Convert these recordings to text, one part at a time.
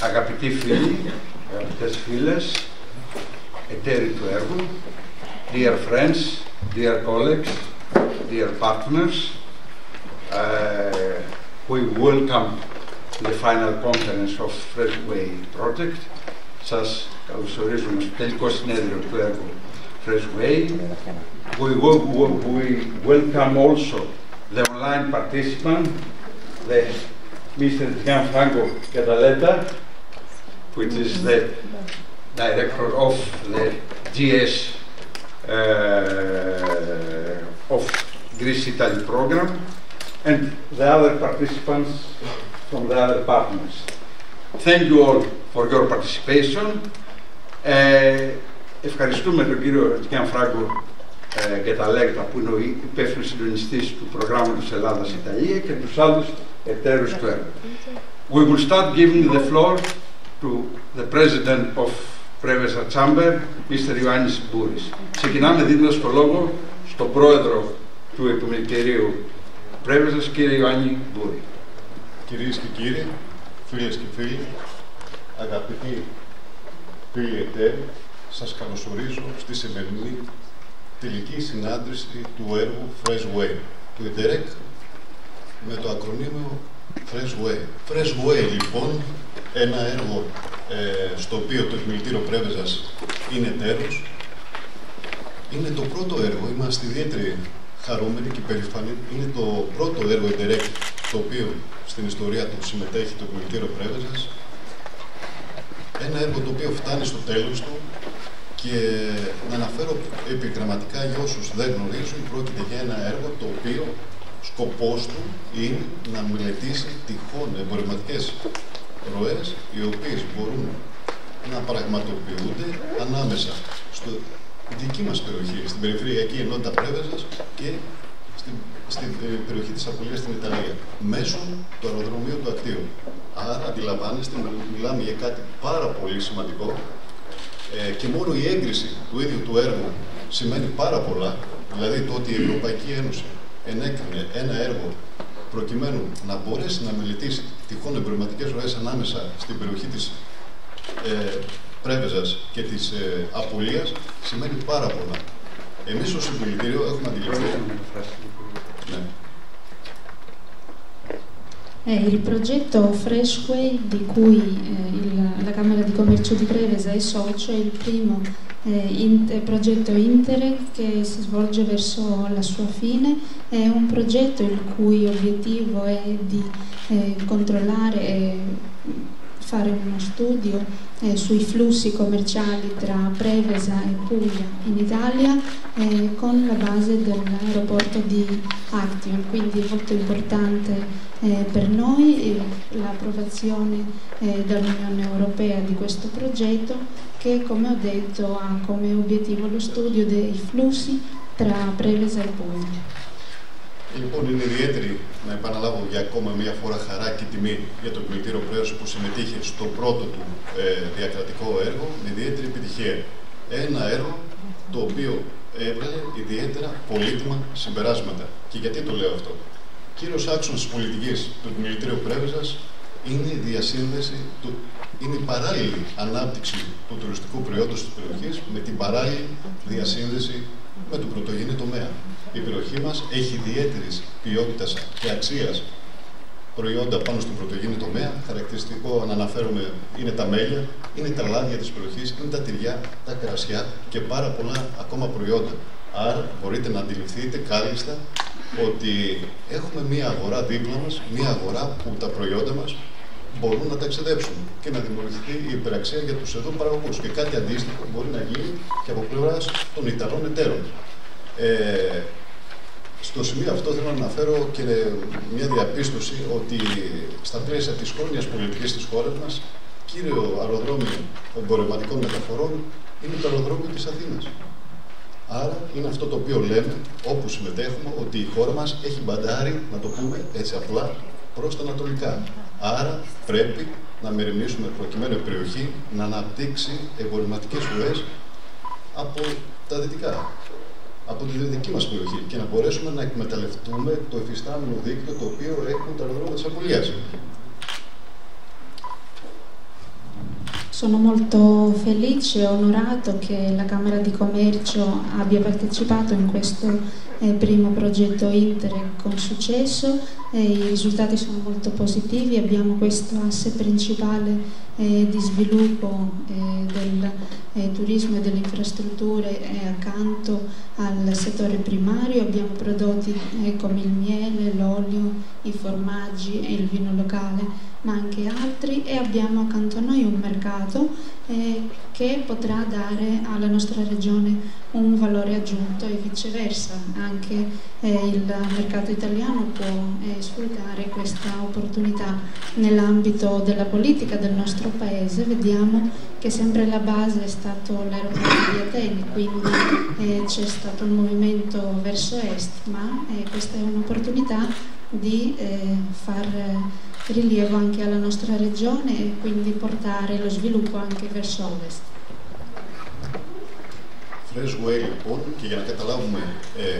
Αγαπητοί φίλοι, αγαπητές φίλες, εταίροι του έργου, dear friends, dear colleagues, dear partners, we welcome the final conference of Freshway project. Σας καλωσορίζουμε στο τελικό συνέδριο του έργου Freshway. We welcome also the online participant, the Mr. Gianfranco Cataletta, which is the director of the GS of Greece-Italy program, and the other participants from the other partners. Thank you all for your participation. Ευχαριστούμε τον κύριο Gianfranco Cataletta, που είναι ο υπεύθυνος συντονιστής του προγράμματος Ελλάδας-Ιταλία, και τους άλλους εταίρους του έργου. We will start giving the floor to the president of Preveza Chamber, Mr. Ioannis Bouris. Ξεκινάμε δίνοντας το λόγο στον πρόεδρο του Επιμελητηρίου Πρέβεζας, κύριε Ιωάννη Μπούρη. Κυρίες και κύριοι, φίλες και φίλοι, αγαπητοί φίλοι εταίροι, σας καλωσορίζω στη σημερινή τελική συνάντηση του έργου Freshway, του ΕΝΤΕΡΕΚ, με το ακρονίμιο Freshway. Freshway, λοιπόν, ένα έργο στο οποίο το Επιμελητήριο Πρέβεζας είναι εταίρος. Είναι το πρώτο έργο, είμαστε ιδιαίτεροι χαρούμενοι και περήφανοι. Είναι το πρώτο έργο ΕΝΤΕΡΕΚ το οποίο στην ιστορία του συμμετέχει το Επιμελητήριο Πρέβεζας. Ένα έργο το οποίο φτάνει στο τέλος του, και να αναφέρω επιγραμματικά για όσους δεν γνωρίζουν, πρόκειται για ένα έργο το οποίο σκοπός του είναι να μελετήσει τυχόν εμπορευματικές ροές, οι οποίες μπορούν να πραγματοποιούνται ανάμεσα στη δική μας περιοχή, στην περιφερειακή ενότητα Πρέβεζας, και στην περιοχή της Απολίας στην Ιταλία, μέσω του αεροδρομίου του Ακτίου. Άρα αντιλαμβάνεστε, μιλάμε για κάτι πάρα πολύ σημαντικό, και μόνο η έγκριση του ίδιου του έργου σημαίνει πάρα πολλά. Δηλαδή το ότι η Ευρωπαϊκή Ένωση ενέκρινε ένα έργο προκειμένου να μπορέσει να μελετήσει τυχόν εμπορευματικές ροές ανάμεσα στην περιοχή της Πρέβεζας και της Απολίας σημαίνει πάρα πολλά. Εμείς ως Επιμελητήριο έχουμε αντιληφθεί. Ναι. Il progetto Freshway, di cui la Camera di Commercio di Prevesa è socio, è il primo progetto Interreg che si svolge verso la sua fine. È un progetto il cui obiettivo è di controllare e fare uno studio sui flussi commerciali tra Prevesa e Puglia in Italia, con la base dell'aeroporto di Actium. Quindi è molto importante per noi l'approvazione dall'Unione Europea di questo progetto, che, come ho detto, ha come obiettivo lo studio dei flussi tra Prevesa e Puglia. Λοιπόν, είναι ιδιαίτερη, να επαναλάβω για ακόμα μία φορά, χαρά και τιμή για το Επιμελητήριο Πρέβεζας που συμμετείχε στο πρώτο του διακρατικό έργο με ιδιαίτερη επιτυχία. Ένα έργο το οποίο έβγαλε ιδιαίτερα πολύτιμα συμπεράσματα. Και γιατί το λέω αυτό? Κύριος άξονας της πολιτικής του Επιμελητηρίου Πρέβεζας είναι η διασύνδεση, είναι η παράλληλη ανάπτυξη του τουριστικού προϊόντος της περιοχής με την παράλληλη διασύνδεση με τον πρωτογενή τομέα. Η περιοχή μας έχει ιδιαίτερης ποιότητας και αξίας προϊόντα πάνω στον πρωτογενή τομέα. Χαρακτηριστικό να αναφέρουμε είναι τα μέλια, είναι τα λάδια της περιοχής, είναι τα τυριά, τα κρασιά και πάρα πολλά ακόμα προϊόντα. Άρα μπορείτε να αντιληφθείτε κάλλιστα ότι έχουμε μία αγορά δίπλα μας, μία αγορά που τα προϊόντα μας μπορούν να ταξιδέψουν και να δημιουργηθεί η υπεραξία για τους εδώ παραγωγούς. Και κάτι αντίστοιχο μπορεί να γίνει και από πλευράς των Ιταλών εταίρων. Στο σημείο αυτό θέλω να αναφέρω και μια διαπίστωση ότι στα πλαίσια της χρόνιας πολιτικής της χώρας μας, κύριο αεροδρόμιο εμπορευματικών μεταφορών είναι το αεροδρόμιο της Αθήνας. Άρα είναι αυτό το οποίο λέμε, όπου συμμετέχουμε, ότι η χώρα μας έχει μπαντάρει, να το πούμε έτσι απλά, προς τα ανατολικά. Άρα πρέπει να μεριμνήσουμε προκειμένου η περιοχή να αναπτύξει εμπορευματικές ροές από τα δυτικά, από τη δυτική μας περιοχή, και να μπορέσουμε να εκμεταλλευτούμε το εφιστάμενο δίκτυο το οποίο έχουν τα αεροδρόμια της Απολίας. Sono molto felice e onorato che la Camera di Commercio abbia partecipato in questo primo progetto Interreg con successo. I risultati sono molto positivi, abbiamo questo asse principale di sviluppo del turismo e delle infrastrutture accanto al settore primario. Abbiamo prodotti come il miele, l'olio, i formaggi e il vino locale, ma anche altri, e abbiamo accanto a noi un mercato che potrà dare alla nostra regione un valore aggiunto e viceversa. Anche il mercato italiano può sfruttare questa opportunità nell'ambito della politica del nostro paese. Vediamo che sempre la base è stato l'aeroporto di Atene, quindi c'è stato un movimento verso est, ma questa è un'opportunità di far rilievo anche alla nostra regione e quindi portare lo sviluppo anche verso ovest. Freshway, λοιπόν, και για να καταλάβουμε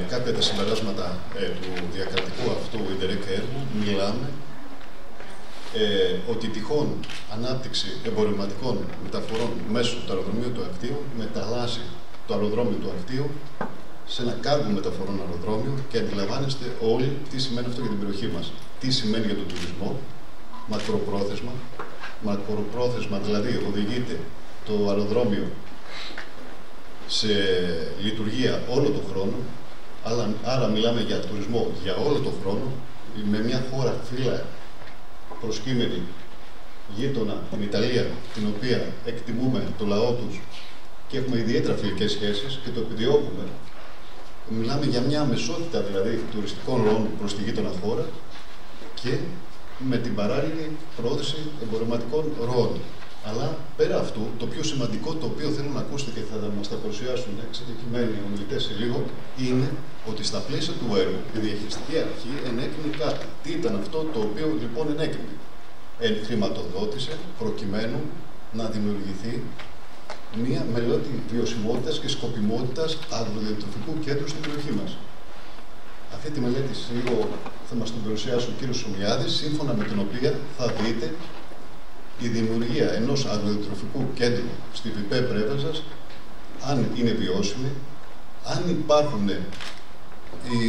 κάποια τα συμπεράσματα του διακρατικού αυτού Interreg έργου, μιλάμε ότι η τυχόν ανάπτυξη εμπορευματικών μεταφορών μέσω του αεροδρομίου του Ακτείου μεταλλάσσει το αεροδρόμιο του Ακτείου σε ένα κάργο μεταφορών αεροδρόμιο, και αντιλαμβάνεστε όλοι τι σημαίνει αυτό για την περιοχή μας. Τι σημαίνει για τον τουρισμό, μακροπρόθεσμα δηλαδή οδηγείται το αεροδρόμιο σε λειτουργία όλο τον χρόνο, άρα μιλάμε για τουρισμό για όλο τον χρόνο, με μια χώρα φύλλα προσκύμενη γείτονα, την Ιταλία, την οποία εκτιμούμε το λαό τους και έχουμε ιδιαίτερα φιλικές σχέσεις και το επιδιώκουμε. Μιλάμε για μια αμεσότητα δηλαδή τουριστικών ροών προς τη γείτονα χώρα και με την παράλληλη πρόθεση εμπορευματικών ροών. Αλλά πέρα αυτού, το πιο σημαντικό, το οποίο θέλω να ακούσετε και θα μας τα παρουσιάσουν εξειδικευμένοι ομιλητές σε λίγο, είναι ότι στα πλαίσια του έργου η διαχειριστική αρχή ενέκρινε κάτι. Τι ήταν αυτό το οποίο λοιπόν ενέκρινε? Χρηματοδότησε προκειμένου να δημιουργηθεί μία μελέτη βιωσιμότητας και σκοπιμότητας αγροδιατροφικού κέντρου στην περιοχή μας. Αυτή τη μελέτη λίγο θα μας την παρουσιάσει ο κύριος Σομιάδης, σύμφωνα με την οποία θα δείτε η δημιουργία ενός αγροδιατροφικού κέντρου στη ΒΠ Πρέβεζας, αν είναι βιώσιμη, αν υπάρχουν οι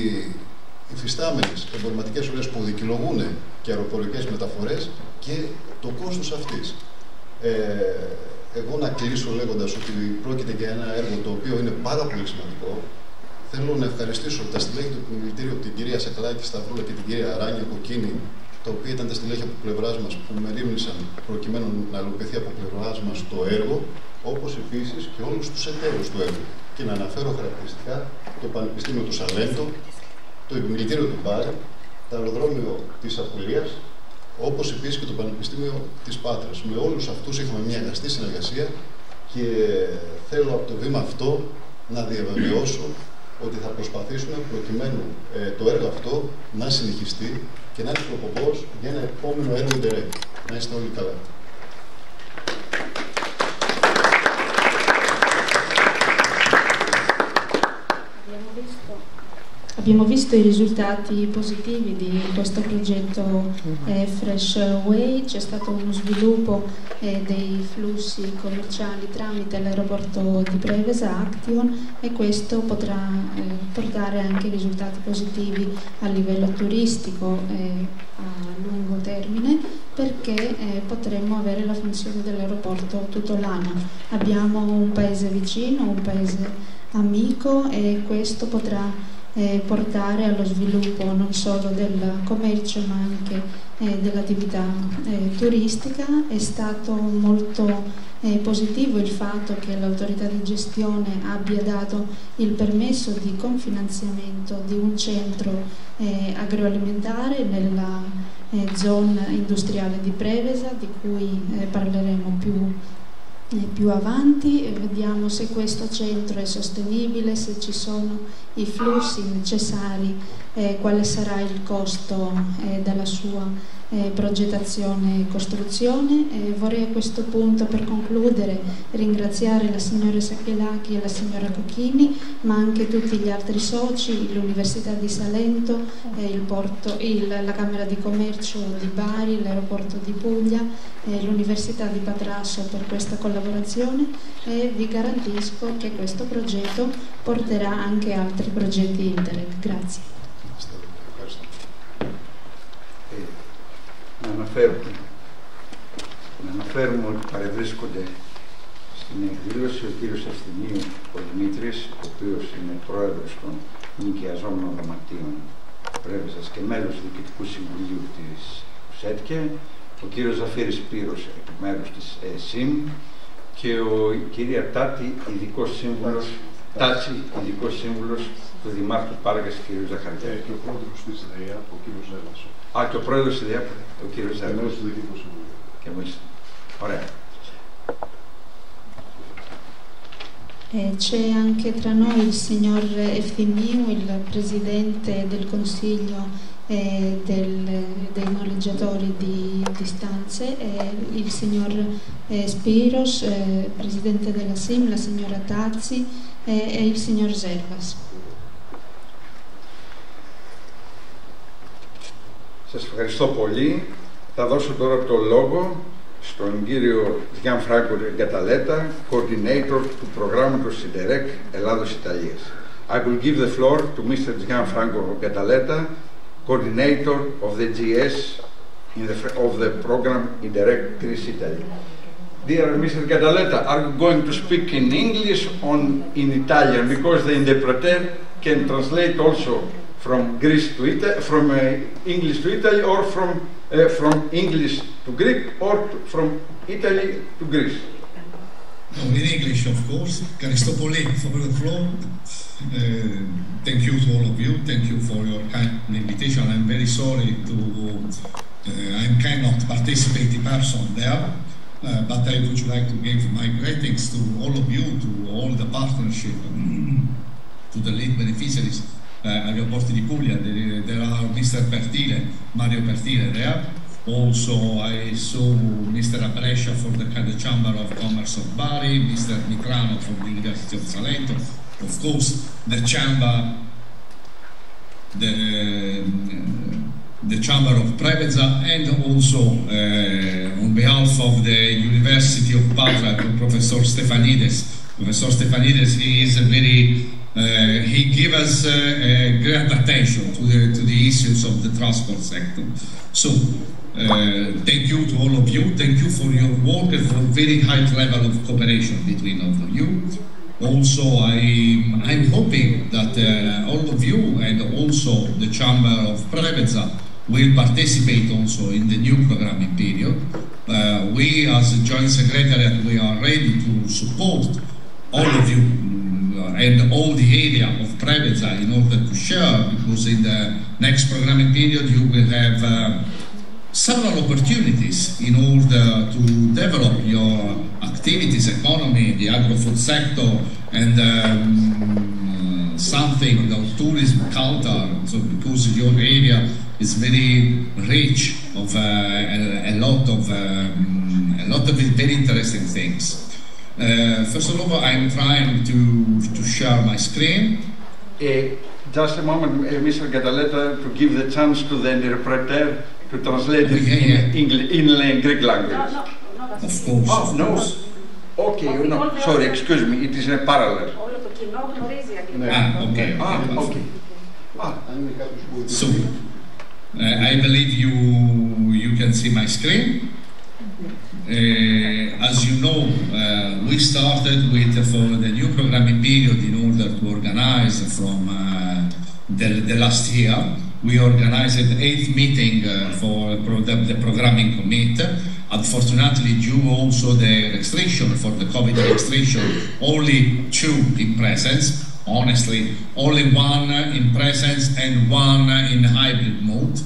υφιστάμενες εμπορευματικές ώρες που δικαιολογούν και αεροπορικές μεταφορές και το κόστος αυτής. Εγώ να κλείσω λέγοντας ότι πρόκειται για ένα έργο το οποίο είναι πάρα πολύ σημαντικό. Θέλω να ευχαριστήσω τα στελέχη του Επιμελητήριου, την κυρία Σακαλάκη Σταυρούλα και την κυρία Ράνια Κοκκίνη, τα οποία ήταν τα στελέχη από πλευράς μας που μερίμνησαν προκειμένου να υλοποιηθεί από πλευράς μας το έργο, όπως επίσης και όλους τους εταίρους του έργου. Και να αναφέρω χαρακτηριστικά το Πανεπιστήμιο του Σαλέντο, το Επιμελητήριο του Μπάρι, το αεροδρόμιο της Απουλίας, όπως επίσης και το Πανεπιστήμιο της Πάτρας. Με όλους αυτούς είχαμε μια αγαστή συνεργασία και θέλω από το βήμα αυτό να διαβεβαιώσω ότι θα προσπαθήσουμε προκειμένου το έργο αυτό να συνεχιστεί και να είναι προπομπός για ένα επόμενο έργο Interreg. Να είστε όλοι καλά. Abbiamo visto i risultati positivi di questo progetto Freshway. C'è stato uno sviluppo dei flussi commerciali tramite l'aeroporto di Prevesa, Action, e questo potrà portare anche risultati positivi a livello turistico a lungo termine, perché potremo avere la funzione dell'aeroporto tutto l'anno. Abbiamo un paese vicino, un paese amico, e questo potrà portare allo sviluppo non solo del commercio ma anche dell'attività turistica. È stato molto positivo il fatto che l'autorità di gestione abbia dato il permesso di confinanziamento di un centro agroalimentare nella zona industriale di Prevesa, di cui parleremo più avanti. Vediamo se questo centro è sostenibile, se ci sono i flussi necessari quale sarà il costo dalla sua progettazione e costruzione. Vorrei a questo punto, per concludere, ringraziare la signora Sachelacchi e la signora Cocchini, ma anche tutti gli altri soci, l'Università di Salento, la Camera di Commercio di Bari, l'Aeroporto di Puglia, l'Università di Patrasso per questa collaborazione, e vi garantisco che questo progetto porterà anche altri progetti Interreg. Grazie. Να αναφέρουμε ότι παρευρίσκονται στην εκδήλωση ο κύριος Ευθυμίου ο Δημήτρης, ο οποίος είναι πρόεδρος των νοικιαζόμενων δωματίων Πρέβεζας και μέλος του Διοικητικού Συμβουλίου της ΣΕΤΚΕ, ο κύριος Ζαφύρης Πύρος, εκ μέρους της ΕΣΥΜ, και η κυρία Τάτσι, ειδικός σύμβουλος του Δημάρχου Πάργας, κ. Ζαχαριάδη. Και ο πρόεδρος της ΔΕΙΑΠ, ο κ. Ζέλας. Και ο πρόεδρος της ΔΕΙΑΠ, ο κ. Ζέλας. Μέλος του Διοικητικού Συμβουλίου. Και εμείς. Ωραία. C'è anche tra noi il signor Eftimiu, il presidente del Consiglio dei noleggiatori di stanze, il signor Spiros, presidente della SIM, la signora Tazzi e il signor Zelvas. Σας ευχαριστώ πολύ. Θα δώσω τώρα το λόγο στον κύριο Gianfranco Gattaletta, coordinator του προγράμματος Interreg Ελλάδος-Ιταλίας. I will give the floor to Mr. Gianfranco Gattaletta, coordinator of the GS of the program Interreg Greece Italy. Dear Mr. Gattaletta, are you going to speak in English or in Italian? Because the interpreter can translate also from Greece to Italy, from English to Italy, or from English to Greek, or from Italy to Greece. In English, of course. Ευχαριστώ πολύ for the floor. Thank you to all of you. Thank you for your kind invitation. I'm very sorry I cannot participate in person there, but I would like to give my greetings to all of you, to all the partnership, to the lead beneficiaries. Aeroporti di Puglia, there are Mr. Pertile, Mario Pertile there. Also, I saw Mr. Abrescia for the Chamber of Commerce of Bari, Mr. Micrano for the University of Salento, of course, the Chamber, the Chamber of Preveza, and also on behalf of the University of Padua, Professor Stefanides. Professor Stefanides is a very he gave us great attention to the issues of the transport sector. So, thank you to all of you. Thank you for your work and for very high level of cooperation between all of you. Also, I'm hoping that all of you and also the Chamber of Preveza will participate also in the new programming period. We, as a Joint Secretariat, we are ready to support all of you and all the area of Preveza in order to share, because in the next programming period you will have several opportunities in order to develop your activities, economy, the agro-food sector, and something of tourism, culture, so because your area is very rich of a lot of very interesting things. First of all, I'm trying to share my screen. Just a moment, Mr. Gattaletta, to give the chance to the interpreter to translate it in Greek language. Of course. Oh, no. Okay, no, sorry, excuse me, it is a parallel. Okay. Okay. So, I believe you can see my screen. As you know, we started for the new programming period in order to organize from the last year. We organized the 8th meeting for the programming committee. Unfortunately, due also the restriction for the COVID restriction, only 2 in presence. Honestly, only 1 in presence and 1 in hybrid mode.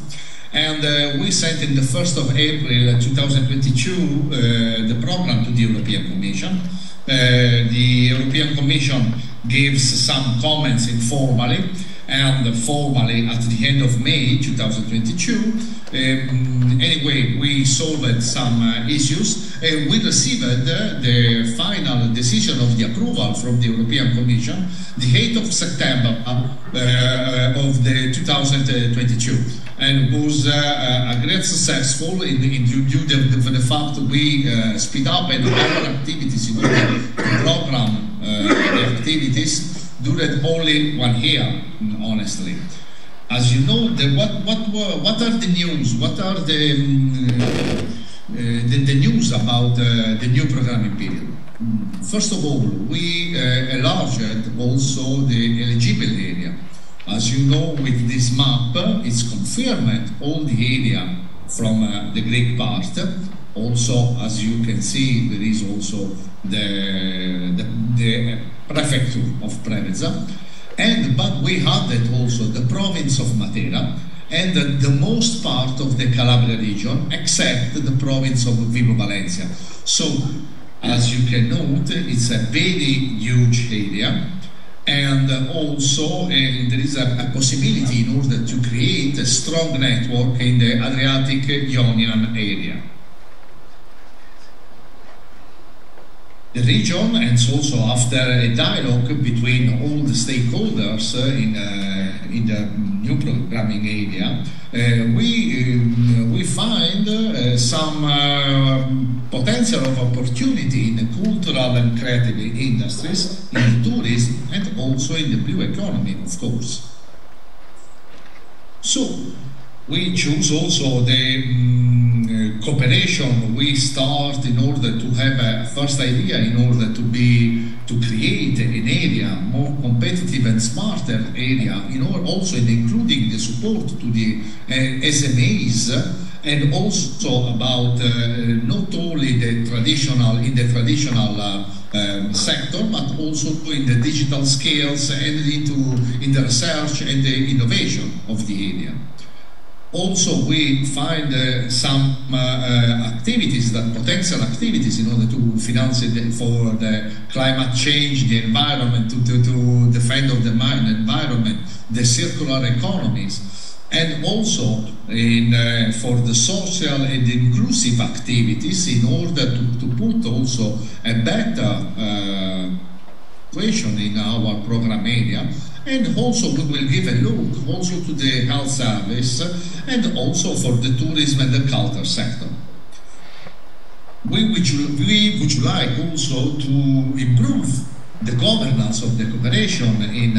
And we sent in the 1st of April 2022 the program to the European Commission. The European Commission gives some comments informally. and formally at the end of May 2022. Anyway, we solved some issues and we received the final decision of the approval from the European Commission the 8th of September of the 2022, and was a great successful due to the fact we speed up and our activities in order to program the activities during only 1 year, honestly. As you know, what are the news? What are the news about the new programming period? First of all, we enlarged also the eligible area. As you know, with this map, it's confirmed all the area from the Greek part. Also, as you can see, there is also the prefecture of Preveza. But we added also the province of Matera and the most part of the Calabria region, except the province of Vibo Valentia. So, as you can note, it's a very huge area, and also there is a possibility in order to create a strong network in the Adriatic-Ionian area. The region, and also after a dialogue between all the stakeholders in the new programming area, we find some potential of opportunity in the cultural and creative industries, in the tourism, and also in the blue economy, of course. So, we choose also the cooperation we start in order to have a first idea in order to create an area, more competitive and smarter area, also including the support to the SMEs, and also about not only the traditional sector, but also in the digital skills and in the research and the innovation of the area. Also, we find some activities, potential activities, in order to finance it for the climate change, the environment, to defend of the environment, the circular economies, and also for the social and inclusive activities in order to put also a better situation in our program area. And also we will give a look also to the health service and also for the tourism and the culture sector. We would like also to improve the governance of the cooperation in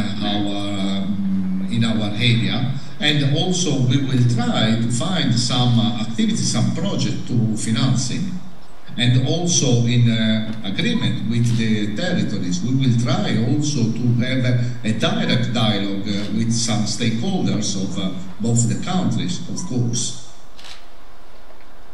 our area, and also we will try to find some activities, some project to financing. And also in agreement with the territories, we will try also to have a direct dialogue with some stakeholders of both the countries, of course.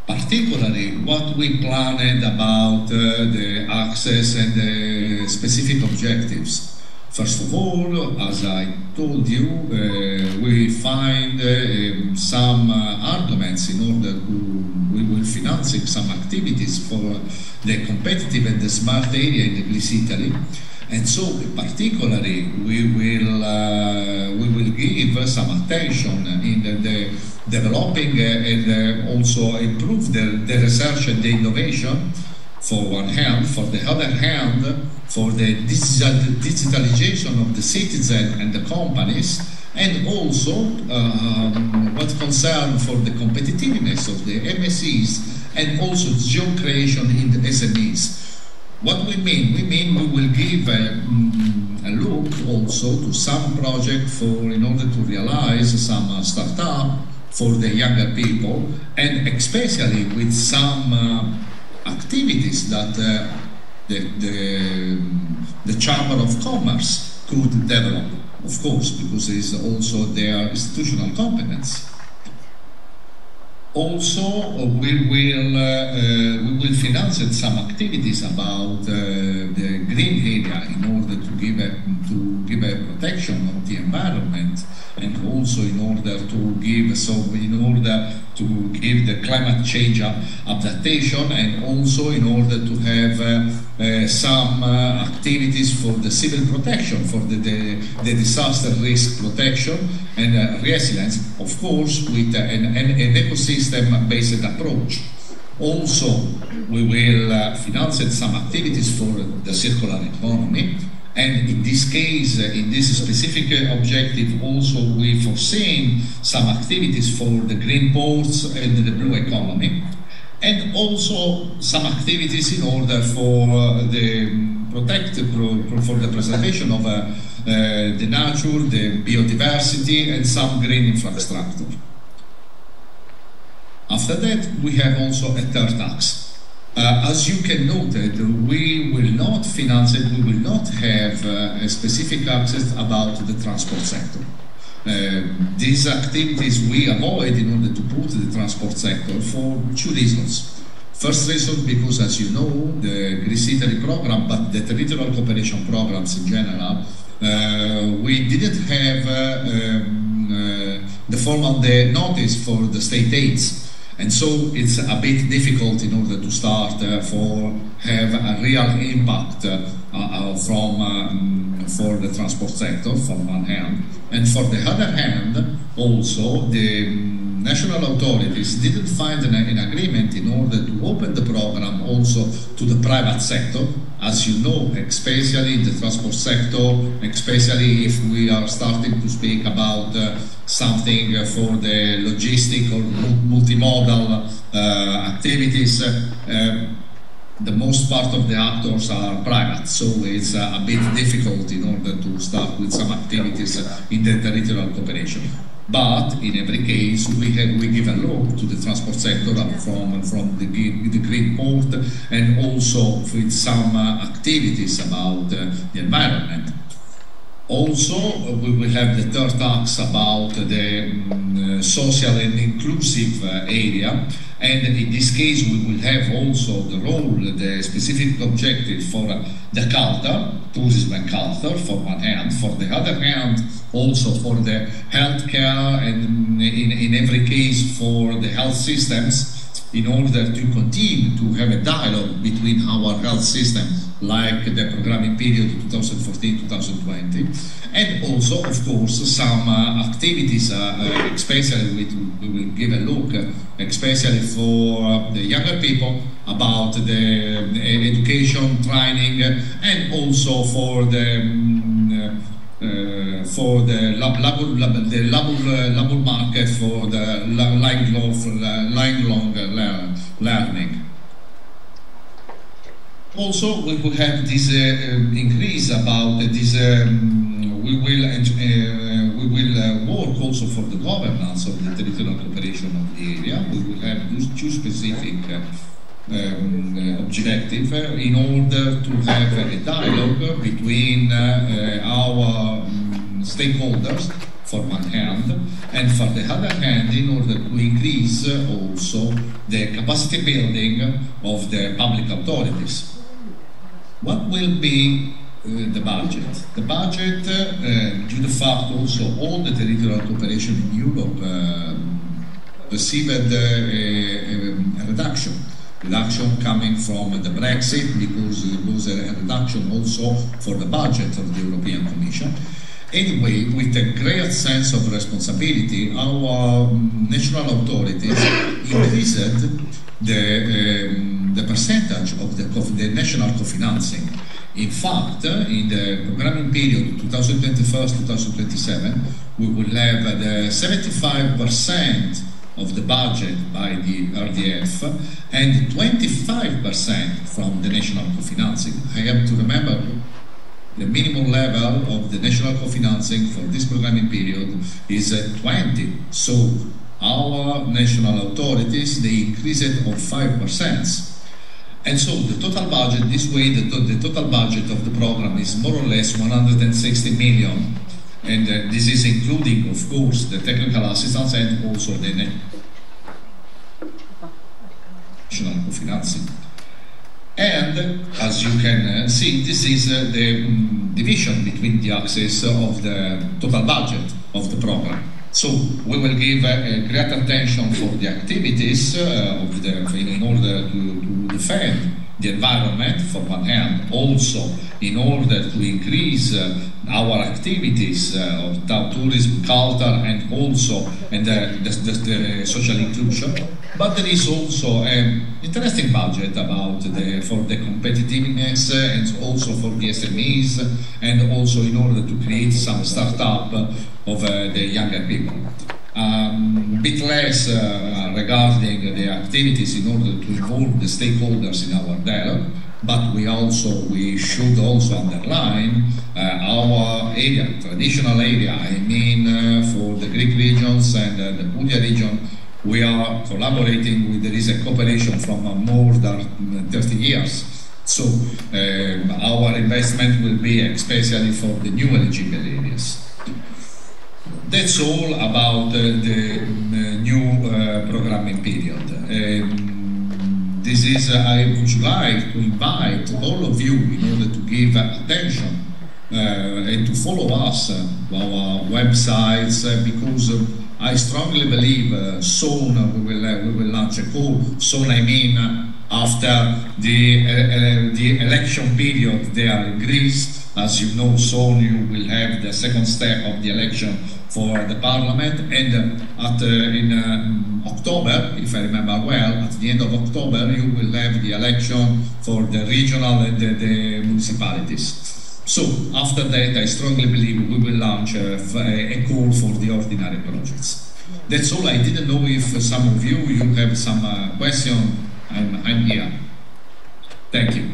Particularly what we planned about the access and the specific objectives. First of all, as I told you, we find some arguments in order we will finance some activities for the competitive and the smart area in Greece, Italy, and so particularly we will give some attention in the developing and also improve the research and the innovation. For one hand, for the other hand, for the digitalization of the citizen and the companies, and also what concerns for the competitiveness of the MSEs and also job creation in the SMEs. What we mean? We mean we will give a look also to some project in order to realize some startup for the younger people, and especially with some activities that the Chamber of Commerce could develop, of course, because it is also their institutional competence. Also, we will finance some activities about the green area in order to give a protection of the environment and also in order to give the climate change adaptation, and also in order to have some activities for the civil protection, for the disaster risk protection and resilience, of course, with an ecosystem-based approach. Also, we will finance some activities for the circular economy, and in this case, in this specific objective, also we foreseen some activities for the green ports and the blue economy, and also some activities in order for for the preservation of the nature, the biodiversity, and some green infrastructure. After that, we have also a third tax. As you can note, we will not finance it, we will not have a specific access about the transport sector. These activities we avoid in order to put the transport sector for two reasons. First reason, because as you know, the Greece Italy program, but the territorial cooperation programs in general, we didn't have the formal notice for the state aids. And so it's a bit difficult in order to start have a real impact for the transport sector, from one hand, and for the other hand, also the national authorities didn't find an agreement in order to open the program also to the private sector. As you know, especially in the transport sector, especially if we are starting to speak about something for the logistic or multimodal activities, the most part of the actors are private, so it's a bit difficult in order to start with some activities in the territorial cooperation. But in every case, we give a look to the transport sector from the green port, and also with some activities about the environment. Also, we will have the third tax about the social and inclusive area, and in this case we will have also the role, the specific objective for the culture, tourism and culture for one hand, for the other hand also for the healthcare, and in every case for the health systems, in order to continue to have a dialogue between our health system, like the programming period 2014-2020, and also, of course, some activities, especially we will give a look, especially for the younger people, about the education, training, and also for the labor market, for the lifelong learning. Also, we will have this increase about this. We will work also for the governance of the territorial cooperation of the area. We will have those two specific objectives in order to have a dialogue between our stakeholders for one hand, and for the other hand, in order to increase also the capacity building of the public authorities. What will be the budget? The budget, due to the fact also all the territorial cooperation in Europe received a reduction coming from the Brexit, because there was a reduction also for the budget of the European Commission. Anyway, with a great sense of responsibility, our national authorities increased the percentage of the national co-financing. In fact, in the programming period 2021-2027, we will have the 75% of the budget by the RDF and 25% from the national co-financing. I have to remember the minimum level of the national co-financing for this programming period is 20. So our national authorities, they increase it of 5%. And so the total budget, this way the total budget of the program is more or less 160 million. And this is including, of course, the technical assistance and also the national co-financing. And as you can see, this is the division between the axes of the total budget. of the program. So we will give great attention for the activities in order to defend the environment for one hand, also in order to increase our activities of tourism, culture, and also the social inclusion. But there is also an interesting budget for the competitiveness and also for the SMEs, and also in order to create some startup of the younger people. Bit less regarding the activities in order to involve the stakeholders in our dialogue, but we should also underline our area, traditional area. I mean, for the Greek regions and the Puglia region, we are collaborating there is a cooperation from more than 30 years. So our investment will be especially for the new eligible areas. That's all about the new programming period. I would like to invite all of you in order to give attention and to follow us our websites, because I strongly believe soon we will launch a call. Soon, I mean after the election period there in Greece. As you know, soon you will have the second step of the election for the parliament, and in October, if I remember well, at the end of October you will have the election for the regional and the municipalities. So after that, I strongly believe we will launch a call for the ordinary projects. That's all. I didn't know if some of you have some question. I'm here. Thank you.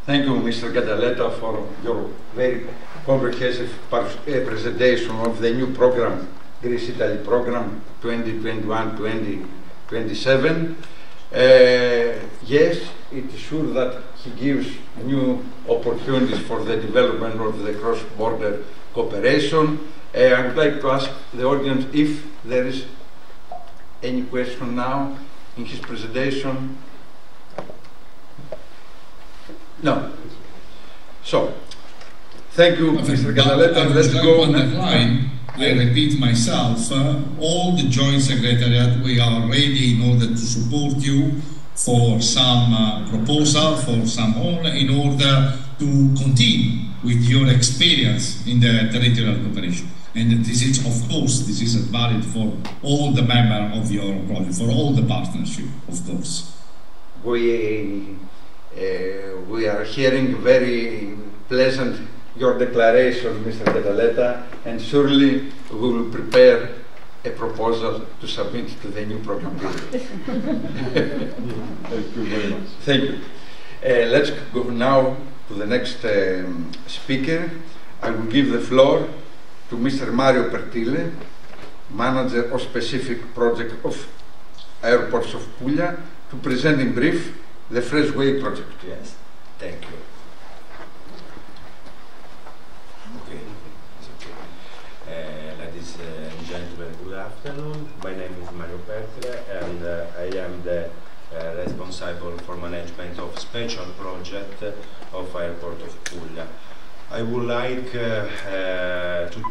Thank you, Mr. Gadaleta, for your very comprehensive presentation of the new program, Greece-Italy program 2021-2027. Yes, it is sure that he gives new opportunities for the development of the cross-border cooperation. I would like to ask the audience if there is any question now in his presentation. No. So, thank you, Mr. Gadaleta. Let's go. I repeat myself, all the joint secretariat, we are ready in order to support you for some proposal, for some all, in order to continue with your experience in the territorial cooperation. And this is, of course, this is valid for all the members of your project, for all the partnership, of course. We are hearing very pleasant your declaration, Mr. Gadaleta, and surely we will prepare a proposal to submit to the new program. Thank you very much. Thank you. Let's go now to the next speaker. I will give the floor to Mr. Mario Pertile, manager of specific project of airports of Puglia, to present in brief the Freshway project. Yes, thank you. Okay, it's okay. Ladies and gentlemen, good afternoon. My name is Mario Pertile, and I am the responsible for management of special project of Airport of Puglia. I would like to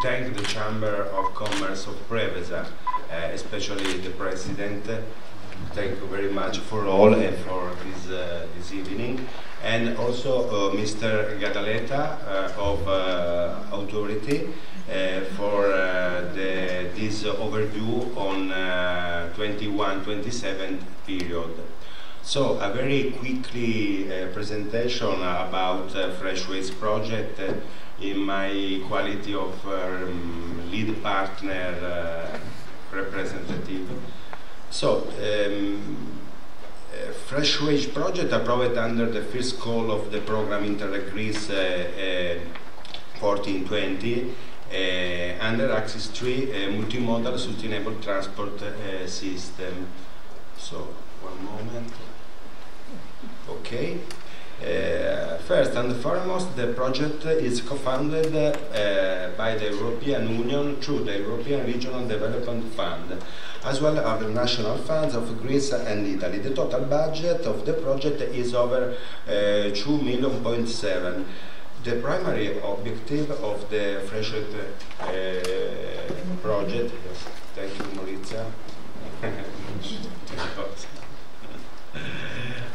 thank the Chamber of Commerce of Preveza, especially the President. Thank you very much for all and for this evening, and also Mr. Gadaleta of Authority for this overview on 21-27 period. So a very quickly presentation about Freshways project in my quality of lead partner representative. So, Freshways project approved under the first call of the program Interreg Greece 1420 under Axis 3 multimodal sustainable transport system. So, one moment. Okay. First and foremost, the project is co-funded by the European Union through the European Regional Development Fund, as well as the national funds of Greece and Italy. The total budget of the project is over 2.7 million. The primary objective of the Freshway project, yes, thank you, Maurizio.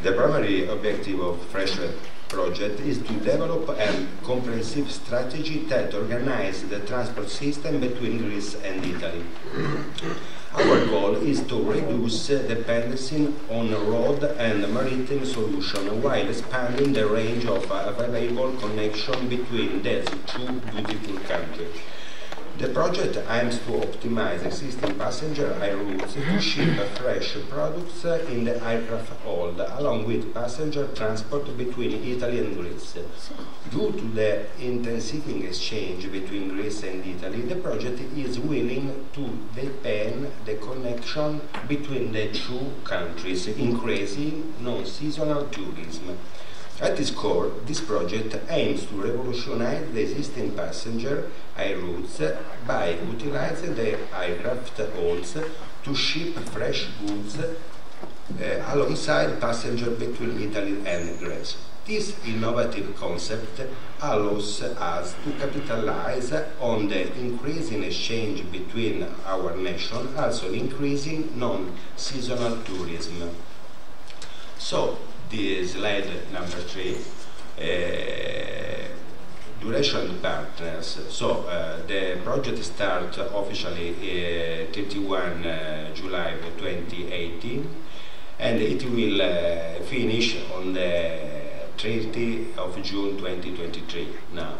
The primary objective of Freshway project is to develop a comprehensive strategy that organizes the transport system between Greece and Italy. Our goal is to reduce dependency on road and maritime solutions while expanding the range of available connection between these two beautiful countries. The project aims to optimize existing passenger air routes to ship fresh products in the aircraft hold, along with passenger transport between Italy and Greece. Due to the intensifying exchange between Greece and Italy, the project is willing to deepen the connection between the two countries, increasing non-seasonal tourism. At its core, this project aims to revolutionize the existing passenger air routes by utilizing the aircraft holds to ship fresh goods alongside passengers between Italy and Greece. This innovative concept allows us to capitalize on the increasing exchange between our nations, also increasing non-seasonal tourism. So, this slide number 3, duration partners. So the project starts officially 31 July 2018, and it will finish on the 30th of June 2023 now.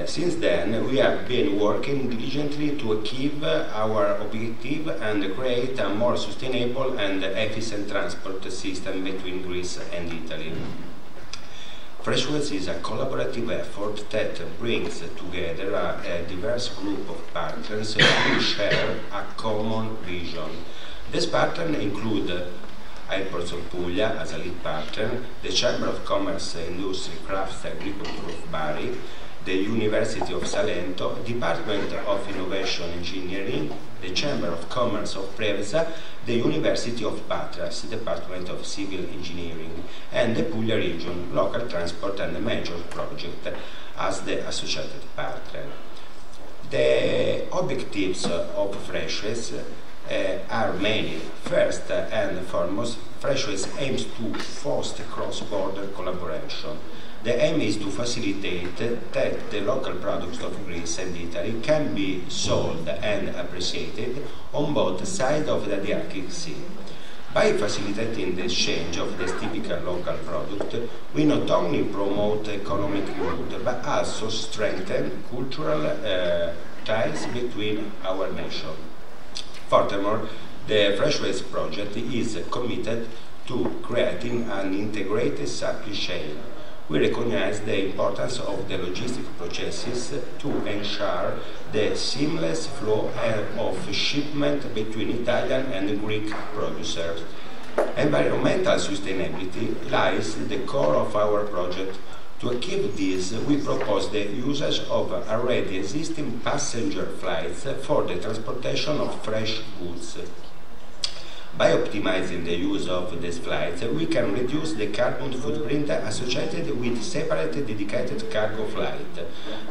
Since then, we have been working diligently to achieve our objective and create a more sustainable and efficient transport system between Greece and Italy. Freshways is a collaborative effort that brings together a diverse group of partners who share a common vision. These partners include Airports of Puglia as a lead partner, the Chamber of Commerce, Industry, Crafts, Agriculture of Bari, the University of Salento, Department of Innovation Engineering, the Chamber of Commerce of Preveza, the University of Patras, Department of Civil Engineering, and the Puglia Region, Local Transport and Major Project as the associated partner. The objectives of Freshways are many. First and foremost, Freshways aims to foster cross-border collaboration. The aim is to facilitate that the local products of Greece and Italy can be sold and appreciated on both sides of the Adriatic Sea. By facilitating the exchange of this typical local product, we not only promote economic growth but also strengthen cultural ties between our nations. Furthermore, the Freshways project is committed to creating an integrated supply chain. We recognize the importance of the logistic processes to ensure the seamless flow of shipment between Italian and Greek producers. Environmental sustainability lies at the core of our project. To achieve this, we propose the usage of already existing passenger flights for the transportation of fresh goods. By optimizing the use of these flights, we can reduce the carbon footprint associated with separate dedicated cargo flight.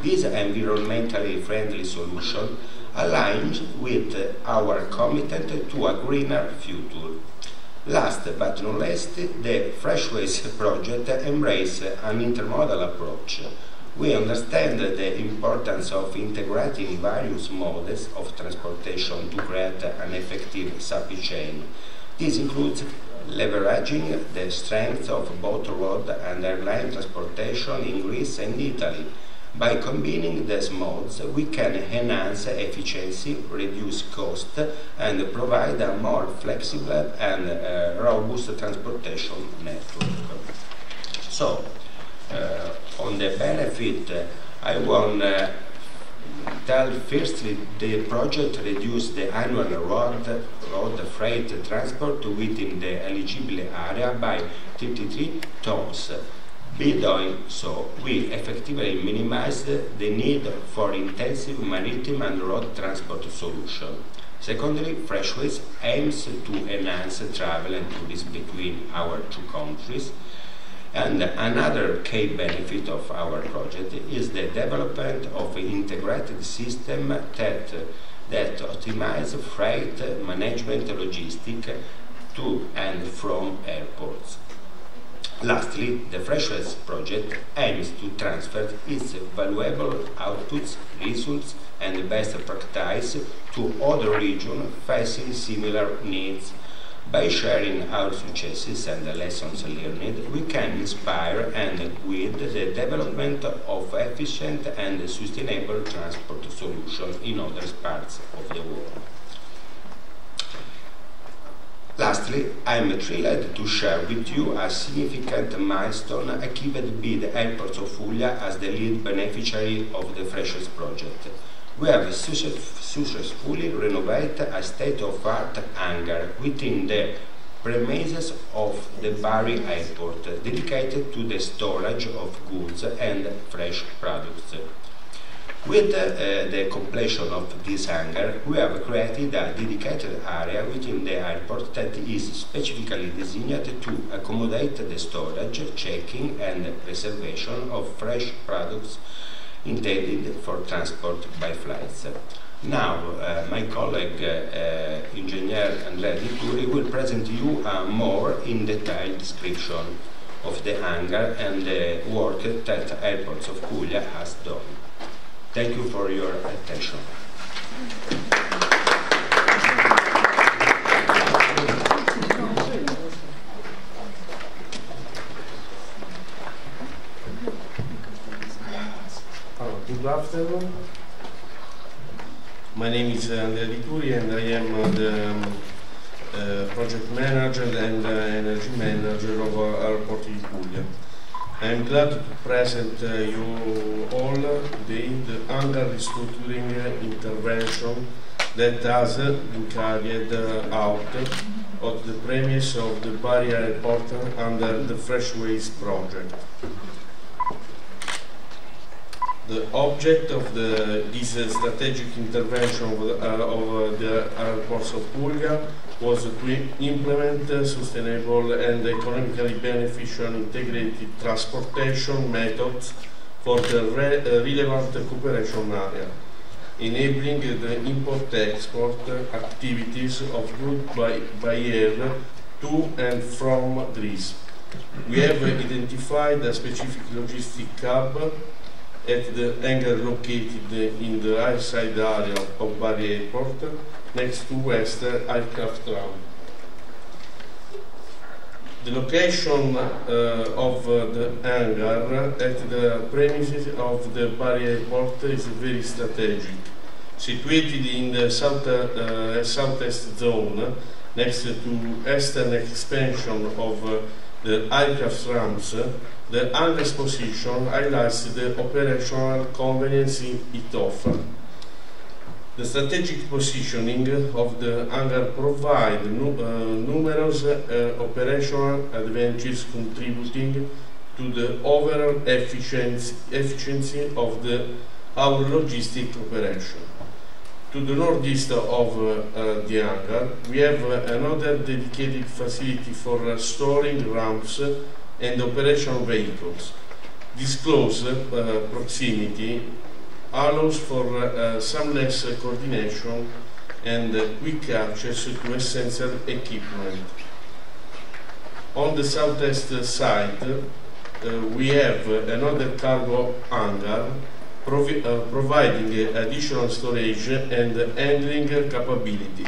This environmentally friendly solution aligns with our commitment to a greener future. Last but not least, the Freshways project embraces an intermodal approach. We understand the importance of integrating various modes of transportation to create an effective supply chain. This includes leveraging the strengths of both road and airline transportation in Greece and Italy. By combining these modes, we can enhance efficiency, reduce cost, and provide a more flexible and robust transportation network. So, on the benefit, I want to tell firstly the project reduced the annual road freight transport within the eligible area by 33 tons. By doing so, we effectively minimize the need for intensive maritime and road transport solutions. Secondly, Freshways aims to enhance travel and tourism between our two countries. And another key benefit of our project is the development of an integrated system that optimizes freight management logistics to and from airports. Lastly, the Freshways project aims to transfer its valuable outputs, results, and best practice to other regions facing similar needs. By sharing our successes and the lessons learned, we can inspire and guide the development of efficient and sustainable transport solutions in other parts of the world. Lastly, I am thrilled to share with you a significant milestone achieved by the Airports of Puglia as the lead beneficiary of the Freshways project. We have successfully renovated a state-of-art hangar within the premises of the Bari Airport, dedicated to the storage of goods and fresh products. With the completion of this hangar, we have created a dedicated area within the airport that is specifically designed to accommodate the storage, checking, and preservation of fresh products intended for transport by flights. Now, my colleague, Engineer Andrea Di Turi, will present you a more in-detail description of the hangar and the work that Airports of Puglia has done. Thank you for your attention. Good afternoon. My name is Andrea Di Turi and I am the project manager and energy manager of Airport of Puglia. I am glad to present you all today the hangar restructuring intervention that has been carried out of the premise of the Bari Airport under the Freshways project. The object of this strategic intervention of the Airports of Puglia was to implement sustainable and economically beneficial integrated transportation methods for the relevant cooperation area, enabling the import-export activities of goods by air to and from Greece. We have identified a specific logistic hub at the hangar located in the airside area of Bari Airport, next to West Aircraft Ramp. The location of the hangar at the premises of the Bari Airport is very strategic. Situated in the southeast zone, next to eastern expansion of the aircraft ramps, the hangar's position highlights the operational convenience it offers. The strategic positioning of the hangar provides numerous operational advantages contributing to the overall efficiency of our logistic operation. To the northeast of the hangar, we have another dedicated facility for storing ramps and operational vehicles. This close proximity allows for seamless coordination and quick access to essential equipment. On the southeast side, we have another cargo hangar providing additional storage and handling capability.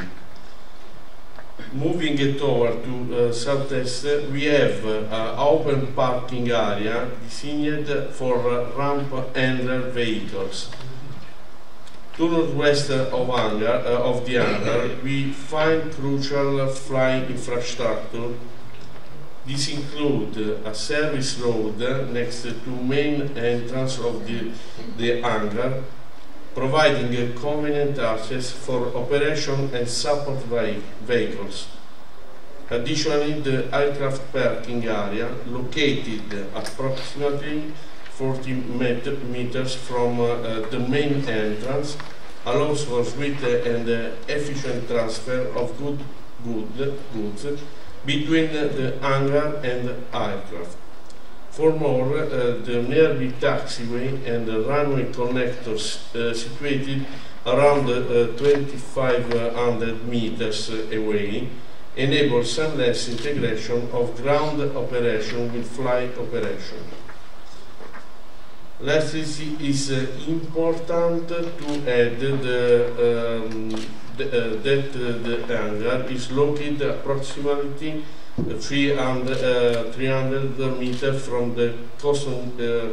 Moving toward to southeast, we have an open parking area designed for ramp handler vehicles. To northwest of the hangar, we find crucial flying infrastructure. This includes a service road next to main entrance of the hangar, providing convenient access for operation and support vehicles. Additionally, the aircraft parking area, located approximately 40 meters from the main entrance, allows for swift and efficient transfer of goods between the hangar and the aircraft. Furthermore, the nearby taxiway and the runway connectors situated around 2,500 meters away enable seamless integration of ground operation with flight operation. Lastly, it is important to add that the hangar is located approximately 300 meters from the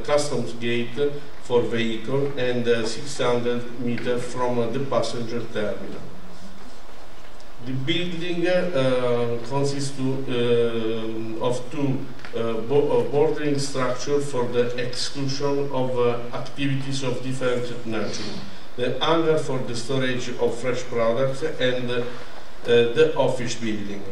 customs gate for vehicle and 600 meters from the passenger terminal. The building consists of two bordering structures for the exclusion of activities of different nature. The hangar for the storage of fresh products and the office building.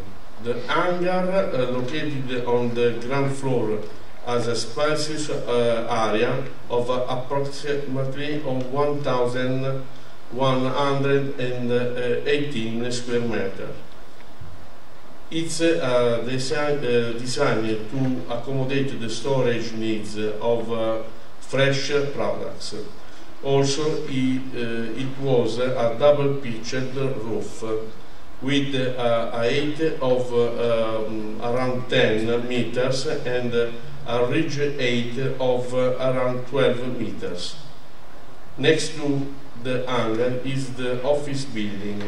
The hangar located on the ground floor has a spacious area of approximately 1,118 square meters. It's designed to accommodate the storage needs of fresh products. Also, it was a double-pitched roof with a height of around 10 meters and a ridge height of around 12 meters. Next to the hangar is the office building,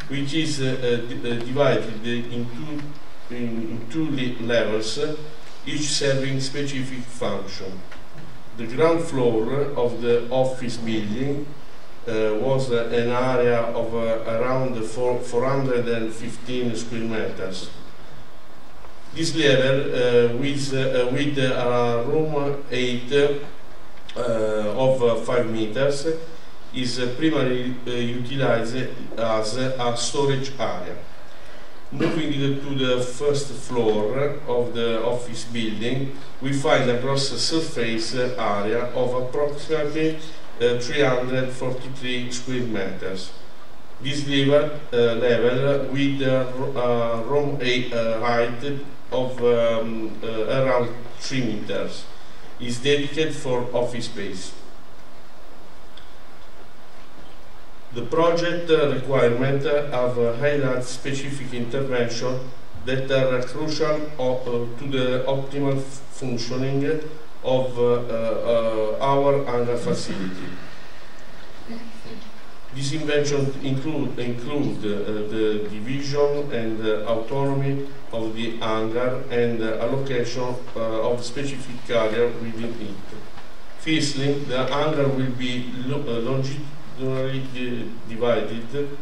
which is divided in two levels, each serving specific function. The ground floor of the office building was an area of around 415 square meters. This level, with a room height of 5 meters, is primarily utilized as a storage area. Moving to the first floor of the office building, we find a gross surface area of approximately 343 square meters. This level with a room height of around 3 meters is dedicated for office space. The project requirements have highlighted specific interventions that are crucial to the optimal functioning of our hangar facility. These inventions include the division and autonomy of the hangar and allocation of specific area within it. Firstly, the hangar will be longitudinally divided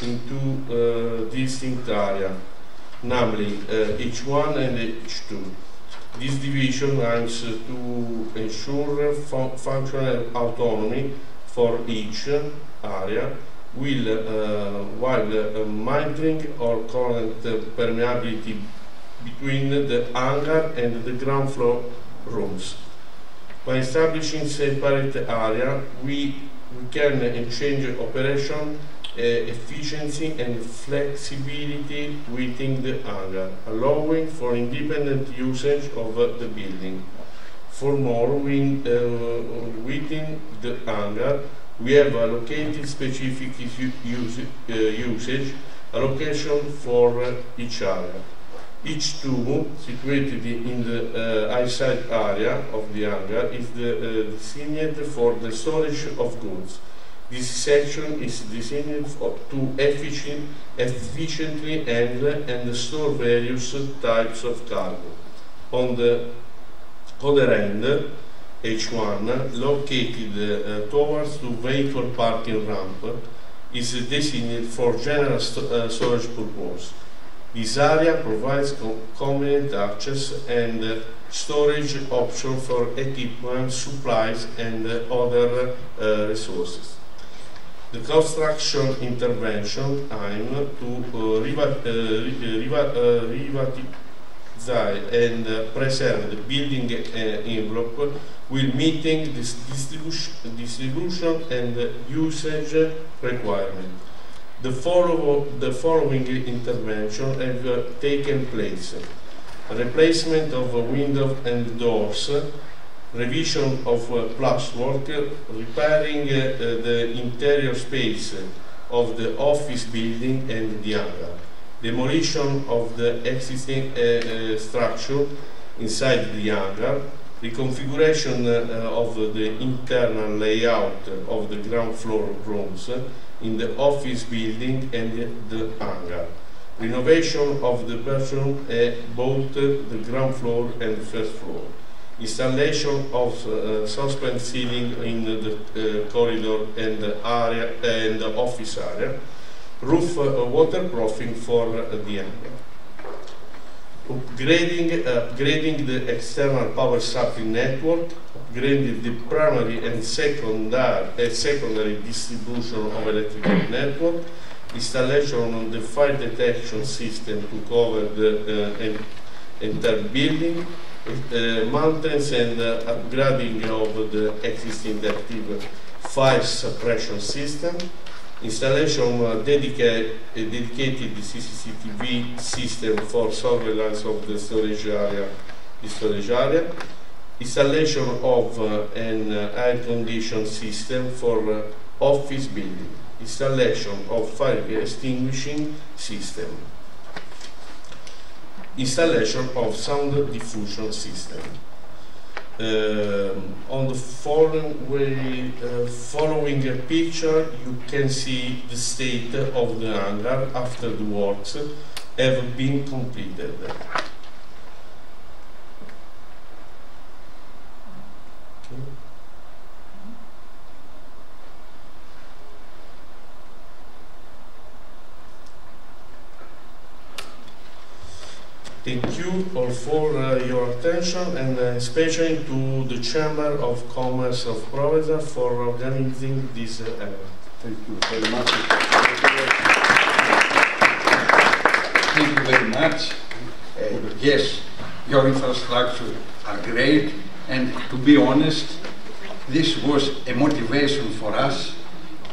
into distinct areas, namely H1 and H2. This division aims to ensure functional autonomy for each area, while monitoring or current permeability between the hangar and the ground floor rooms. By establishing separate area, we can exchange operation efficiency and flexibility within the hangar, allowing for independent usage of the building. Furthermore, within the hangar, we have allocated specific usage allocation for each area. Each tube situated in the outside area of the hangar is designated for the storage of goods. This section is designed to efficiently handle and store various types of cargo. On the other end, H1, located towards the vehicle parking ramp, is designated for general storage purpose. This area provides convenient access and storage options for equipment, supplies, and other resources. The construction intervention aims to revitalize and preserve the building envelope while meeting this distribution and usage requirements. The following interventions have taken place. replacement of windows and doors, revision of plasterwork, repairing the interior space of the office building and the hangar, demolition of the existing structure inside the hangar, reconfiguration of the internal layout of the ground floor rooms in the office building and the hangar, renovation of the bedroom both the ground floor and the first floor, installation of suspend ceiling in the corridor and the area and the office area, roof waterproofing for the hangar. Upgrading the external power supply network, upgrading the primary and secondary distribution of electrical network, installation of the fire detection system to cover the entire building, maintenance and upgrading of the existing active fire suppression system, installation of dedicated CCTV system for surveillance of the storage area, installation of an air conditioning system for office building, installation of fire extinguishing system, installation of sound diffusion system. On the following picture, you can see the state of the hangar after the works have been completed. Thank you all for your attention, and especially to the Chamber of Commerce of Preveza for organizing this event. Thank you very much. Thank you very much. Yes, your infrastructure are great, and to be honest, this was a motivation for us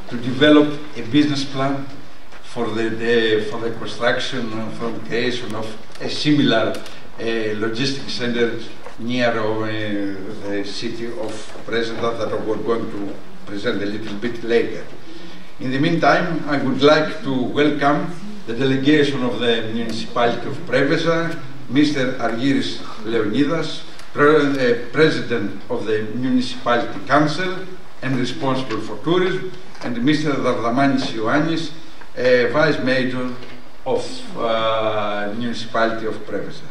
to develop a business plan for the construction, for the creation of a similar logistics center near the city of Preveza that we're going to present a little bit later. In the meantime, I would like to welcome the delegation of the municipality of Preveza, Mr. Argyris Leonidas, President of the Municipality Council and responsible for tourism, and Mr. Dardamanis Ioannis, Vice Mayor of Municipality of Preveza.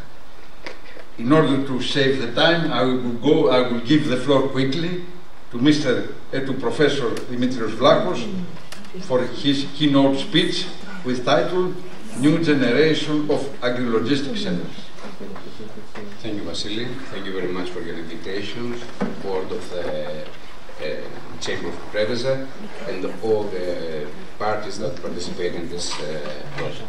In order to save the time, I will give the floor quickly to Professor Dimitrios Vlachos for his keynote speech with title New Generation of Agri-Logistics Centers. Thank you, Vasily. Thank you very much for your invitation, board of the Chamber of Preveza, and all the parties that participate in this project.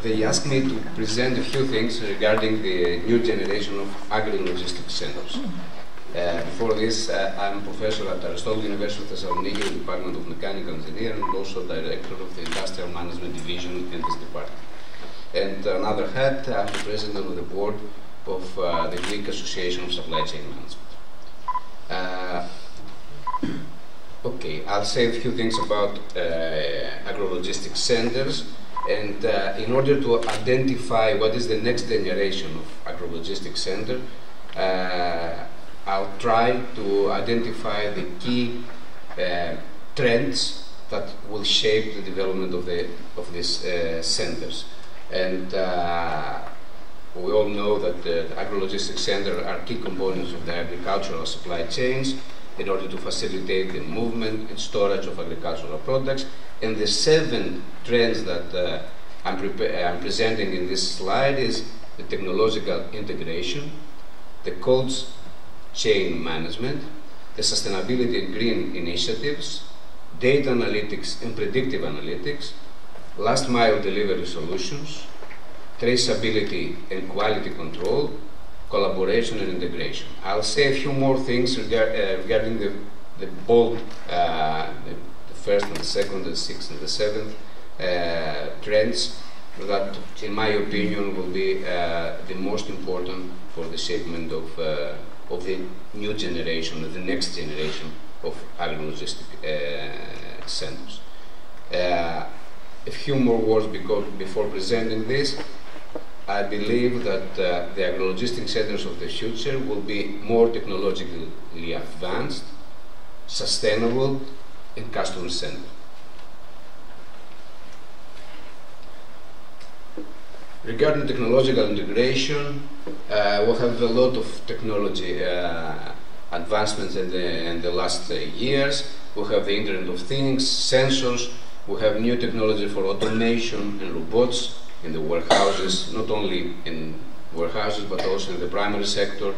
They asked me to present a few things regarding the new generation of agri-logistics centers. For this, I'm professor at Aristotle University of Thessaloniki, in the Department of Mechanical Engineering, and also director of the Industrial Management Division in this department. And on the other hand, I'm the president of the board of the Greek Association of Supply Chain Management. Okay, I'll say a few things about agro-logistics centers, and in order to identify what is the next generation of agro-logistics center, I'll try to identify the key trends that will shape the development of these centers. And we all know that the agro-logistics centers are key components of the agricultural supply chains in order to facilitate the movement and storage of agricultural products. And the 7 trends that I'm presenting in this slide is the technological integration, the cold chain management, the sustainability and green initiatives, data analytics and predictive analytics, last mile delivery solutions, traceability and quality control, collaboration and integration. I'll say a few more things regarding the bold, the first and the second, the sixth and the seventh trends that, in my opinion, will be the most important for the shapement of the new generation, the next generation of agro-logistic centers. A few more words before presenting this. I believe that the agro-logistic centers of the future will be more technologically advanced, sustainable, and customer-centered. Regarding technological integration, we have a lot of technology advancements in the last years. We have the Internet of Things, sensors, we have new technology for automation and robots in the warehouses, not only in warehouses but also in the primary sector.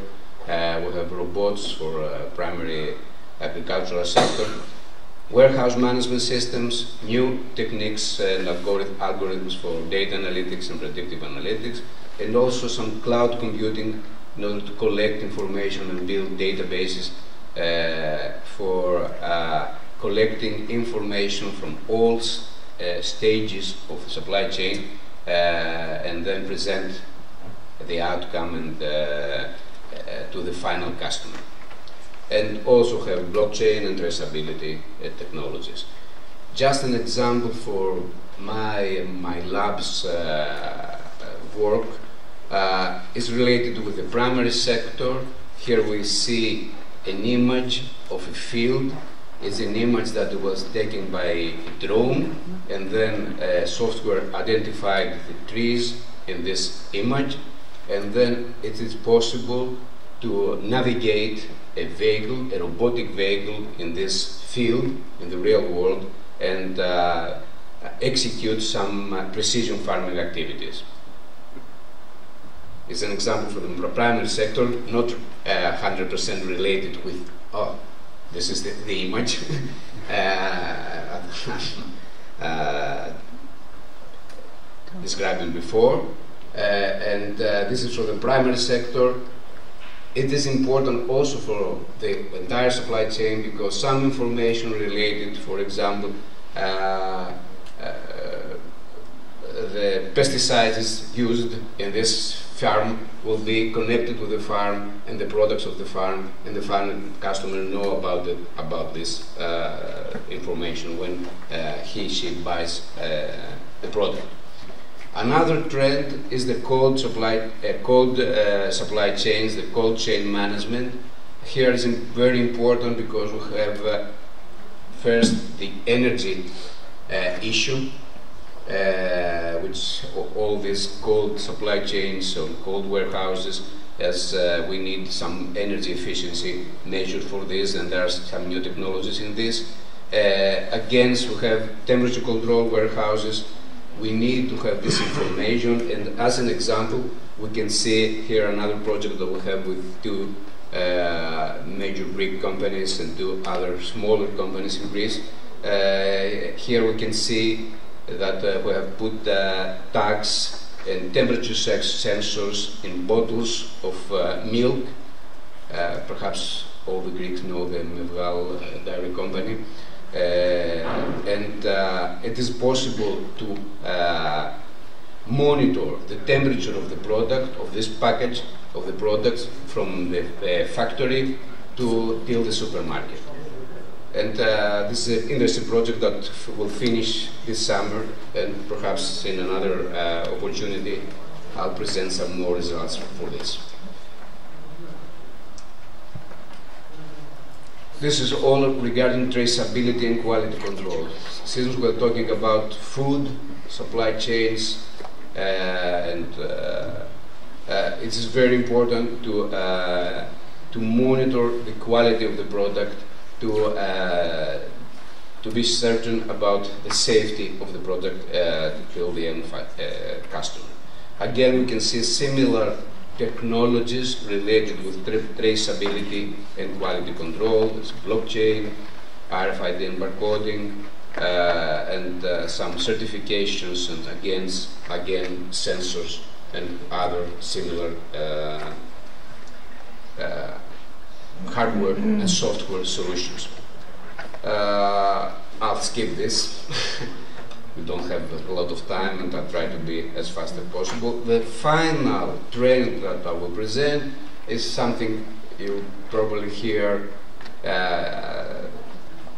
We have robots for primary agricultural sector. Warehouse management systems, new techniques and algorithms for data analytics and predictive analytics, and also some cloud computing in order to collect information and build databases for collecting information from all stages of the supply chain and then present the outcome and to the final customer. And also have blockchain and traceability technologies. Just an example for my lab's work is related with the primary sector. Here we see an image of a field. It's an image that was taken by a drone, and then software identified the trees in this image, and then it is possible to navigate a vehicle, a robotic vehicle in this field, in the real world, and execute some precision farming activities. It's an example from the primary sector, not 100% related with, oh, this is the image described before, and this is for the primary sector. It is important also for the entire supply chain because some information related, for example, the pesticides used in this farm will be connected to the farm and the products of the farm, and the final customer know about this information when she buys the product. Another trend is the cold supply chains, the cold chain management. Here is very important because we have first the energy issue, which all these cold supply chains or cold warehouses, as we need some energy efficiency measures for this, and there are some new technologies in this. Again, we have temperature control warehouses. We need to have this information, and as an example, we can see here another project that we have with two major Greek companies and two other smaller companies in Greece. Here we can see that we have put tags and temperature sensors in bottles of milk. Perhaps all the Greeks know the Μεγάλη dairy company. And it is possible to monitor the temperature of the product, of this package, of the products from the factory till the supermarket. And this is an interesting project that will finish this summer, and perhaps in another opportunity I'll present some more results for this. This is all regarding traceability and quality control. Since we're talking about food, supply chains, and it is very important to monitor the quality of the product, to be certain about the safety of the product to the end customer. Again, we can see similar technologies related with traceability and quality control. It's blockchain, RFID and barcoding, and some certifications, and again sensors and other similar hardware and software solutions. I'll skip this. we don't have a lot of time, and I'll try to be as fast as possible. The final trend that I will present is something you probably hear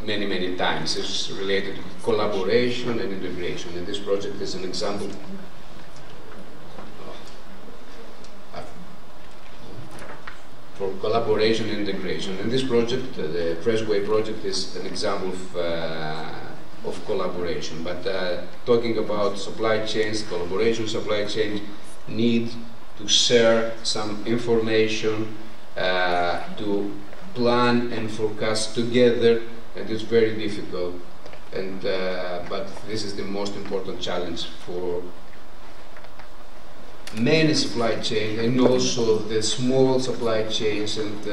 many times. It's related to collaboration and integration, and this project is an example. For collaboration and integration. And this project, the Pressway project, is an example of collaboration. But talking about supply chains, collaboration supply chains need to share some information, to plan and forecast together, and it's very difficult. And but this is the most important challenge for many supply chains, and also the small supply chains, and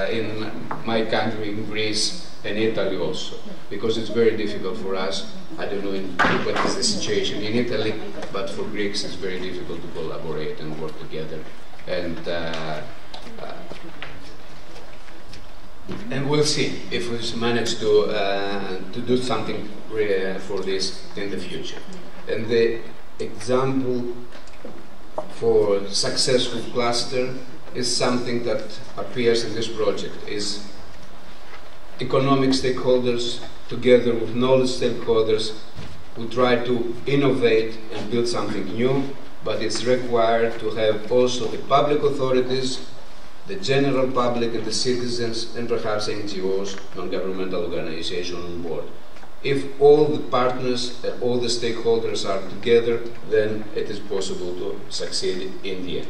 in my country, in Greece and Italy also, because it's very difficult for us. I don't know what is the situation in Italy, but for Greeks it's very difficult to collaborate and work together. And we'll see if we manage to do something for this in the future. And the example for successful cluster is something that appears in this project, is economic stakeholders together with knowledge stakeholders who try to innovate and build something new, but it's required to have also the public authorities, the general public and the citizens, and perhaps NGOs, non-governmental organizations on board. If all the partners and all the stakeholders are together, then it is possible to succeed in the end.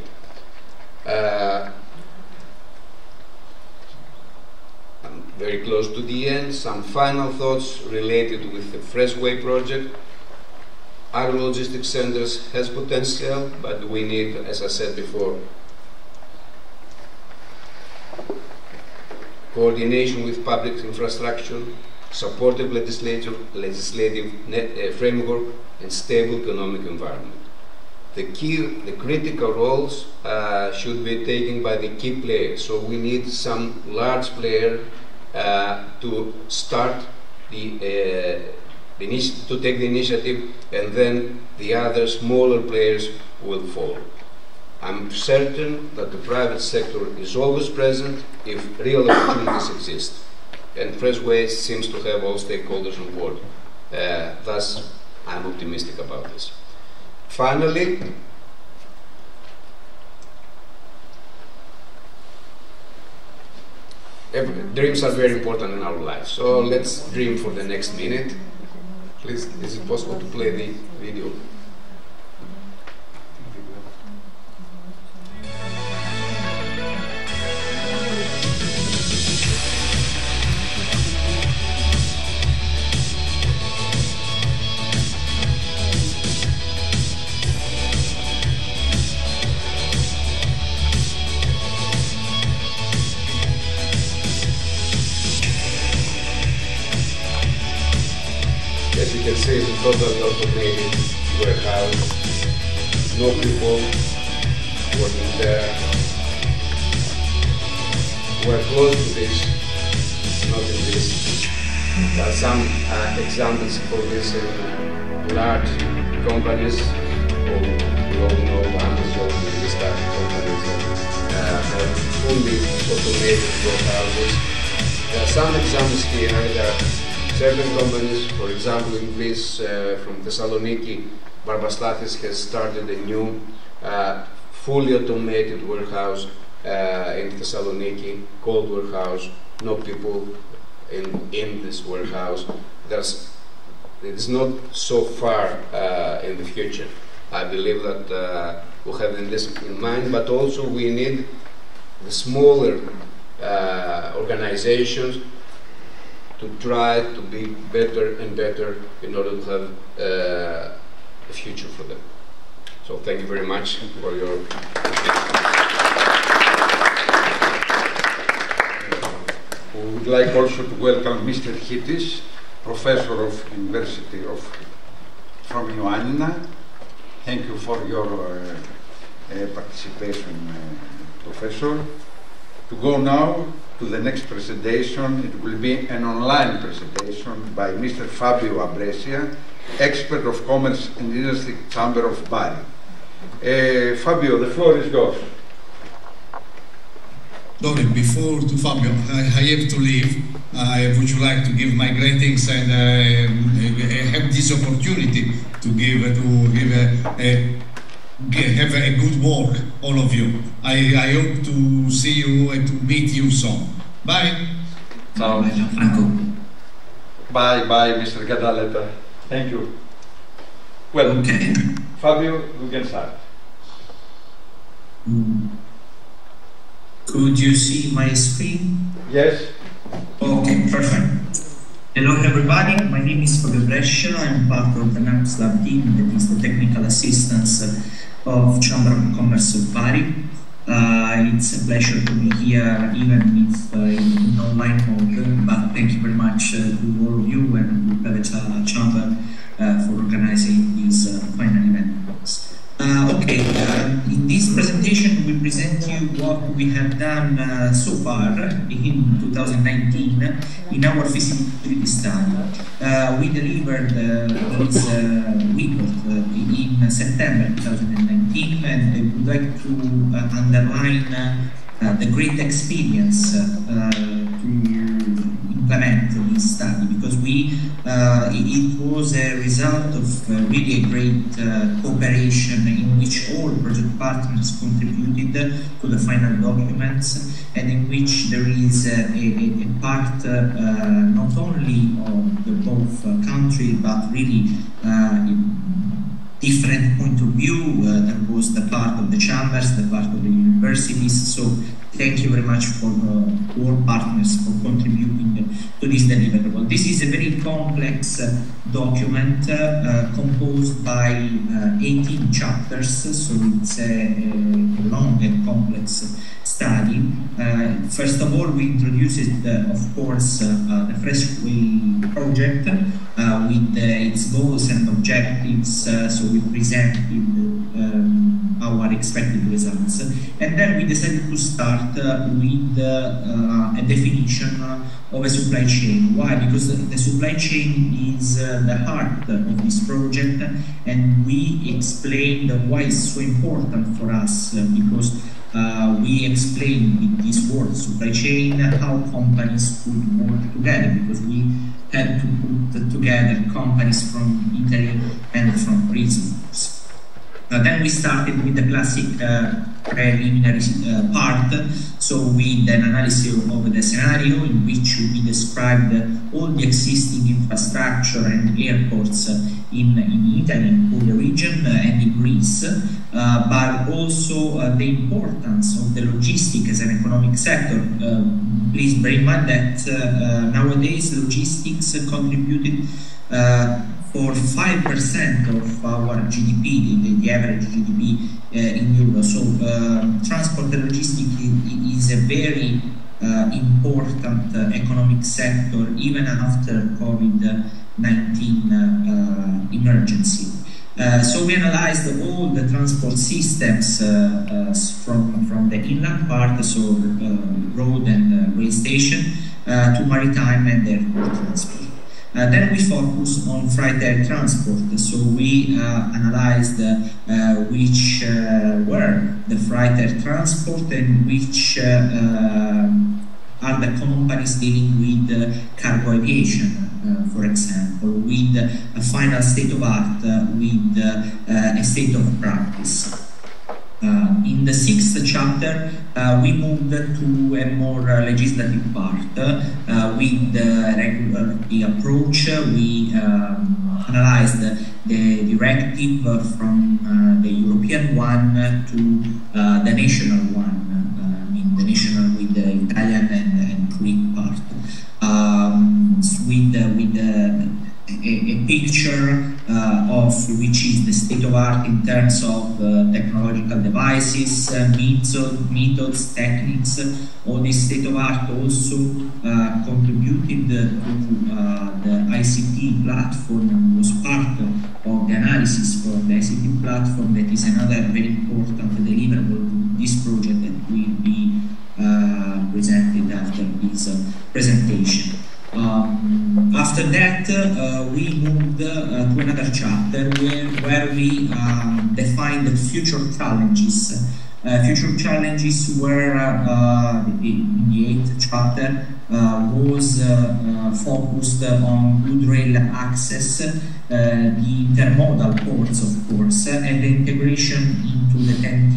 I'm very close to the end. Some final thoughts related with the Freshway project. Agro-logistics centers has potential, but we need, as I said before, coordination with public infrastructure, supportive legislative framework, and stable economic environment. The critical roles should be taken by the key players. So we need some large player to start to take the initiative, and then the other smaller players will follow. I'm certain that the private sector is always present if real opportunities exist. And Freshway seems to have all stakeholders on board. Thus, I'm optimistic about this. Finally, dreams are very important in our lives. So let's dream for the next minute. Please, is it possible to play the video? As you can see, it's a totally automated warehouse, no people working there. We're close to this, not in this. There are some examples for this in large companies, we all know Amazon and this type of companies that have fully automated warehouses. There are some examples here. There are certain companies, for example, in Greece, from Thessaloniki, Barbastathis has started a new fully automated warehouse in Thessaloniki, cold warehouse, no people in this warehouse. It is not so far in the future. I believe that we'll have this in mind, but also we need the smaller organizations to try to be better and better in order to have a future for them. So thank you very much for your... We would like also to welcome Mr. Hitis, Professor of University from Ioannina. Thank you for your participation, Professor. To go now to the next presentation, it will be an online presentation by Mr. Fabio Abresia, expert of Commerce and Industry Chamber of Bari. Fabio, the floor is yours. Dori, before to Fabio, I have to leave. I would like to give my greetings and have this opportunity to have a good work, all of you. I hope to see you and to meet you soon. Bye. Ciao. Bye, Mr. Gadaleta. Thank you. Well, okay. Fabio, we can start. Could you see my screen? Yes. Okay, perfect. Hello everybody, my name is Fabio Brescia. I'm part of the NAPS Lab team, that is the technical assistance of Chamber of Commerce of Bari. It's a pleasure to be here, even if in online mode, but thank you very much to all of you and to Preveza Chamber for organizing this final event. In this presentation we present you what we have done so far in 2019 in our feasibility study. We delivered this report in September 2019, and I would like to underline the great experience to implement this study, because it was a result of really a great cooperation in which all project partners contributed to the final documents, and in which there is a part not only of the both countries, but really different point of view. There was the part of the chambers, the part of the universities. So thank you very much for all partners for contributing to this deliverable. This is a very complex document composed by 18 chapters, so it's a long and complex study. First of all, we introduced, of course, the Freshway project with its goals and objectives, so we presented our expected results, and then we decided to start with a definition of a supply chain. Why? Because the supply chain is the heart of this project, and we explained why it's so important for us, because we explained with this word supply chain how companies could work together, because we had to put together companies from Italy and from Greece. Then we started with the classic preliminary part, so with an analysis of the scenario in which we described all the existing infrastructure and airports in Italy, in all the region, and in Greece, but also the importance of the logistics as an economic sector. Please bear in mind that nowadays logistics contributed for 5% of our GDP, the average GDP in Europe. So transport and logistics is a very important economic sector even after COVID-19 emergency. So we analyzed all the transport systems from the inland part, so road and rail station, to maritime and airport transport. Then we focus on freight air transport, so we analyzed which were the freight air transport and which are the companies dealing with cargo aviation, for example, with a final state of art, with a state of practice. In the 6th chapter, we moved to a more legislative part. With the regulatory approach, we analyzed the directive from the European one to the national one, I mean the national with the Italian and Greek part, with a picture of which is the state of art in terms of technological devices, methods, techniques. All this state of art also contributed to the ICT platform, and was part of the analysis for the ICT platform. That is another very important deliverable to this project that will be this presentation. After that, we moved to another chapter where we defined the future challenges. Future challenges were, in the 8th chapter, was focused on good rail access, the intermodal ports, of course, and the integration into the TEN-T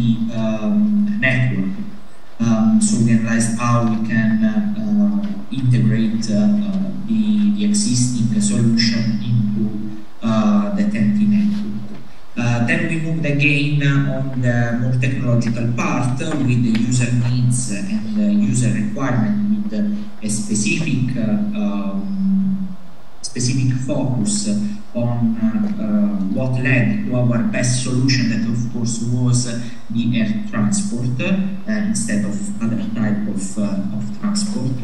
network. So we analyzed how we can integrate the existing solution into the TEN-T network. Then we moved again on the more technological part with the user needs and user requirement with a specific focus on what led to our best solution, that of course was the air transport instead of other type of transport.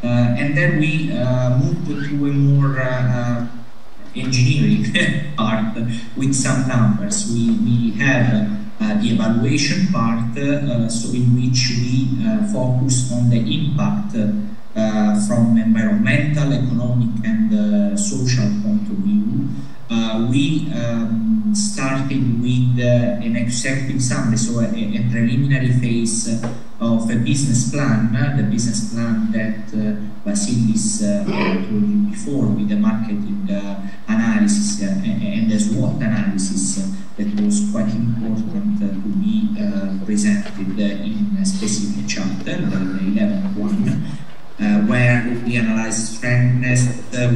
And then we moved to a more engineering part with some numbers. We have the evaluation part, so in which we focus on the impact from environmental, economic and social point of view. We started with an executive summary, so a preliminary phase of a business plan, the business plan that Vasilis told you before, with the marketing analysis and the SWOT analysis that was quite important to be presented in a specific chapter, the 11th one, where we analyze strengths,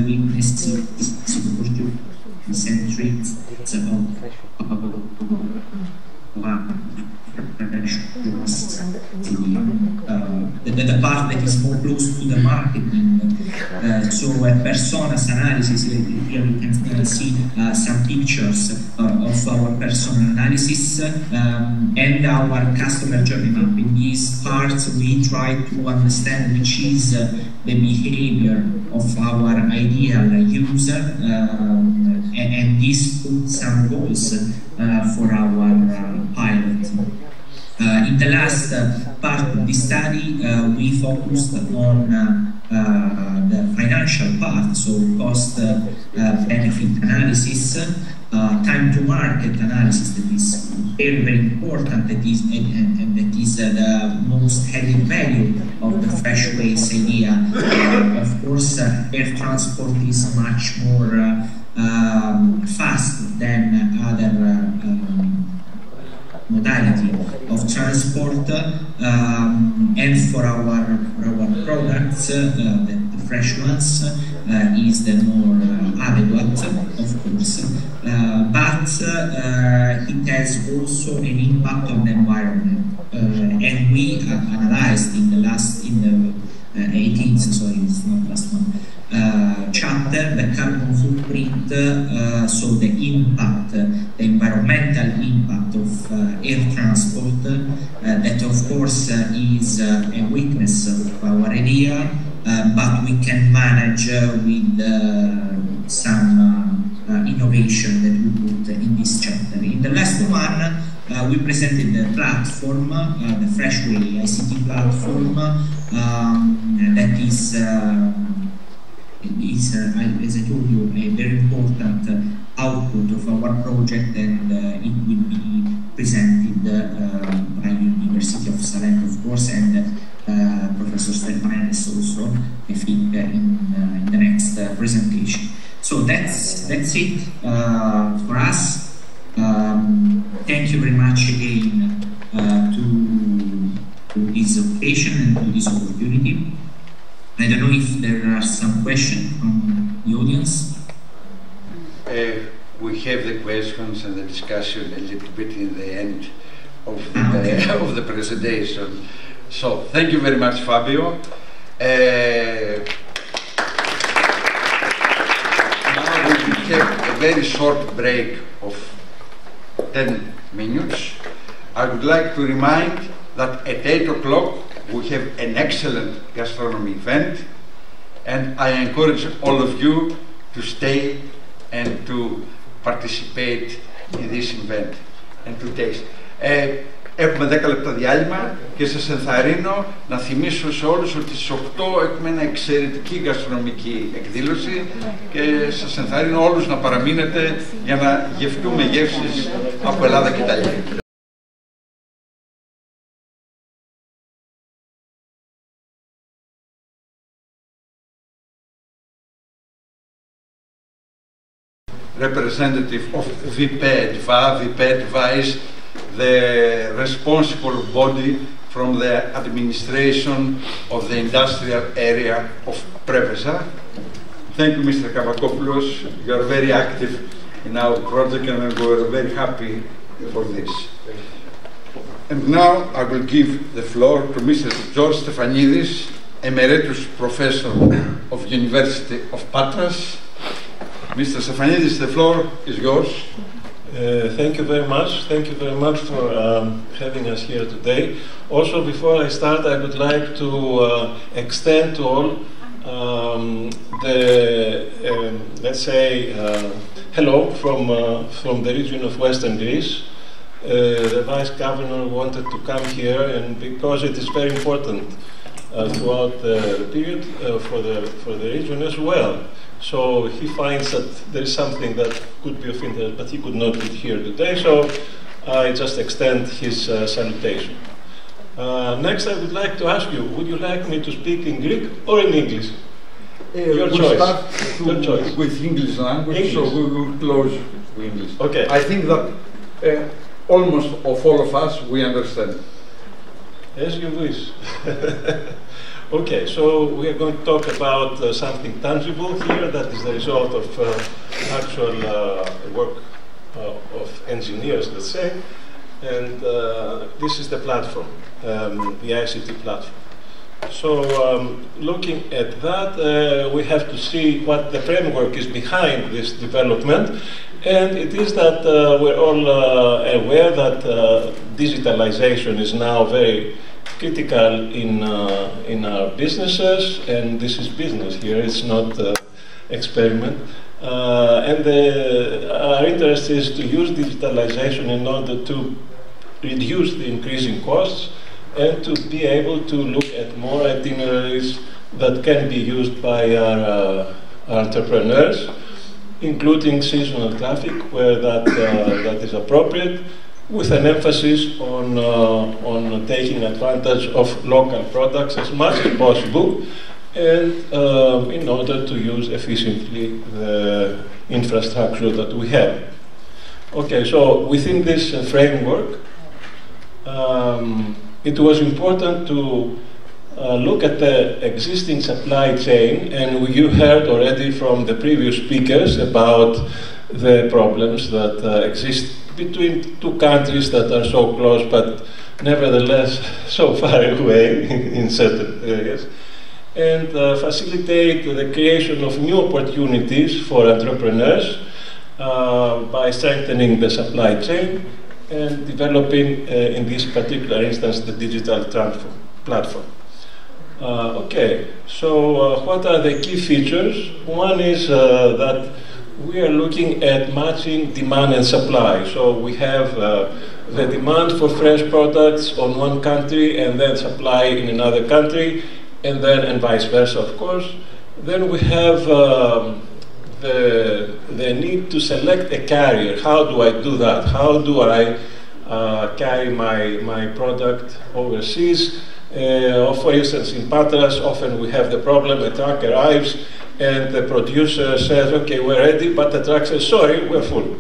weaknesses, opportunities, and traits the part that is more close to the marketing. So personas analysis, here we can see some pictures of our personal analysis and our customer journey map. In these parts we try to understand which is the behavior of our ideal user, and this puts some goals for our pilot. In the last part of the study, we focused on the financial part, so cost benefit analysis, time to market analysis, that is very, very important, that is, and that is the most added value of the Freshways idea. Of course, air transport is much more fast than other modality of transport, and for our products, the fresh ones is the more adequate, of course, but it has also an impact on the environment, and we analyzed in the 18th, sorry, it's not last one, chapter, the carbon footprint, so the impact, the environmental impact of air transport, that of course is a weakness of our idea, but we can manage with some innovation that we put in this chapter. In the last one, we presented the platform, the Freshway ICT platform, that is, as I told you, a very important output of our project, and it will be presented by University of Salento, of course, and Professor Stefanides also, I think, in the next presentation. So that's it for us. Thank you very much again to this occasion and to this opportunity. I don't know if there are some questions from the audience. We have the questions and the discussion a little bit in the end of the, of the presentation. So thank you very much, Fabio. Now we will have a very short break of 10 minutes. I would like to remind that at 8 o'clock we have an excellent gastronomy event, and I encourage all of you to stay and to participate in this event and to taste. Έχουμε 10 λεπτά διάλειμμα και σας ενθαρρύνω να θυμίσω σε όλους ότι στις 8 έχουμε ένα εξαιρετική γαστρονομική εκδήλωση και σας ενθαρρύνω όλους να παραμείνετε για να γευτούμε γεύσεις από Ελλάδα και Ιταλία. Representative of VPEDVA. VPEDVA is the responsible body from the administration of the industrial area of Preveza. Thank you, Mr. Kavakopoulos. You are very active in our project and we are very happy for this. And now I will give the floor to Mr. George Stefanidis, Emeritus Professor of University of Patras. Mr. Stefanidis, the floor is yours. Thank you very much. Thank you very much for having us here today. Also, before I start, I would like to extend to all let's say, hello from the region of Western Greece. The Vice Governor wanted to come here, and because it is very important throughout the period for the region as well. So he finds that there is something that could be of interest, but he could not be here today, so I just extend his salutation. Next, I would like to ask you, would you like me to speak in Greek or in English? Your choice. Your choice. With English language, English. So we will close with English. Okay. I think that almost of all of us, we understand. As you wish. Okay, so we are going to talk about something tangible here that is the result of actual work of engineers, let's say, and this is the platform, the ICT platform. So looking at that, we have to see what the framework is behind this development, and it is that we're all aware that digitalization is now very critical in our businesses, and this is business here, it's not experiment. And our interest is to use digitalization in order to reduce the increasing costs and to be able to look at more itineraries that can be used by our entrepreneurs, including seasonal traffic where that is appropriate, with an emphasis on taking advantage of local products as much as possible, and in order to use efficiently the infrastructure that we have. Okay, so within this framework, it was important to look at the existing supply chain, and you heard already from the previous speakers about the problems that exist between two countries that are so close but nevertheless so far away in certain areas, and facilitate the creation of new opportunities for entrepreneurs by strengthening the supply chain and developing, in this particular instance, the digital platform. Okay, so what are the key features? One is that we are looking at matching demand and supply. So we have the demand for fresh products on one country and then supply in another country, and vice versa, of course. Then we have the need to select a carrier. How do I do that? How do I carry my product overseas? For instance, in Patras, often we have the problem, a truck arrives and the producer says, okay, we're ready, but the truck says, sorry, we're full.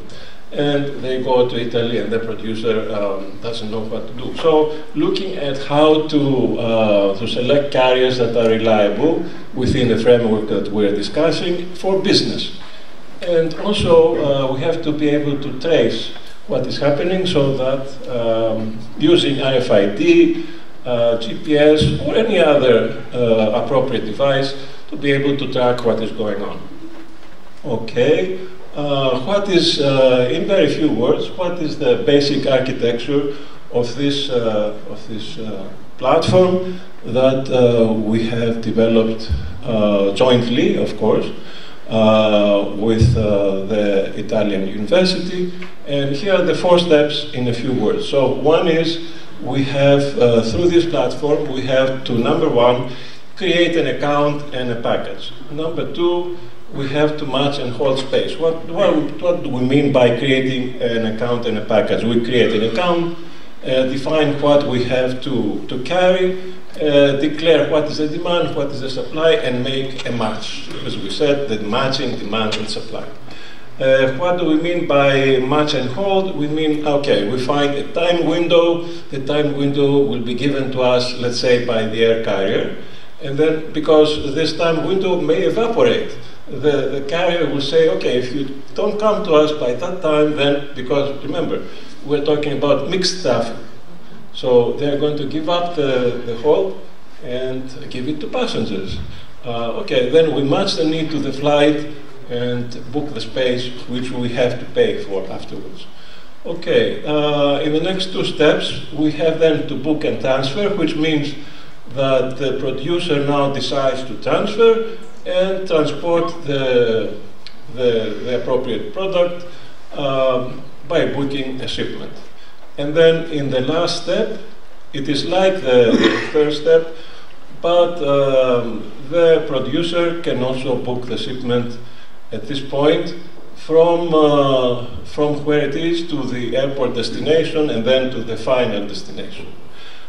And they go to Italy and the producer doesn't know what to do. So looking at how to select carriers that are reliable within the framework that we're discussing for business. And also we have to be able to trace what is happening so that using RFID, GPS or any other appropriate device to be able to track what is going on. Okay, what is, in very few words, what is the basic architecture of this platform that we have developed jointly, of course, with the Italian university. And here are the 4 steps in a few words. So one is, we have, through this platform, we have to, number 1, create an account and a package. Number 2, we have to match and hold space. What do we mean by creating an account and a package? We create an account, define what we have to carry, declare what is the demand, what is the supply, and make a match. As we said, the matching demand and supply. What do we mean by match and hold? We mean, okay, we find a time window. The time window will be given to us, let's say, by the air carrier. And then, because this time window may evaporate, the carrier will say, okay, if you don't come to us by that time, then, because remember, we're talking about mixed traffic. So they're going to give up the hold and give it to passengers. Okay, then we match the need to the flight and book the space which we have to pay for afterwards. Okay, in the next 2 steps, we have then to book and transfer, which means that the producer now decides to transfer and transport the appropriate product by booking a shipment. And then in the last step, it is like the 3rd step, but the producer can also book the shipment at this point from where it is to the airport destination and then to the final destination.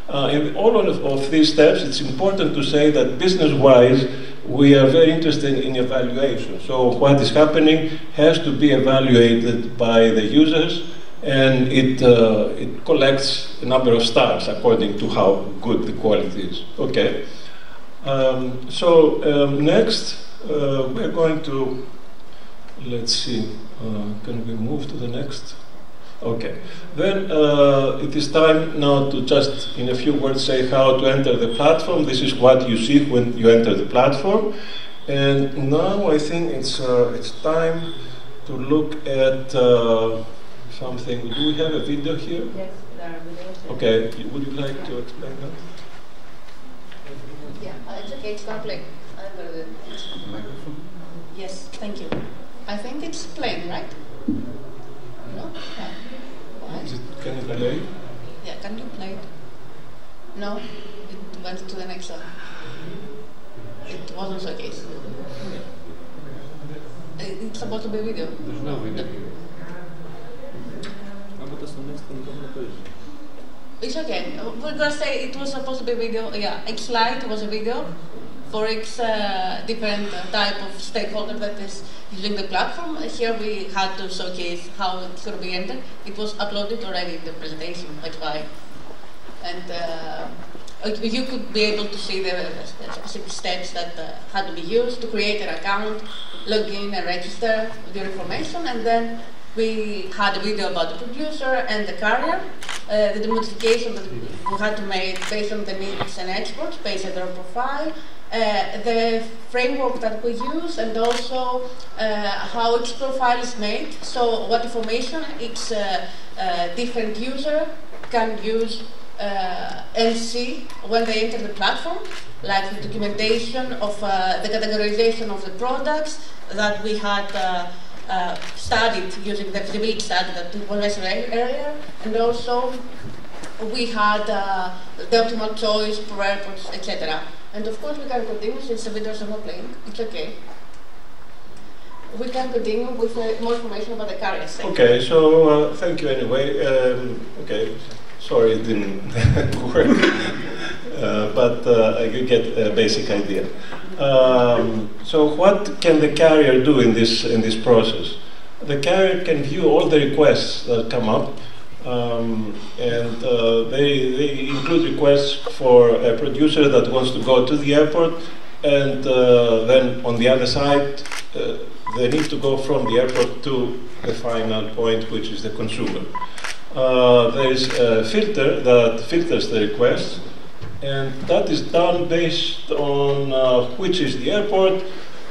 In all of these steps, it's important to say that business-wise, we are very interested in evaluation. So what is happening has to be evaluated by the users, and it collects a number of stars according to how good the quality is. Okay. Next, we're going to, let's see, can we move to the next? Okay. Then it is time now to just, in a few words, say how to enter the platform. This is what you see when you enter the platform. And now I think it's time to look at something. Do we have a video here? Yes, there are videos. Okay. Would you like to explain that? Yeah, it's okay. It's not playing. Microphone? Yes, thank you. I think it's playing, right? No? Yeah. Why? Can you play? Yeah, can you play it? No? It went to the next one. It wasn't showcase. It's supposed to be a video. There's no video here. It's okay. We're gonna say it was supposed to be a video. Yeah, each slide was a video for each different type of stakeholder that is using the platform. Here we had to showcase how it's going to be entered. It was uploaded already in the presentation, that's why. And you could be able to see the specific steps that had to be used to create an account, log in and register with your information, and then we had a video about the producer and the carrier, the modification that we had to make based on the needs and exports, based on their profile, the framework that we use, and also how each profile is made, so what information each different user can use and see when they enter the platform, like the documentation of the categorization of the products that we had studied using the feasibility study that was mentioned earlier, and also we had the optimal choice for airports, etc. And of course we can continue, since the videos are not playing, it's okay. We can continue with more information about the carriers. Okay, so thank you anyway. Okay, sorry it didn't work, but I could get a basic idea. So what can the carrier do in this process? The carrier can view all the requests that come up, and they include requests for a producer that wants to go to the airport, and then on the other side, they need to go from the airport to the final point, which is the consumer. There is a filter that filters the requests, and that is done based on which is the airport,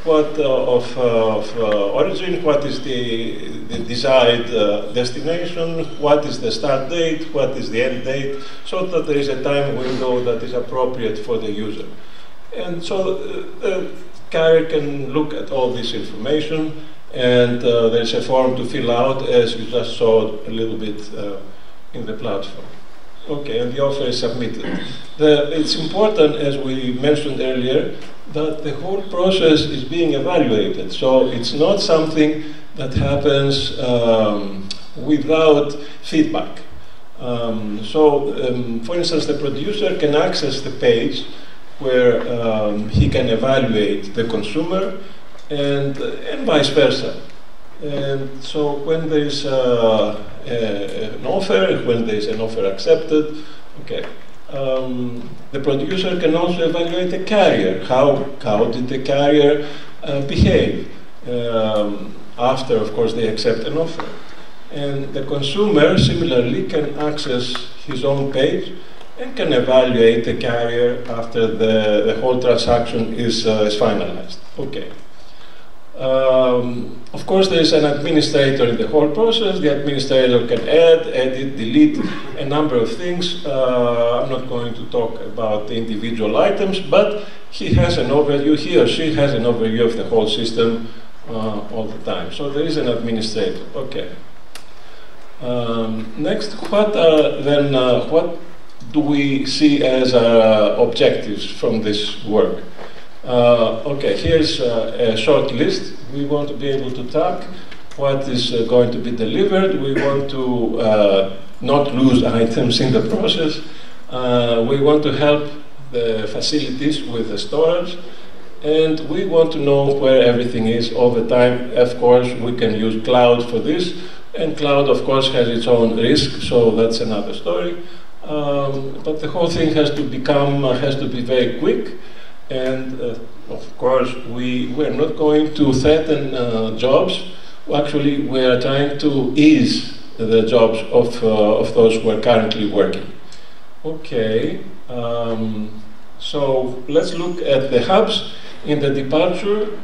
what of origin, what is the desired destination, what is the start date, what is the end date, so that there is a time window that is appropriate for the user. And so carrier can look at all this information, and there's a form to fill out, as you just saw a little bit in the platform. Okay, and the offer is submitted. It's important, as we mentioned earlier, that the whole process is being evaluated. So it's not something that happens without feedback. For instance, the producer can access the page where he can evaluate the consumer, and vice versa. And so when there is an offer, when there is an offer accepted, okay, the producer can also evaluate the carrier. How did the carrier behave after, of course, they accept an offer? And the consumer, similarly, can access his own page and can evaluate the carrier after the whole transaction is finalized. Okay. Of course, there is an administrator in the whole process. The administrator can add, edit, delete a number of things. I'm not going to talk about the individual items, but he has an overview, he or she has an overview of the whole system all the time. So there is an administrator. Okay. Next, what do we see as our objectives from this work? Okay, here's a short list. We want to be able to track what is going to be delivered. We want to not lose items in the process. We want to help the facilities with the storage. And we want to know where everything is all the time. Of course, we can use cloud for this. And cloud, of course, has its own risk, so that's another story. But the whole thing has to be very quick. And of course, we're not going to threaten jobs. Actually, we are trying to ease the jobs of those who are currently working. Okay, so let's look at the hubs. In the departure,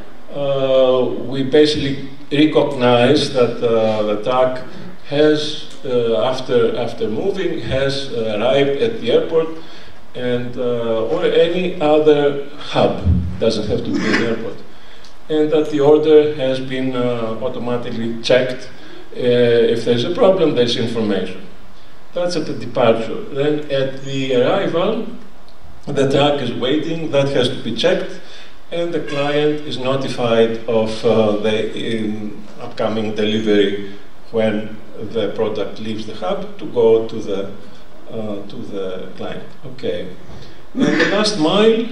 we basically recognize that the truck has, after moving, has arrived at the airport, and or any other hub, doesn't have to be an airport, and that the order has been automatically checked. If there's a problem, there's information. That's at the departure. Then at the arrival, the truck is waiting, that has to be checked, and the client is notified of the upcoming delivery when the product leaves the hub to go to the client. Okay. And the last mile,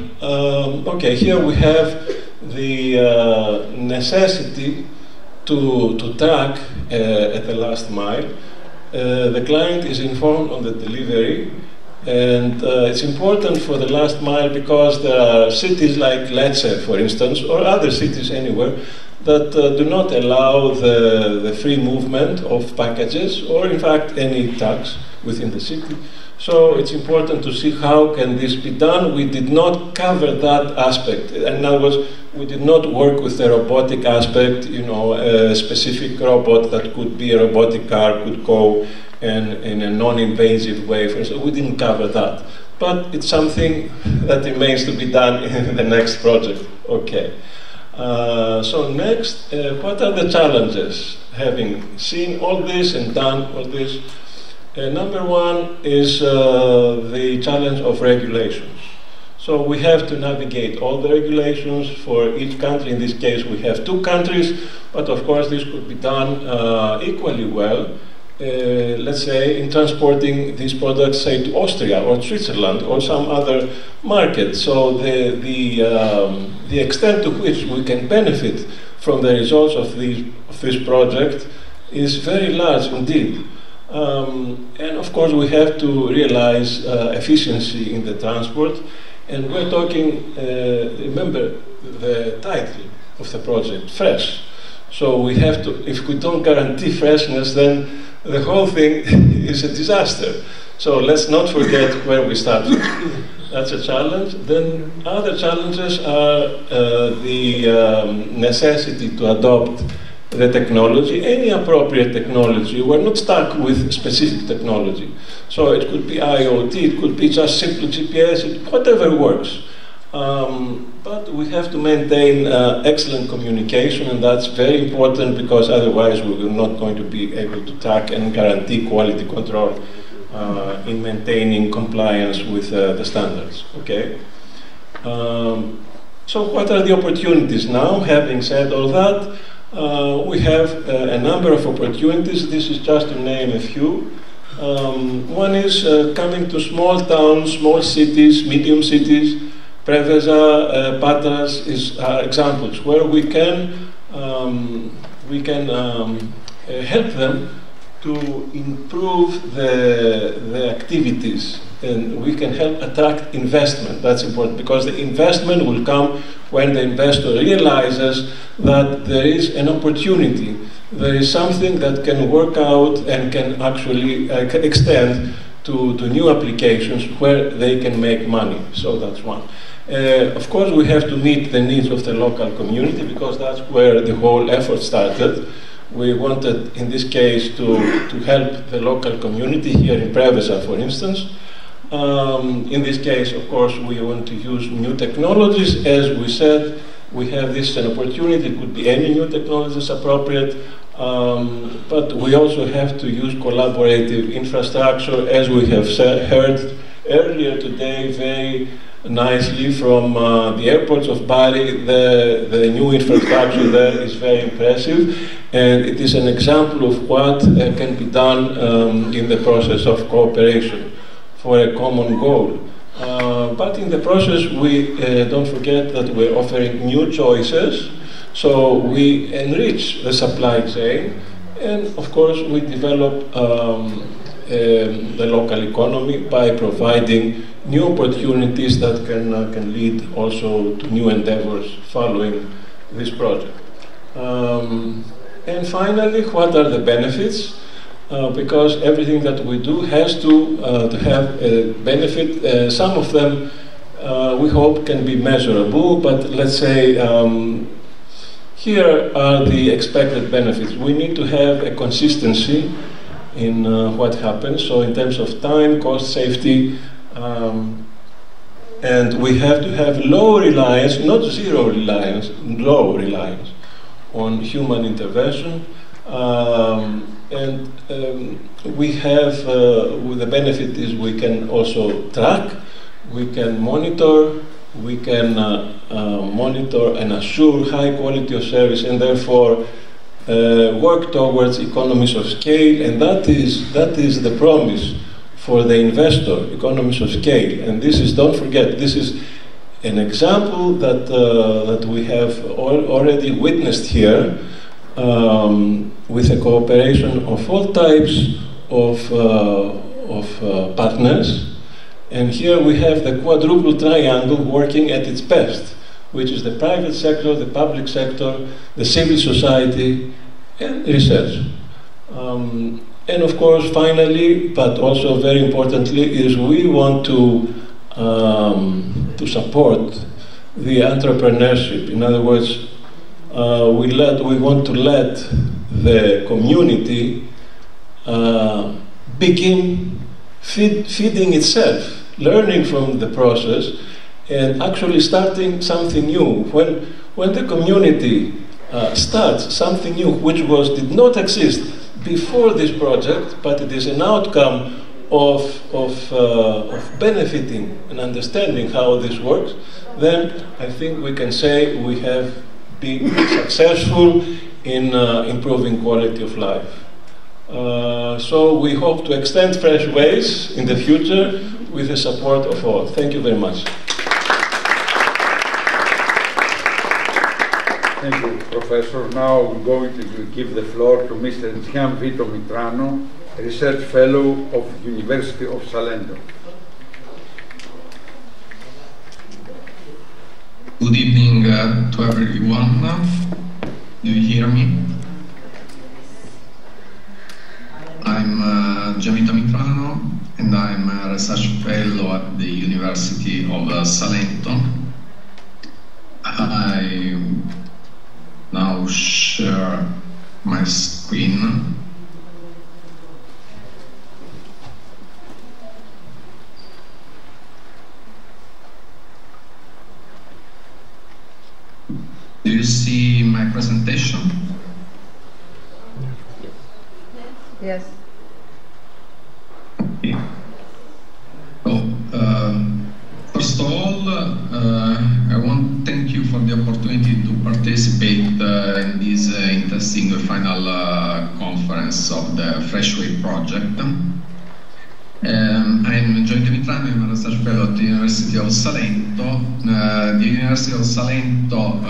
okay, here we have the necessity to track at the last mile. The client is informed on the delivery, and it's important for the last mile because there are cities like Lecce, for instance, or other cities anywhere that do not allow the free movement of packages, or in fact any trucks within the city. So it's important to see how can this be done. We did not cover that aspect. In other words, we did not work with the robotic aspect, you know, a specific robot that could be a robotic car, could go in a non-invasive way, for instance. We didn't cover that. But it's something that remains to be done in the next project. Okay. So next, what are the challenges? Having seen all this and done all this, number one is the challenge of regulations. So we have to navigate all the regulations for each country. In this case, we have 2 countries, but of course this could be done equally well, let's say, in transporting these products, say, to Austria or Switzerland or some other market. So the extent to which we can benefit from the results of this project is very large indeed. And of course we have to realize efficiency in the transport, and we're talking, remember the title of the project, fresh. So we have to, if we don't guarantee freshness, then the whole thing is a disaster. So let's not forget where we started. That's a challenge. Then other challenges are the necessity to adopt the technology, any appropriate technology. We're not stuck with specific technology. So it could be IoT, it could be just simple GPS, whatever works. But we have to maintain excellent communication, and that's very important, because otherwise we are not going to be able to track and guarantee quality control in maintaining compliance with the standards. Okay. So what are the opportunities now? Having said all that, we have a number of opportunities. This is just to name a few. One is coming to small towns, small cities, medium cities. Preveza, Patras are examples where we can help them to improve the activities, and we can help attract investment. That's important, because the investment will come when the investor realizes that there is an opportunity, there is something that can work out and can actually extend to new applications where they can make money. So that's one. Of course, we have to meet the needs of the local community, because that's where the whole effort started. We wanted, in this case, to help the local community here in Preveza, for instance. In this case, of course, we want to use new technologies. As we said, we have this an opportunity. It could be any new technology is appropriate, but we also have to use collaborative infrastructure, as we have heard earlier today very nicely from the airports of Bari. The new infrastructure there is very impressive, and it is an example of what can be done in the process of cooperation for a common goal. But in the process, we don't forget that we're offering new choices, so we enrich the supply chain, and of course we develop the local economy by providing new opportunities that can lead also to new endeavors following this project. And finally, what are the benefits? Because everything that we do has to have a benefit. Some of them we hope can be measurable, but let's say here are the expected benefits. We need to have a consistency in what happens, so in terms of time, cost, safety, and we have to have low reliance, not zero reliance, low reliance on human intervention. And we have, the benefit is we can also track, we can monitor, we can monitor and assure high quality of service, and therefore work towards economies of scale, and that is the promise for the investor, economies of scale. And this is, don't forget, this is an example that, that we have already witnessed here, with a cooperation of all types of partners. And here we have the quadruple triangle working at its best, which is the private sector, the public sector, the civil society, and research. And of course, finally, but also very importantly, is we want to support the entrepreneurship. In other words, we want to let the community begin feeding itself, learning from the process, and actually starting something new. When the community starts something new, which did not exist before this project, but it is an outcome of benefiting and understanding how this works, then I think we can say we have been successful in improving quality of life. So we hope to extend fresh ways in the future with the support of all. Thank you very much. Thank you, Professor. Now we're going to give the floor to Mr. Vito Mitrano, Research Fellow of University of Salento. Good evening to everyone. Do you hear me? I'm Vito Mitrano, and I'm a Research Fellow at the University of Salento. I now share my screen. Do you see my presentation? Yes. Okay. So, first of all, I want to thank you for the opportunity to participate in this interesting final conference of the Freshway project. I'm Gioia Mitrano, I'm a research fellow at the University of Salento. The University of Salento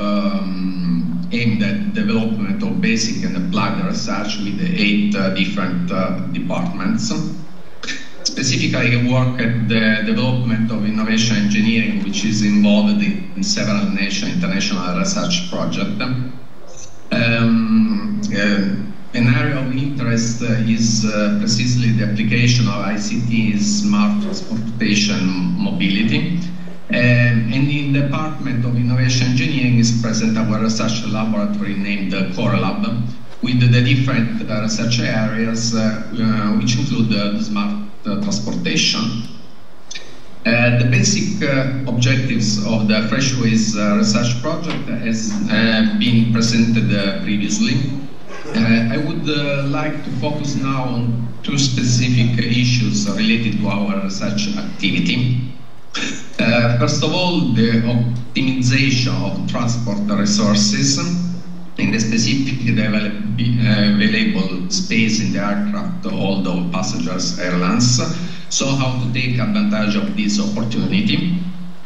aimed at development of basic and applied research with 8 different departments. Specifically, I work at the development of innovation engineering, which is involved in several international research projects. An area of interest is precisely the application of ICT in smart transportation mobility. And in the Department of Innovation Engineering is present our research laboratory named Core Lab, with the different research areas which include the smart transportation. The basic objectives of the Freshways research project has been presented previously. I would like to focus now on 2 specific issues related to our research activity. First of all, the optimization of transport resources in the specific available space in the aircraft, although passengers airlines, so how to take advantage of this opportunity.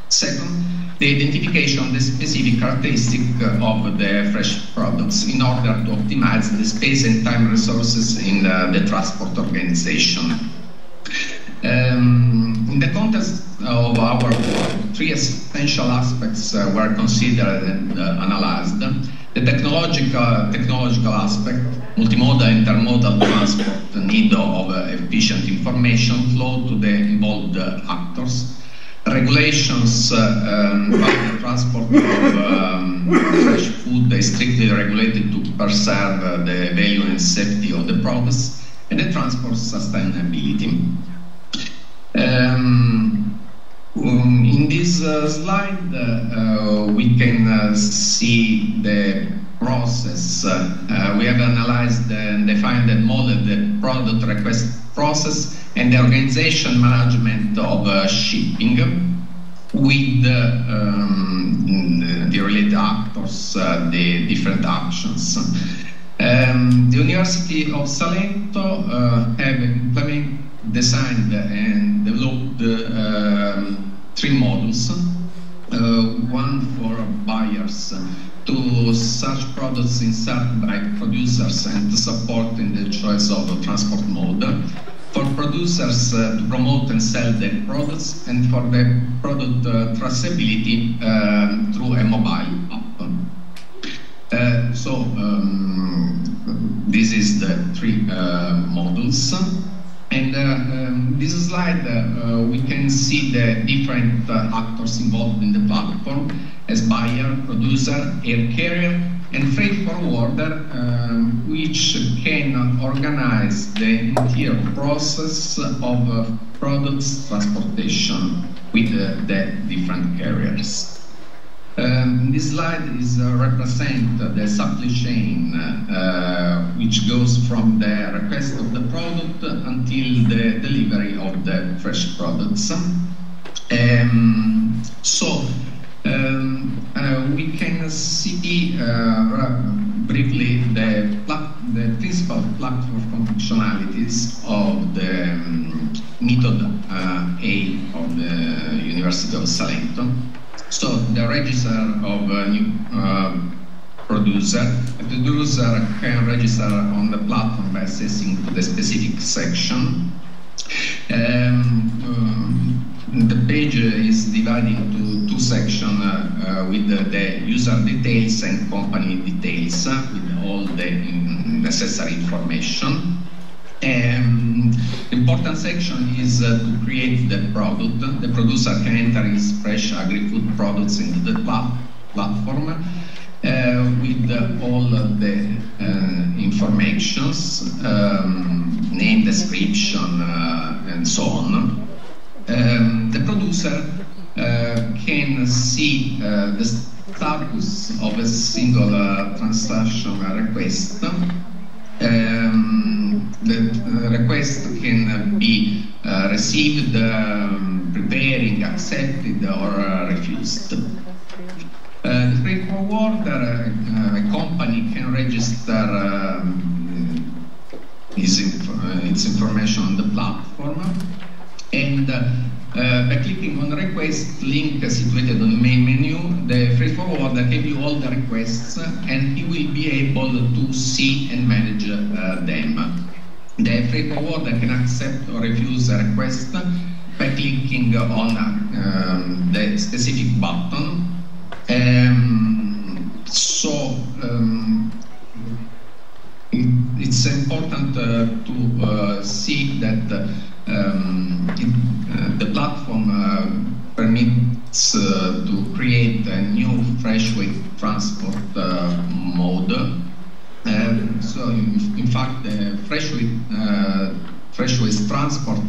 Second, the identification of the specific characteristic of the fresh products in order to optimize the space and time resources in the transport organization. In the context of our work, 3 essential aspects were considered and analyzed. The technological aspect, multimodal and intermodal transport, the need of efficient information flow to the involved actors, regulations about the transport of fresh food is strictly regulated to preserve the value and safety of the products, and the transport sustainability. In this slide, we can see the process. We have analyzed and defined and modeled the product request process and the organization management of shipping with the related actors, the different actions. The University of Salento have designed and developed 3 modules, one for buyers to search products inserted by producers and to support in the choice of the transport mode, for producers to promote and sell their products, and for the product traceability through a mobile app. This is the 3 modules. And this slide, we can see the different actors involved in the platform as buyer, producer, air carrier, and freight forwarder, which can organize the entire process of products transportation with the different carriers. This slide is represent the supply chain, which goes from the request of the product until the delivery of the fresh products. We can see briefly the principal platform functionalities of the method A of the University of Salento. So the register of a new producer. The producer can register on the platform by accessing to the specific section. The page is divided into 2 sections with the user details and company details with all the necessary information. Important section is to create the product. The producer can enter his fresh agri-food products into the platform with all the informations, name, description, and so on. The producer can see the status of a single transaction request. The request can be received, preparing, accepted, or refused. The freight forwarder, a company can register its information on the platform, and by clicking on the request link situated on the main menu, the freight forwarder can view all the requests and he will be able to see and manage them. The freight forwarder can accept or refuse a request by clicking on the specific button. It's important to see that the platform permits to create a new fresh weight transport mode. So in fact, the fresh waste transport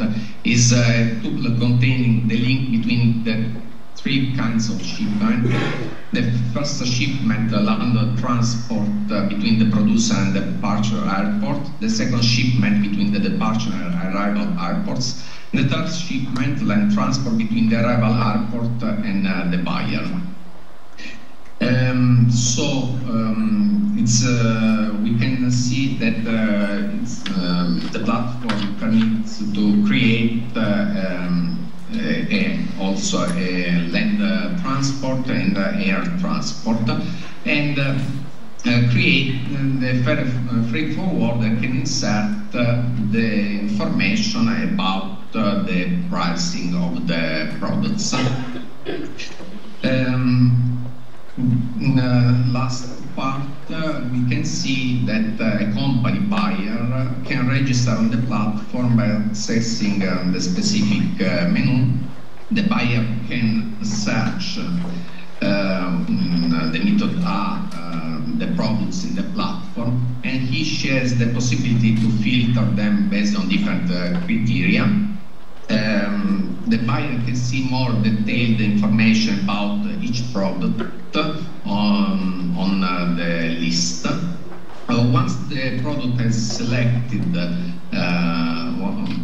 is a tool containing the link between the three kinds of shipment. The first shipment, land transport between the producer and the departure airport. The second shipment between the departure and arrival airports. The third shipment, land transport between the arrival airport and the buyer. We can see that the platform permits to create also a land transport and air transport, and create the freight forwarder can insert the information about the pricing of the products. In the last part, we can see that a company buyer can register on the platform by accessing the specific menu. The buyer can search the method A, the products in the platform, and he shares the possibility to filter them based on different criteria. The buyer can see more detailed information about each product on the list. Once the product is selected,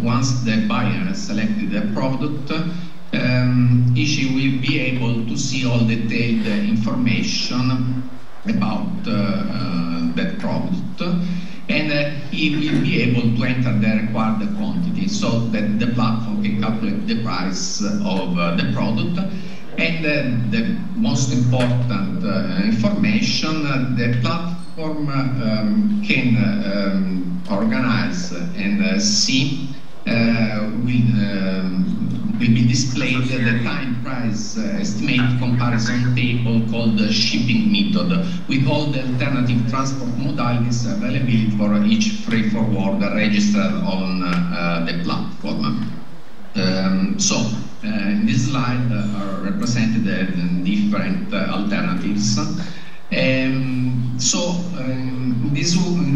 once the buyer has selected the product, she will be able to see all detailed information about that product, and he will be able to enter the required quantity so that the platform can calculate the price of the product. And the most important information, the platform can organize and see will be displayed the time price estimate comparison table called the shipping method, with all the alternative transport modalities available for each freight forwarder registered on the platform. In this slide are represented different alternatives. In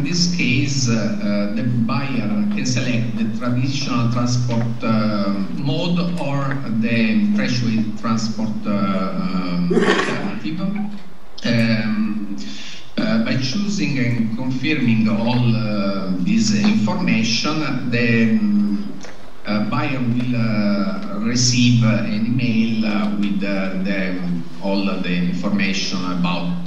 this case, the buyer can select the traditional transport mode or the fresh weight transport alternative. By choosing and confirming all this information, the buyer will receive an email with all the information about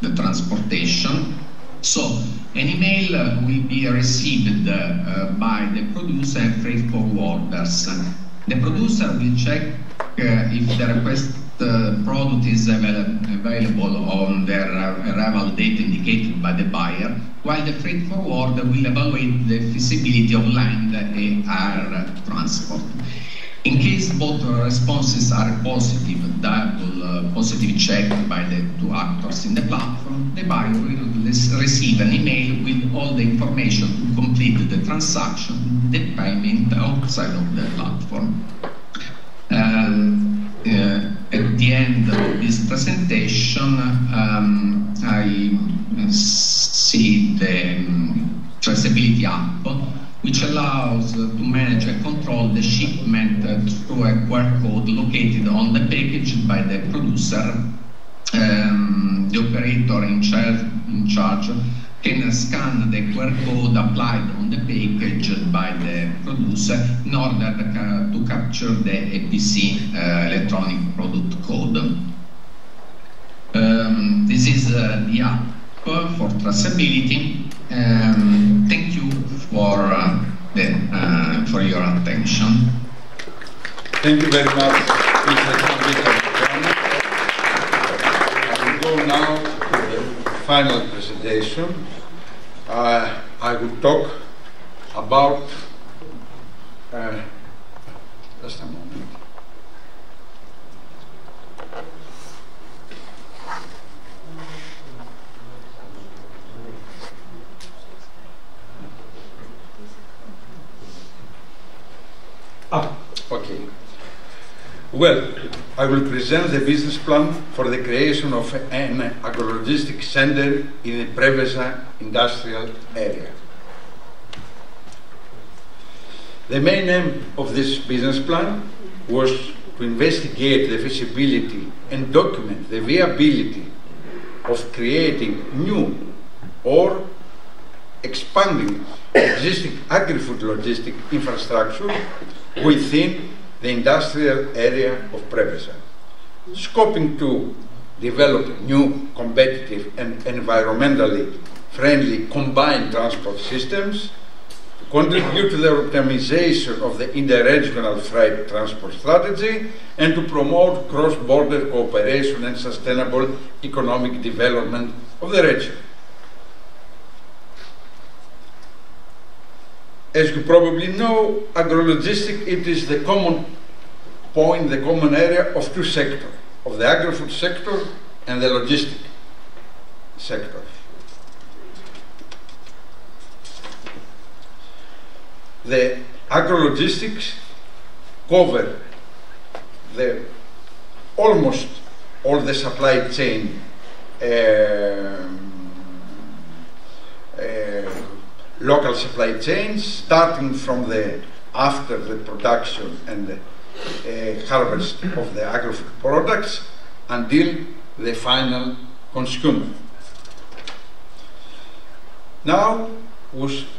the transportation. So an email will be received by the producer and freight forwarders. The producer will check if the request product is available on the arrival date indicated by the buyer, while the freight forwarder will evaluate the feasibility of land and air transport. In case both responses are positive, double positive check by the two actors in the platform, the buyer will receive an email with all the information to complete the transaction, the payment outside of the platform. At the end of this presentation, I see the traceability app, which allows allows to manage and control the shipment through a QR code located on the package by the producer. The operator in charge can scan the QR code applied on the package by the producer in order to capture the EPC electronic product code. This is the app for traceability. Thank you for your attention. Thank you very much, Mr. I will go now to the final presentation. I will talk about just a moment. Okay. Well, I will present the business plan for the creation of an agrologistics center in the Preveza industrial area. The main aim of this business plan was to investigate the feasibility and document the viability of creating new or expanding existing agri-food logistic infrastructure within the industrial area of Preveza, scoping to develop new competitive and environmentally friendly combined transport systems, contribute to the optimization of the interregional freight transport strategy, and to promote cross-border cooperation and sustainable economic development of the region. As you probably know, agrologistics, it is the common point, the common area of two sectors, of the agri-food sector and the logistic sector. The agrologistics cover almost all the supply chain local supply chains, starting from after the production and the harvest of the agri-food products until the final consumer. Now,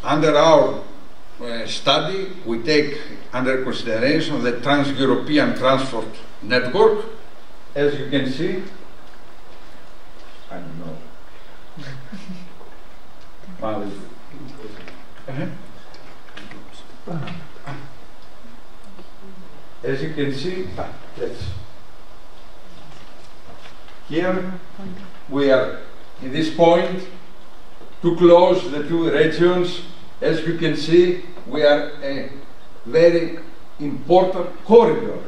under our study, we take under consideration the Trans-European Transport Network. As you can see, I don't know. As you can see, here we are in this point to close the two regions. As you can see, we are a very important corridor,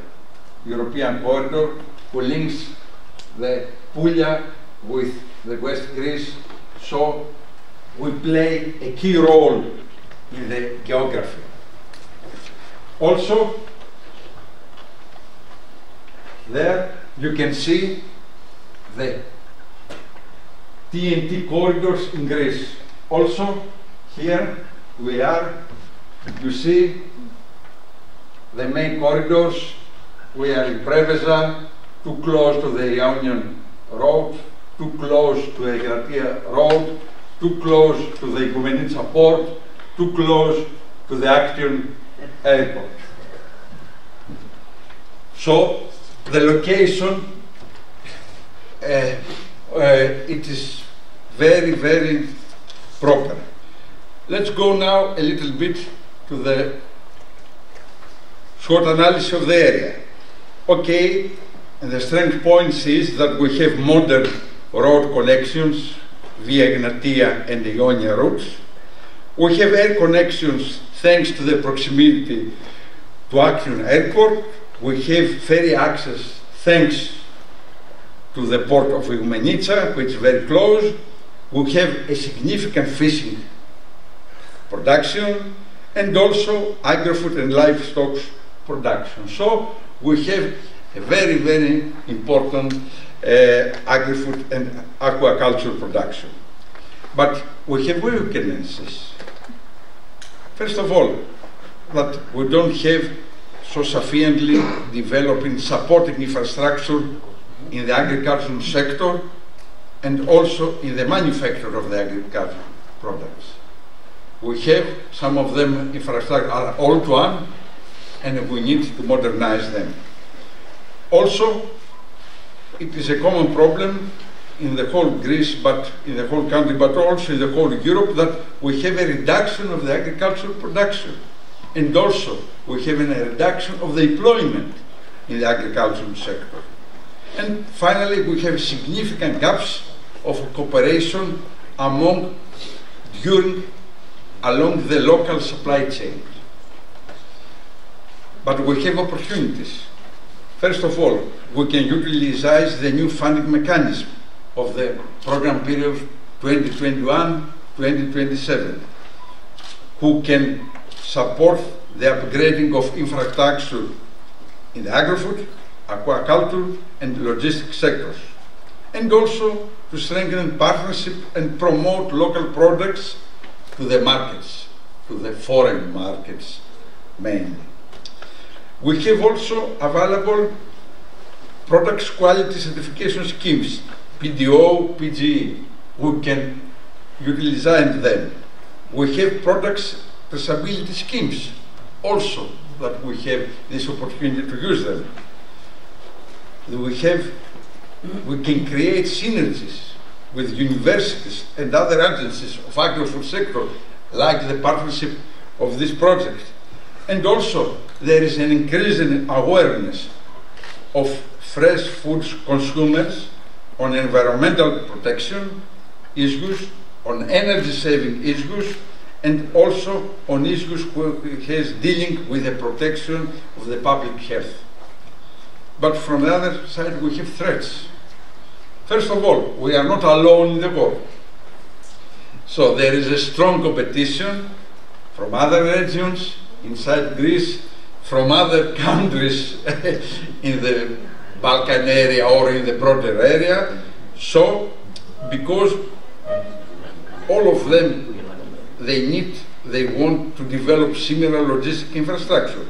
European corridor, who links the Puglia with the West Greece, so we play a key role in the geography. Also, there you can see the TNT corridors in Greece. Also, here we are, you see the main corridors. We are in Preveza, too close to the Ionian Road, too close to the Gratia Road, too close to the Igumenitsa port, too close to the Actium airport. So the location, it is very, very proper. Let's go now a little bit to the short analysis of the area. Okay, and the strength points is that we have modern road connections via Egnatia and the Ionia routes. We have air connections thanks to the proximity to Actium airport. We have ferry access thanks to the port of Igumenitsa, which is very close. We have a significant fishing production and also agri-food and livestock production. So we have a very, very important agri-food and aquaculture production. But we have weaknesses. First of all, that we don't have so sufficiently developing supporting infrastructure in the agricultural sector and also in the manufacture of the agricultural products. We have some of them infrastructure are old one, and we need to modernize them. Also, it is a common problem in the whole Greece, but in the whole country, but also in the whole Europe, that we have a reduction of the agricultural production, and also we have a reduction of the employment in the agricultural sector. And finally, we have significant gaps of cooperation along the local supply chains. But we have opportunities. First of all, we can utilize the new funding mechanism of the program period 2021-2027, who can support the upgrading of infrastructure in the agri-food, aquaculture and logistics sectors, and also to strengthen partnership and promote local products to the markets, to the foreign markets mainly. We have also available products quality certification schemes, PDO, PGE. We can utilize them. We have products traceability schemes also that we have this opportunity to use them. We can create synergies with universities and other agencies of agri-food sector, like the partnership of this project. And also, there is an increasing awareness of fresh food consumers on environmental protection issues, on energy saving issues, and also on issues which has dealing with the protection of the public health. But from the other side, we have threats. First of all, we are not alone in the world. So there is a strong competition from other regions inside Greece, from other countries in the Balkan area or in the broader area. So, because all of them, they want to develop similar logistic infrastructure.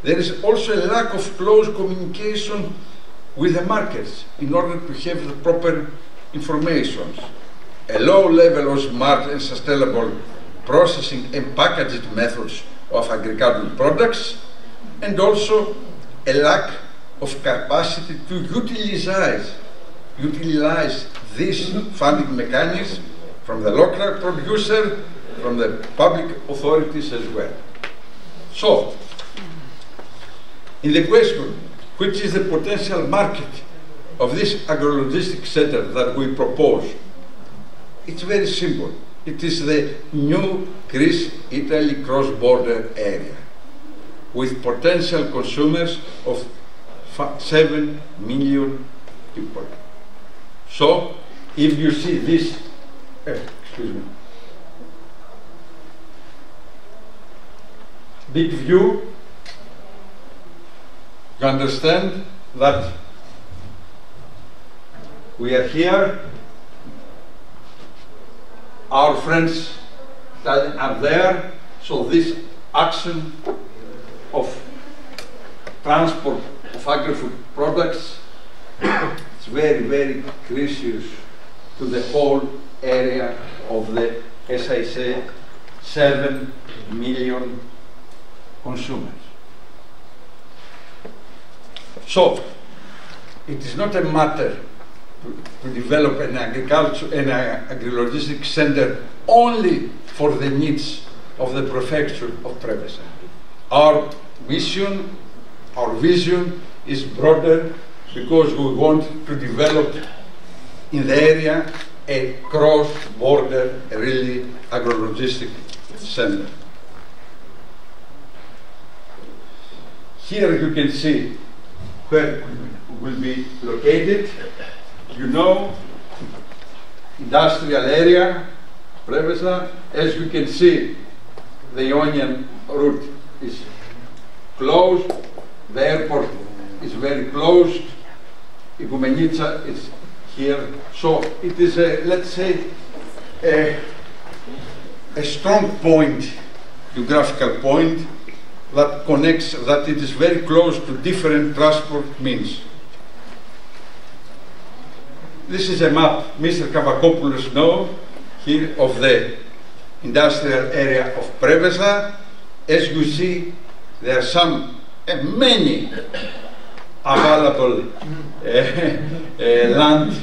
There is also a lack of close communication with the markets in order to have the proper information. A low level of smart and sustainable processing and packaging methods of agricultural products, and also a lack of capacity to utilize this funding mechanism from the local producer, from the public authorities as well. So, in the question, which is the potential market of this agrologistics center that we propose, it's very simple. It is the new Greece-Italy cross-border area with potential consumers of 7 million people. So, if you see this, big view, you understand that we are here, our friends that are there, so this action of transport of agri-food products is very, very crucial to the whole area of the, as I say, 7 million consumers. So, it is not a matter to develop an agri-logistics center only for the needs of the prefecture of Preveza. Our mission, our vision is broader because we want to develop in the area a cross-border, really agri-logistics center. Here you can see where it will be located. You know, industrial area, Preveza. As you can see, the Ionian route is closed. The airport is very closed. Igoumenitsa is here. So it is a, let's say, a strong point, geographical point that connects, that it is very close to different transport means. This is a map Mr. Kavakopoulos knows here of the industrial area of Preveza. As you see, there are some, many available land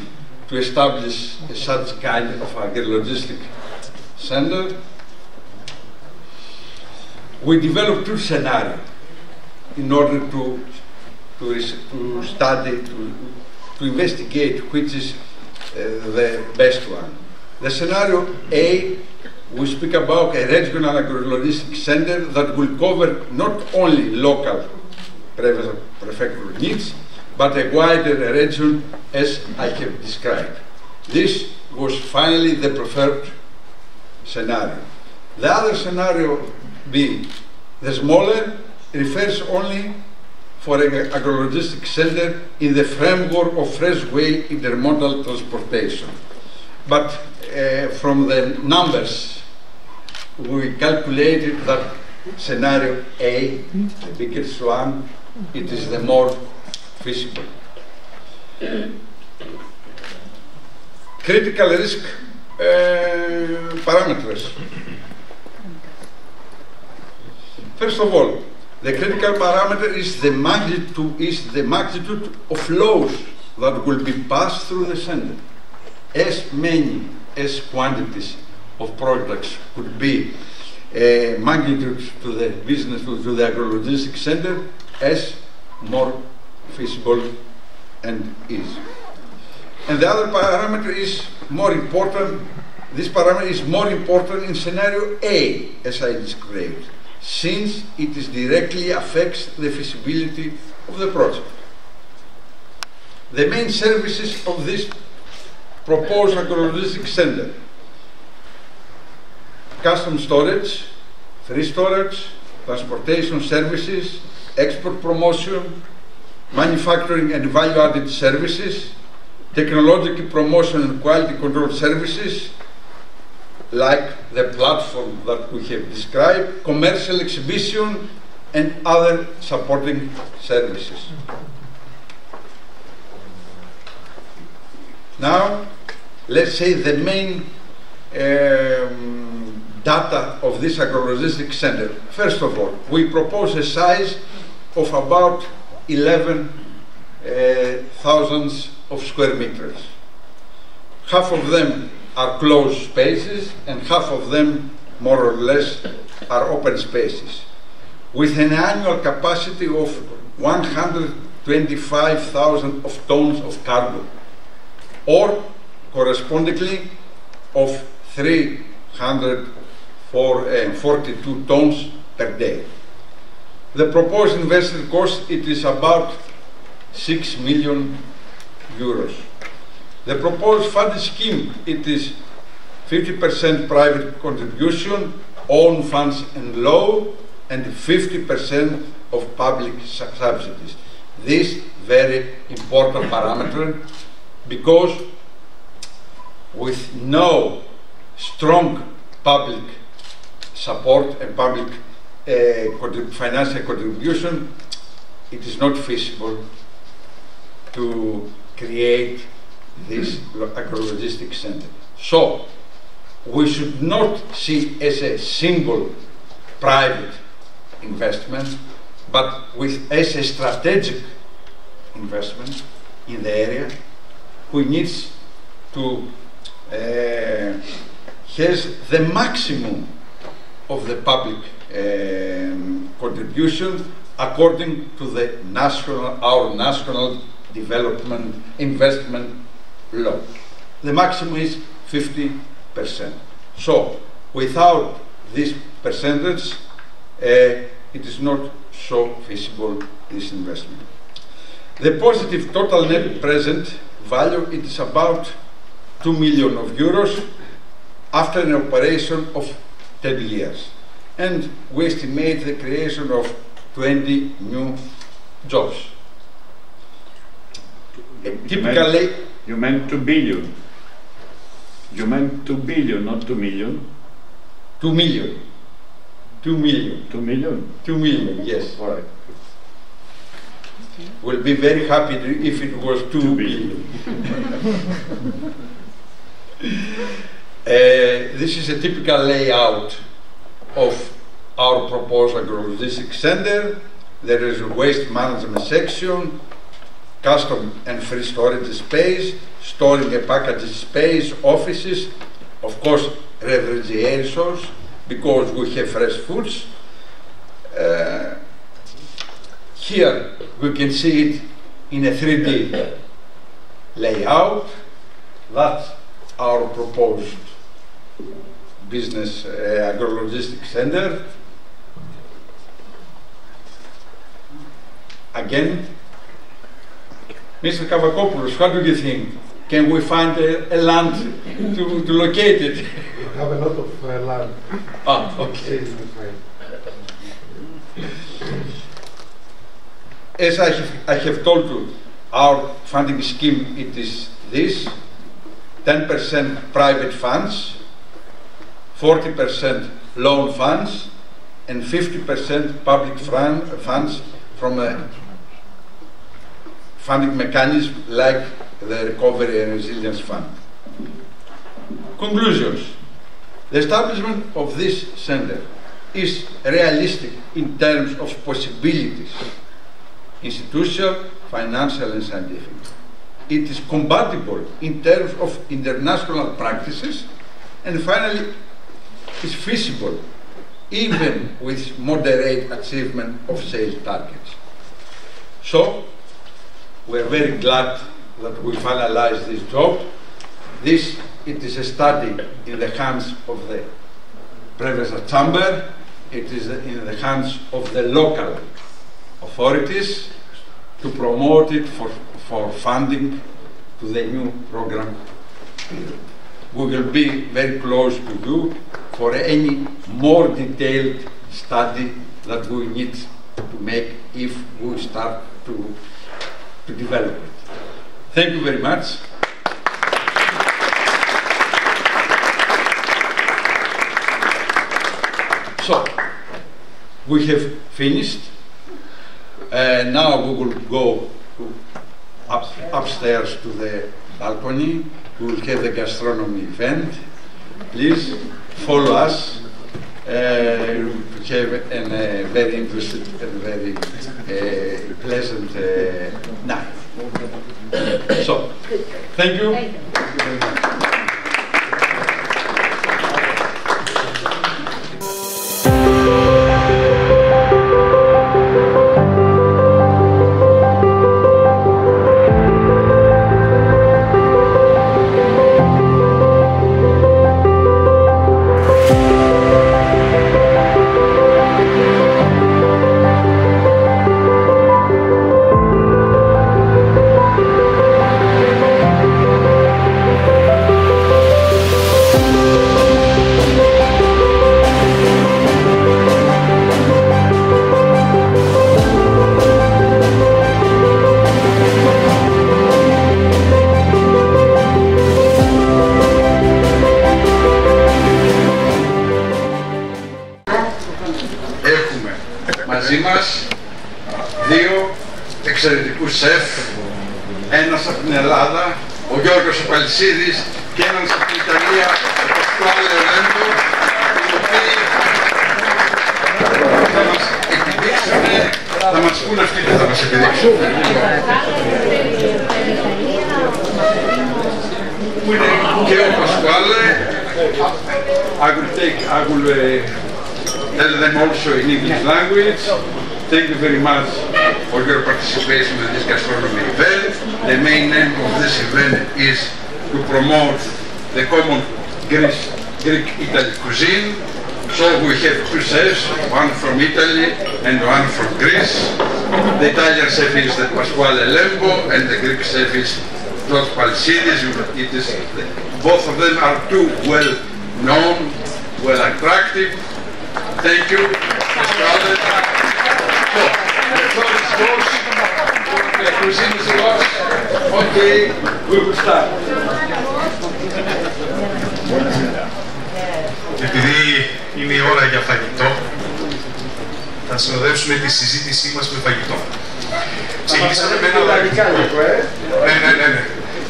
to establish such kind of agri-logistic center. We developed two scenarios in order to study, to investigate which is the best one. The scenario A, we speak about a regional agro-logistic center that will cover not only local prefectural needs, but a wider region as I have described. This was finally the preferred scenario. The other scenario B, the smaller, refers only for an agro-logistic center in the framework of fresh-way intermodal transportation. But from the numbers, we calculated that scenario A, the biggest one, it is the more feasible. Critical risk parameters. First of all, the critical parameter is the magnitude of flows that will be passed through the center. As many as quantities of products could be magnitude to the business, to the agro-logistic center, as more feasible and easy. And the other parameter is more important. This parameter is more important in scenario A, as I described, since it is directly affects the feasibility of the project. The main services of this proposed agro-logistic center: custom storage, free storage, transportation services, export promotion, manufacturing and value-added services, technological promotion and quality control services, like the platform that we have described, commercial exhibition, and other supporting services. Now, let's say the main data of this agro-logistic center. First of all, we propose a size of about 11,000 of square meters. Half of them are closed spaces and half of them, more or less, are open spaces, with an annual capacity of 125,000 of tons of cargo, or correspondingly of 342 tons per day. The proposed investment cost, it is about 6 million euros. The proposed funding scheme, it is 50% private contribution, own funds and loan, and 50% of public subsidies. This very important parameter, because with no strong public support and public financial contribution, it is not feasible to create this agro-logistic center. So, we should not see as a single private investment, but as a strategic investment in the area, who needs to has the maximum of the public contribution according to the our national development investment law. The maximum is 50%. So, without this percentage, it is not so feasible, this investment. The positive total net present value, it is about 2 million euros after an operation of 10 years. And we estimate the creation of 20 new jobs. Typically, you meant 2 billion. You meant 2 billion, not 2 million. 2 million. 2 million. 2 million? 2 million, yes. All right. We'll be very happy if it was 2 billion. This is a typical layout of our proposed agro-logistics center. There is a waste management section, custom and free storage space, storing and packaging space, offices, of course refrigerators, because we have fresh foods. Here we can see it in a 3D layout. That's our proposed business agro-logistics center. Again, Mr. Kavakopoulos, what do you think? Can we find a land to locate it? We have a lot of land. Ah, okay. As I have told you, our funding scheme, it is this: 10% private funds, 40% loan funds, and 50% public funds from a funding mechanism like the Recovery and Resilience Fund. Conclusions. The establishment of this center is realistic in terms of possibilities, institutional, financial, and scientific. It is compatible in terms of international practices, and finally, is feasible even with moderate achievement of sales targets. So, we are very glad that we finalized this job. It is a study in the hands of the Prέβεζα Chamber. It is in the hands of the local authorities to promote it for funding to the new program. We will be very close to you for any more detailed study that we need to make if we start to develop it. Thank you very much. So, we have finished. Now we will go upstairs to the balcony. We will have the gastronomy event. Please follow us to have a very interesting and very pleasant night. So, thank you. Thank you very much. Μαζί μας δύο εξαιρετικούς σεφ, ένας από την Ελλάδα, ο Γιώργος Παλσίδης, και ένας από την Ιταλία, ο Πασκουάλε Ρέντο, οι οποίοι θα μας επιδείξουν, θα μας πούν αυτοί τι θα μας επιδείξουν. Που είναι και ο Πασκουάλε. I will tell them also in English language. Thank you very much for your participation in this gastronomy event. The main aim of this event is to promote the common Greek-Italy cuisine. So we have two chefs, one from Italy and one from Greece. The Italian chef is the Pasquale Lembo and the Greek chef is George Palsidis. Both of them are too well known, well attractive. Thank you, Mr. Alden. So, the floor is yours. The cuisine is yours. Okay, we will start. Επειδή είναι η ώρα για φαγητό, συνοδεύσουμε τη συζήτησή μας με φαγητό. Ξεκινήσαμε με ένα ορεκτικό. Ναι.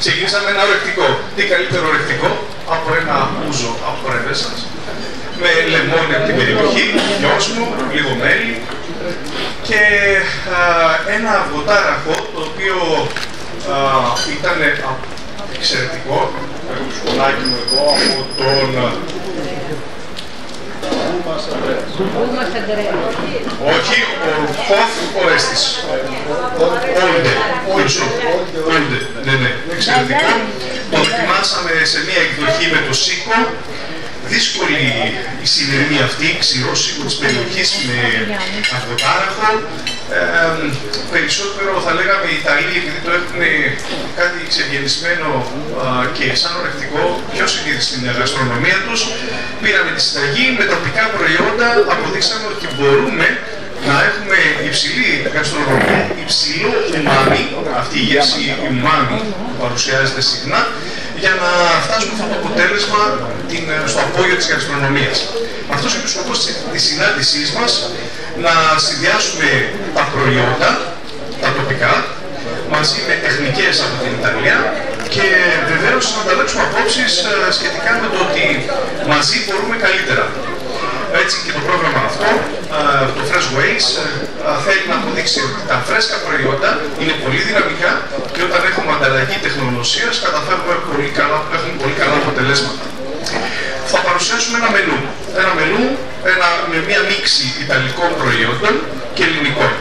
Ξεκινήσαμε με ένα ορεκτικό. Τι καλύτερο ορεκτικό από ένα ούζο από Πρέβεζας, με λεμόνι από την περιοχή, νιόσμο, λίγο μέλι και ένα αυγοτάραχο το οποίο ήταν εξαιρετικό. Έχω το σκονάκι μου εδώ από τον όχι, ο Χοφ Ορέστης. Όλντε, ναι, εξαιρετικό. Το δοκιμάσαμε σε μια εκδοχή με το σίκο. Δύσκολη η συνειρμή αυτή, ξηρό σίκο της περιοχής με αυγοτάραχο. Περισσότερο θα λέγαμε οι Ιταλοί, επειδή το έχουν κάτι εξευγενισμένο και σαν ορεκτικό, πιο συνήθι στην γαστρονομία τους, πήραμε τη συνταγή, με τοπικά προϊόντα αποδείξαμε ότι μπορούμε να έχουμε υψηλή γαστρονομία, υψηλό ουμάμι, αυτή η γεύση ουμάμι που παρουσιάζεται συχνά, για να φτάσουμε αυτό το αποτέλεσμα στο απόγειο της γαστρονομίας. Αυτός είναι ο σκοπός της συνάντησής μας, να συνδυάσουμε τα προϊόντα, τα τοπικά, μαζί με τεχνικές από την Ιταλία και βεβαίως να ανταλλάξουμε απόψεις σχετικά με το ότι μαζί μπορούμε καλύτερα. Έτσι και το πρόγραμμα αυτό, το Fresh Ways, θέλει να αποδείξει ότι τα φρέσκα προϊόντα είναι πολύ δυναμικά και όταν έχουμε ανταλλαγή τεχνογνωσίας καταφέρουμε έχουμε πολύ καλά αποτελέσματα. Θα παρουσιάσουμε ένα μενού. Ένα μενού με μία μίξη ιταλικών προϊόντων και ελληνικών.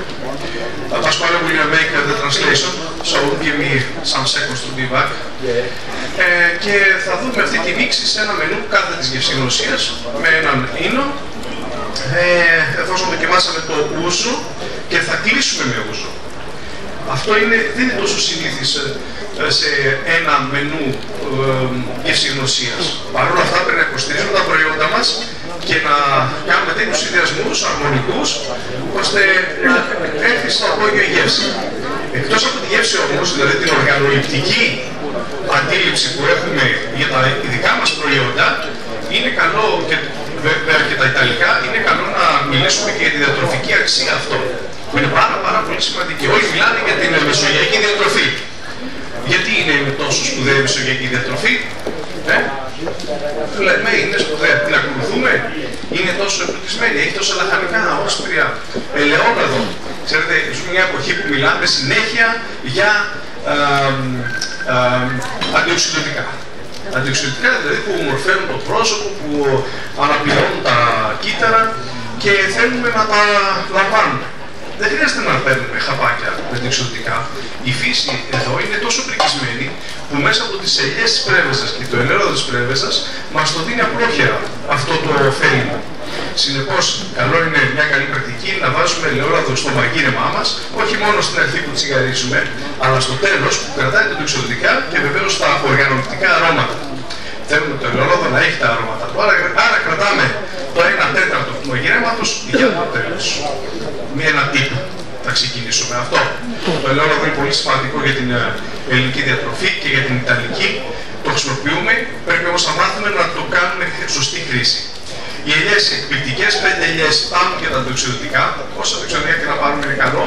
Pasquale will make the translation, so give me some seconds to be back. Και θα δούμε αυτή τη μίξη σε ένα μενού κάθε της γευσηγνωσίας με έναν ίνο. Εφόσον δοκιμάσαμε το ούζο και θα κλείσουμε με ούζο. Αυτό δεν είναι τόσο συνήθις σε ένα μενού γευσηγνωσίας. Παρ' όλα αυτά πρέπει να υποστηρίζουμε τα προϊόντα μας και να κάνουμε τέτοιους συνδυασμούς αρμονικούς, ώστε να έρθει στο απόγειο η γεύση. Εκτός από τη γεύση όμως, δηλαδή την οργανοληπτική αντίληψη που έχουμε για τα ειδικά μας προϊόντα, είναι καλό, και βέβαια και τα ιταλικά, είναι καλό να μιλήσουμε και για τη διατροφική αξία αυτών, που είναι πάρα πολύ σημαντική. Όλοι μιλάνε για την μεσογειακή διατροφή. Γιατί είναι τόσο σπουδαία η μεσογειακή διατροφή? Λέμε, είναι σπουδαία. Την ακολουθούμε. Είναι τόσο εμπλουτισμένη, έχει τόσα λαχανικά, όσπρια, ελαιόλαδο. Ξέρετε, ζούμε μια εποχή που μιλάμε συνέχεια για αντιοξυδωτικά. Αντιοξυδωτικά δηλαδή που ομορφαίνουν το πρόσωπο, που αναπληρώνουν τα κύτταρα και θέλουμε να τα λαμβάνουμε. Δεν χρειάζεται να παίρνουμε χαπάκια με αντιοξυδωτικά. Η φύση εδώ είναι τόσο πρικισμένη που μέσα από τις ελιές της Πρέβεζας και το ελαιόλαδο της Πρέβεζας μας το δίνει απλόχερα αυτό το ωφέλιμο. Συνεπώς, καλό είναι μια καλή πρακτική να βάζουμε ελαιόλαδο στο μαγείρεμά μας, όχι μόνο στην αρχή που τσιγαρίζουμε, αλλά στο τέλος που κρατάει τα αντιοξυδωτικά και βεβαίως τα οργανωτικά αρώματα. Θέλουμε το ελαιόλαδο να έχει τα αρώματα του, άρα κρατάμε το 1/4 του μαγειρέματος για το τέλος. Με ένα τύπο θα ξεκινήσουμε αυτό. Το ελαιόλαδο είναι πολύ σημαντικό για την ελληνική διατροφή και για την ιταλική. Το χρησιμοποιούμε, πρέπει όμως να μάθουμε να το κάνουμε σωστή χρήση. Οι ελιές εκπληκτικές, 5 ελιές πάνω για τα αντιοξυδωτικά, όσα αντιοξυδωτικά και να πάρουμε είναι καλό.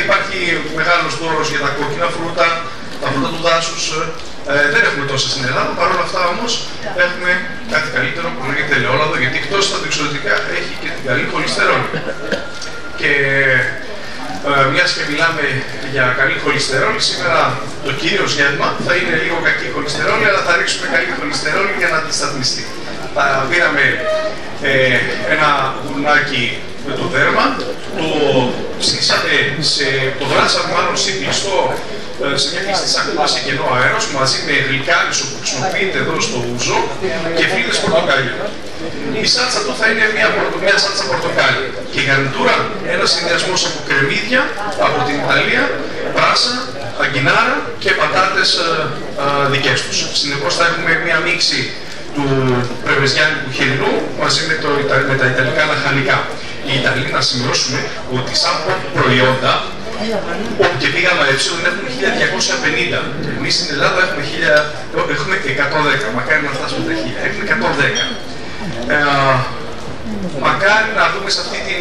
Υπάρχει μεγάλος δώρος για τα κόκκινα φρούτα, τα φρούτα του δάσους. Δεν έχουμε τόσα στην Ελλάδα, παρόλα αυτά όμως έχουμε κάτι καλύτερο που λέγεται ελαιόλαδο, γιατί εκτός τα αντιοξυδωτικά έχει και την καλή χολυστερόλη. Και μιας και μιλάμε για καλή χολυστερόλη, σήμερα το κύριο γεύμα θα είναι λίγο κακή χολυστερόλη, αλλά θα ρίξουμε καλή χολυστερόλη για να αντισταθμιστεί. Πήραμε ένα γουρνάκι με το δέρμα, το ψήσαμε, το βράσαμε μάλλον σε κλειστό, σε μια κλειστή σακούλα σε κενό αέρος, μαζί με γλυκάνισο που χρησιμοποιείται εδώ στο ούζο και φύλλες πορτοκάλια. Η σάλτσα του θα είναι μια σάλτσα πορτοκάλι. Και η γαρνιτούρα, ένας συνδυασμός από κρεμμύδια από την Ιταλία, πράσα, αγκινάρα και πατάτες δικές τους. Συνεπώς θα έχουμε μια μίξη του πρεβεζιάνικου χοιρινού μαζί με τα ιταλικά λαχανικά. Οι Ιταλοί, να σημειώσουμε ότι σαν προϊόντα, όπου και πήγαμε έψιλον, έχουν 1250. Εμείς στην Ελλάδα έχουμε 110. Μακάρι να φτάσουμε τα 1000. Έχουμε 110. μακάρι να δούμε σε αυτή τη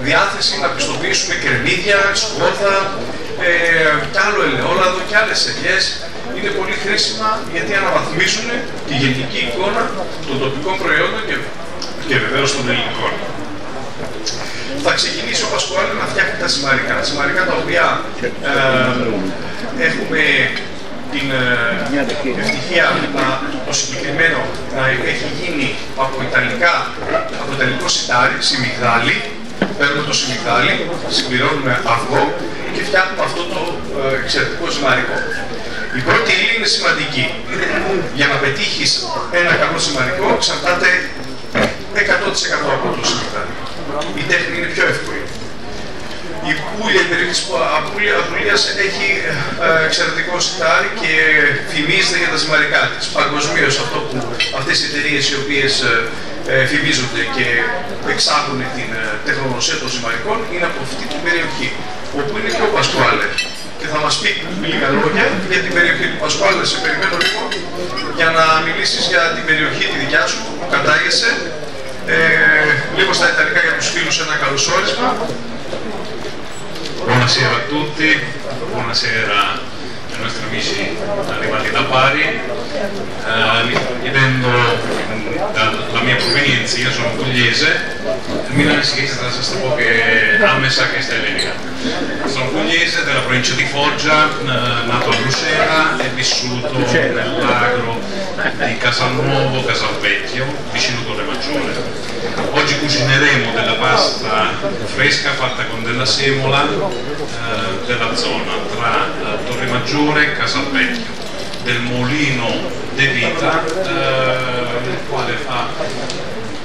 διάθεση να πιστοποιήσουμε κερμίδια, σκόρδα, κι άλλο ελαιόλαδο και άλλες ελιές. Είναι πολύ χρήσιμα γιατί αναβαθμίζουν τη γενική εικόνα των τοπικών προϊόντων και βεβαίως των ελληνικών. Θα ξεκινήσει ο Πασκουάλη να φτιάχνει τα ζυμαρικά. Ζυμαρικά τα οποία έχουμε την ευτυχία το συγκεκριμένο να έχει γίνει από ιταλικό σιτάρι, σιμιγδάλι. Παίρνουμε το σιμιγδάλι, συμπληρώνουμε αυγό και φτιάχνουμε αυτό το εξαιρετικό ζυμαρικό. Η πρώτη ύλη είναι σημαντική. Για να πετύχεις ένα καλό ζυμαρικό εξαρτάται 100% από το σιμιγδάλι. Η τέχνη είναι πιο εύκολη. Η Πούλια, η περιοχή της Απουλίας έχει εξαιρετικό σιτάρι και φημίζεται για τα ζυμαρικά της. Παγκοσμίως αυτές οι εταιρείες οι οποίες φημίζονται και εξάγουν την τεχνογνωσία των ζυμαρικών είναι από αυτή την περιοχή, όπου είναι και ο Πασκουάλε. Και θα μας πει λίγα λόγια για την περιοχή του Πασκουάλε. Σε περιμένω λίγο για να μιλήσεις για την περιοχή τη δικιά σου που κατάγεσαι. Λίγο στα ιταλικά για τους φίλους ένα καλωσόρισμα. Buonasera a tutti, buonasera ai nostri amici arrivati da Bari. Vedendo dalla mia provenienza, io sono pugliese, milanese che è stata poche άμεσα και στα ελληνικά. Sono pugliese della provincia di Foggia, nato a Lucera e vissuto nell'agro di Casalnuovo, Casalvecchio, vicino Torre Maggiore. Oggi cucineremo della pasta fresca fatta con della semola della zona tra Torre Maggiore e Casalvecchio, del mulino De Vita, il quale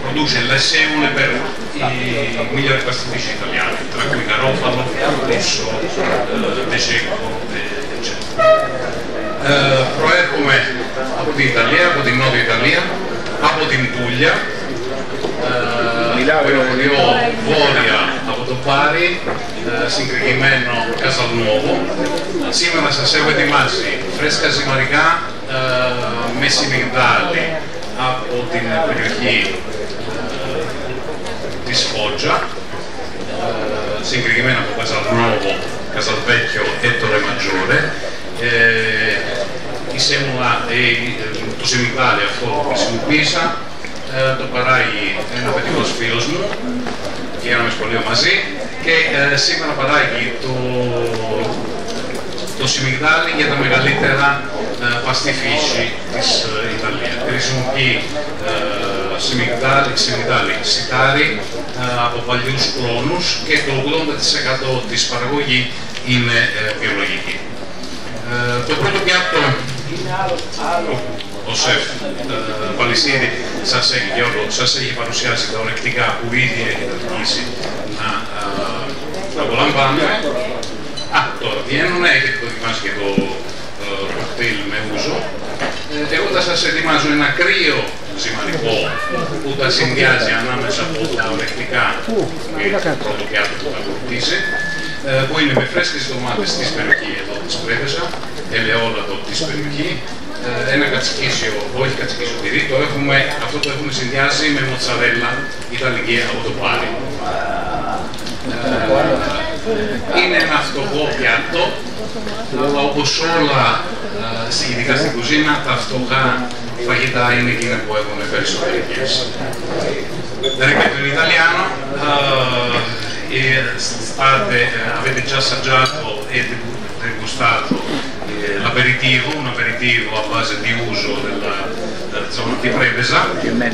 produce le semole per i migliori pastifici italiani, tra cui Garofalo, Russo, De Cecco, eccetera. Προέρχομαι από την Ιταλία, από την Νότια Ιταλία, από την Πούλια, πιο βόρεια από το Πάρι, συγκεκριμένο Casalnuovo. Σήμερα σας έχω ετοιμάσει φρέσκα ζυμαρικά με σιμιγδάλι από την περιοχή της Foggia, συγκεκριμένα από Casalnuovo, Casalvecchio e Torre Maggiore. Η σέμουλα, το σιμιγδάλι αυτό που χρησιμοποίησα, το παράγει ένα παιδικός φίλος μου, γίναμε σχολείο μαζί και σήμερα παράγει το σιμιγδάλι για τα μεγαλύτερα παστιφίσι της Ιταλίας. Χρησιμοποιεί σιμιγδάλι σιτάρι από παλιούς κλόνους και το 80% της παραγωγής είναι βιολογική. Το πρώτο πιάτο, ο σεφ Παλισίδη σας έχει παρουσιάσει τα ορεκτικά που ήδη έχετε αρχίσει να απολαμβάνουμε. Τώρα βγαίνουν, έχετε δοκιμάσει και το κοκτέιλ με ούζο. Εγώ θα σας ετοιμάζω ένα κρύο ζυμαρικό που τα συνδυάζει ανάμεσα από τα ορεκτικά και το πρώτο πιάτο που θα αποκτήσει, που είναι με φρέσκες ντομάτες της περιοχή εδώ της Πρέβεζα, ελαιόλαδο της περιοχή, ένα κατσικίσιο, όχι κατσικίσιο τυρί, αυτό το έχουμε συνδυάσει με μοτσαρέλα ιταλική από το Πάρι. Είναι ένα φτωχό πιάτο, αλλά όπως όλα ειδικά στην κουζίνα, τα φτωχά φαγητά είναι εκείνα που έχουν περισσότερες. Ripeto in italiano, avete già assaggiato e degustato l'aperitivo, un aperitivo a base di uso della zona di Prevesa.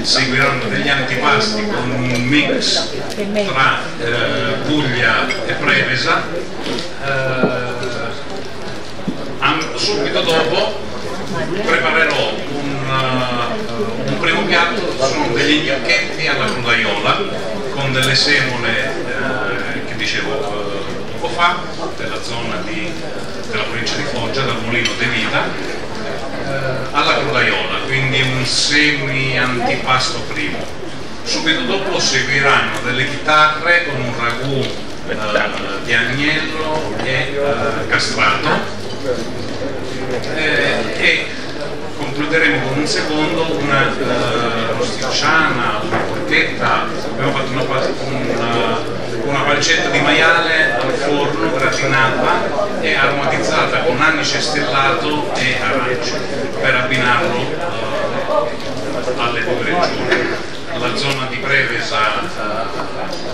Seguiranno degli antipasti con un mix tra Puglia e Prevesa. Subito dopo preparerò un primo piatto, sono degli gnocchetti alla crudaiola con delle semole che dicevo poco fa, della zona della provincia di Foggia, dal mulino De Vita, alla crudaiola, quindi un semi-antipasto primo. Subito dopo seguiranno delle chitarre con un ragù di agnello e castrato e concluderemo con un secondo, una rosticciana, una porchetta abbiamo fatto una pancetta di maiale al forno gratinata e aromatizzata con anice stellato e arance per abbinarlo alle due regioni. La zona di Prevesa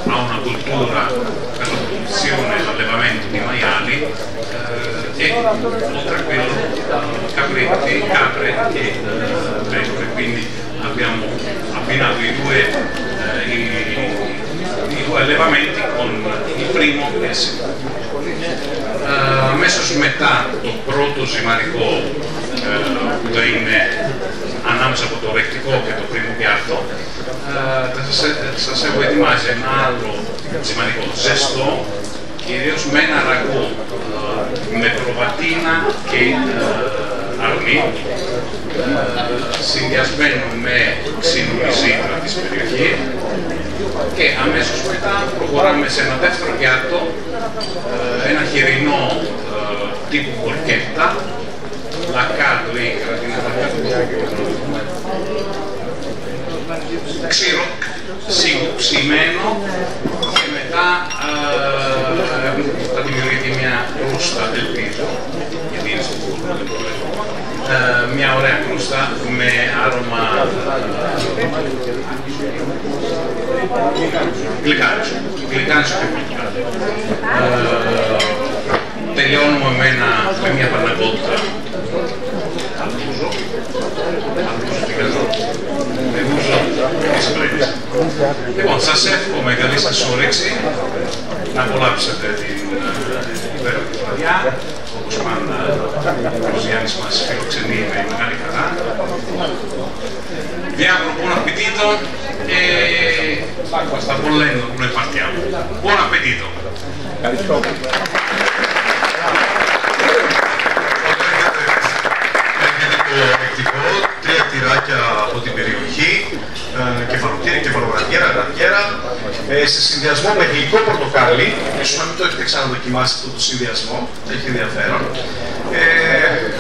ha una cultura per la produzione e l'allevamento di maiali e oltre a quello capretti, capre e pecore, quindi abbiamo abbinato i due allevamenti con il primo e il secondo. Αμέσως μετά το πρώτο ζυμαρικό που θα είναι ανάμεσα από το ρεκτικό και το πρίμο πιάτο, σας έχω ετοιμάσει ένα άλλο ζυμαρικό ζεστό, κυρίως με ένα ραγού με προβατίνα και αρνί, συνδυασμένο με ξύλινη ζήτρα της περιοχής, και αμέσως μετά προχωράμε σε ένα δεύτερο πιάτο, ένα χοιρινό τύπου πορκέτα, λακάτο ή κρατινά ξύρο, ψημένο, και μετά θα δημιουργηθεί μια κρούστα, ελπίζω, γιατί είναι στο φούρνο, δεν το λέω, μια ωραία κρούστα με άρωμα γλυκάνισο και πορτοκάλι. Τελειώνουμε με μια πανακότητα με γούζο της Πρέβεζας. Λοιπόν, σας εύχομαι καλή σας όρεξη, να απολαύσετε την υπέροχη βραδιά. Όπως πάντα, ο Γιάννης μας φιλοξενεί με μεγάλη χαρά. Vi auguro buon appetito e sta bollendo, noi partiamo. Buon appetito! Τρία τυράκια από την περιοχή, κεφαλοτήρι, κεφαλογραδιέρα, γραδιέρα, σε συνδυασμό με γλυκό πορτοκάλι. Ίσως να μην το έχετε ξαναδοκιμάσει αυτό το συνδυασμό, έχει ενδιαφέρον.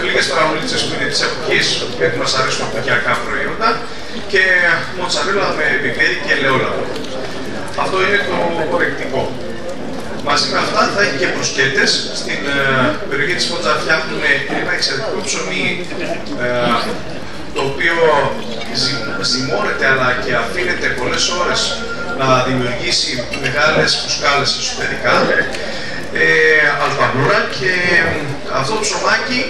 Λίγες παραμολίτσες που είναι της εποχής, γιατί μας αρέσουν εποχιακά προϊόντα, και μοτσαρέλα με πιπέρι και ελαιόλαδο. Αυτό είναι το κορεκτικό. Μαζί με αυτά θα έχει και μπρουσκέτες. Στην περιοχή της Φότζα φτιάχνουν ένα εξαιρετικό ψωμί, το οποίο ζυμώνεται αλλά και αφήνεται πολλές ώρες να δημιουργήσει μεγάλες φουσκάλες εσωτερικά, αλφαμπούρα, και αυτό το ψωμάκι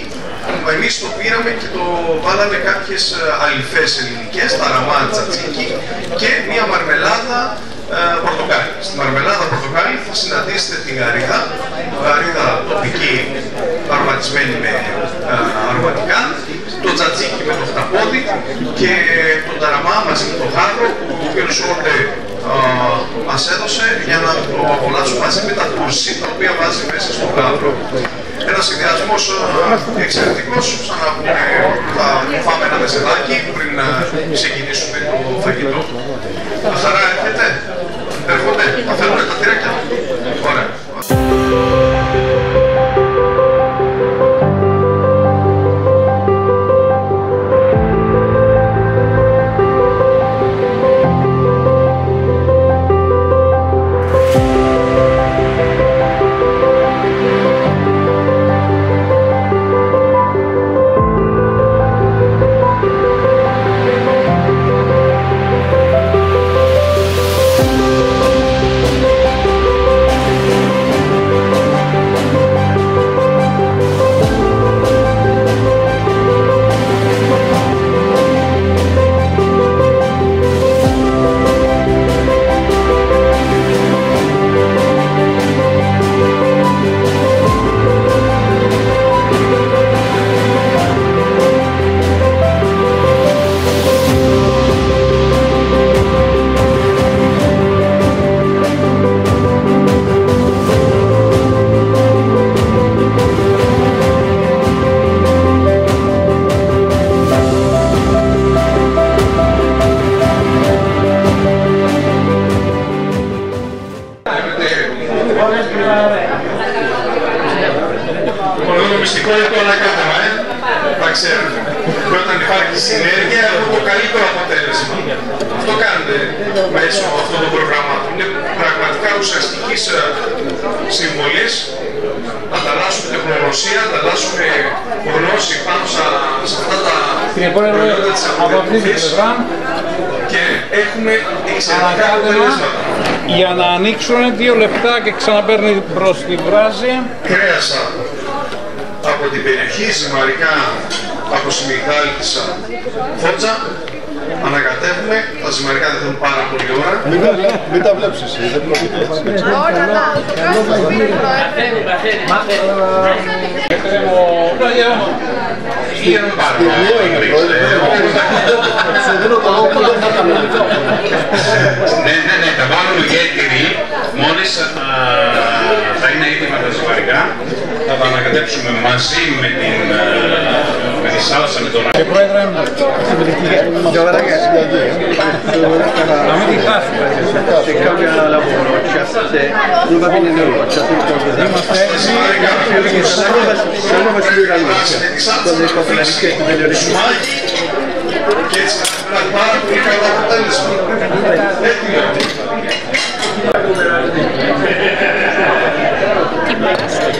εμείς το πήραμε και το βάλαμε κάποιες αλυφές ελληνικές, ταραμά, τσατσίκι και μία μαρμελάδα πορτοκάλι. Στη μαρμελάδα πορτοκάλι θα συναντήσετε τη γαρίδα τοπική αρωματισμένη με αρωματικά, το τζατζίκι με το χταπόδι και το ταραμά μαζί με το χάρρο που ο κ. Σόρτε μας έδωσε για να το απολαύσουμε μαζί με τα τουρσί τα οποία βάζει μέσα στο γάβρο. Ένας συνδυασμός εξαιρετικός, σαν να πούμε, θα φάμε ένα μεσεδάκι πριν να ξεκινήσουμε το φαγητό. Χαρά έρχεται, έρχονται, θα φέρουν τα τυράκια. Ωραία. Μυστικό είναι το ανακάτεμα, τα ξέρετε. Και όταν υπάρχει συνέργεια, έχω το καλύτερο αποτέλεσμα. Αυτό κάνετε μέσω αυτών των προγραμμάτων. Είναι πραγματικά ουσιαστικής συμβολής. Ανταλλάσσουμε τεχνογνωσία, ανταλλάσσουμε γνώση πάνω σε αυτά τα προϊόντα της αγροτικής και έχουμε εξαιρετικά αποτελέσματα. Για να ανοίξουν 2 λεπτά και ξαναπαίρνει προς τη βράση. Κρέασα από την περιοχή, ζυμαρικά από Σιμιγδάλη της Φώτσα. Ανακατεύουμε, τα ζυμαρικά δεν θέλουν πάρα πολύ ώρα. Μην τα βλέπεις εσύ, δεν πρόκειται έτσι. Ναι, τα βάλουμε για τυρί, μόλις θα είναι έτοιμα τα ζυμαρικά, θα τα ανακατέψουμε μαζί με τη σάλσα, με το ραγί. Πρόεδρε, να μην τη χάσουμε. Είμαστε έτσι και έτσι θα πάρα πολύ καλό αποτέλεσμα.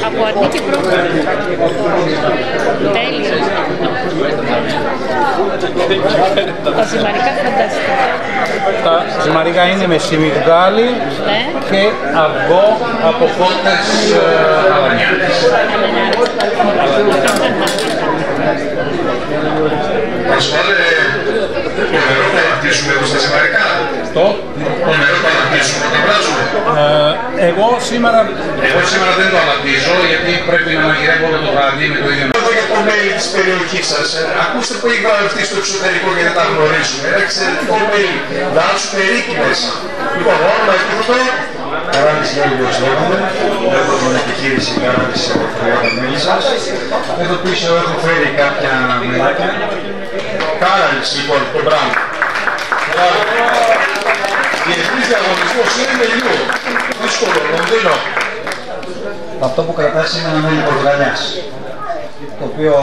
Από Αρνή και Πρόβα. Τέλειο. Τα ζυμαρικά φανταστικά. Τα ζυμαρικά είναι με σιμιγδάλι και αυγό από κότες αλανιάτες. Μας βάλε το νερό που αναπτύσσουμε εδώ στα ζυμαρικά. Το νερό που αναπτύσσουμε, το βράζουμε. Εγώ σήμερα δεν το αναπτύσσω γιατί πρέπει να μαγειρεύω το βράδυ με το ίδιο. Εδώ για το μέλι της περιοχής σας. Ακούστε που έχει βραβευτεί στο εξωτερικό για να τα γνωρίζουμε. Ένα εξαιρετικό μέλι. Δάσου περίκυνες. Λοιπόν, όνομα επίπεδο. Καράλης Έργος λέγομαι. Έχω την επιχείρηση Καράλης προϊόντα μέλη σας. Εδώ πίσω έχω φέρει κάποια μελάκια. Καράλης λοιπόν, το μπράβο. Διεθνής διαγωνισμός είναι μελιού. Δύσκολο, Λονδίνο. Αυτό που κρατάς είναι ένα μέλι Πορτογαλιάς, το οποίο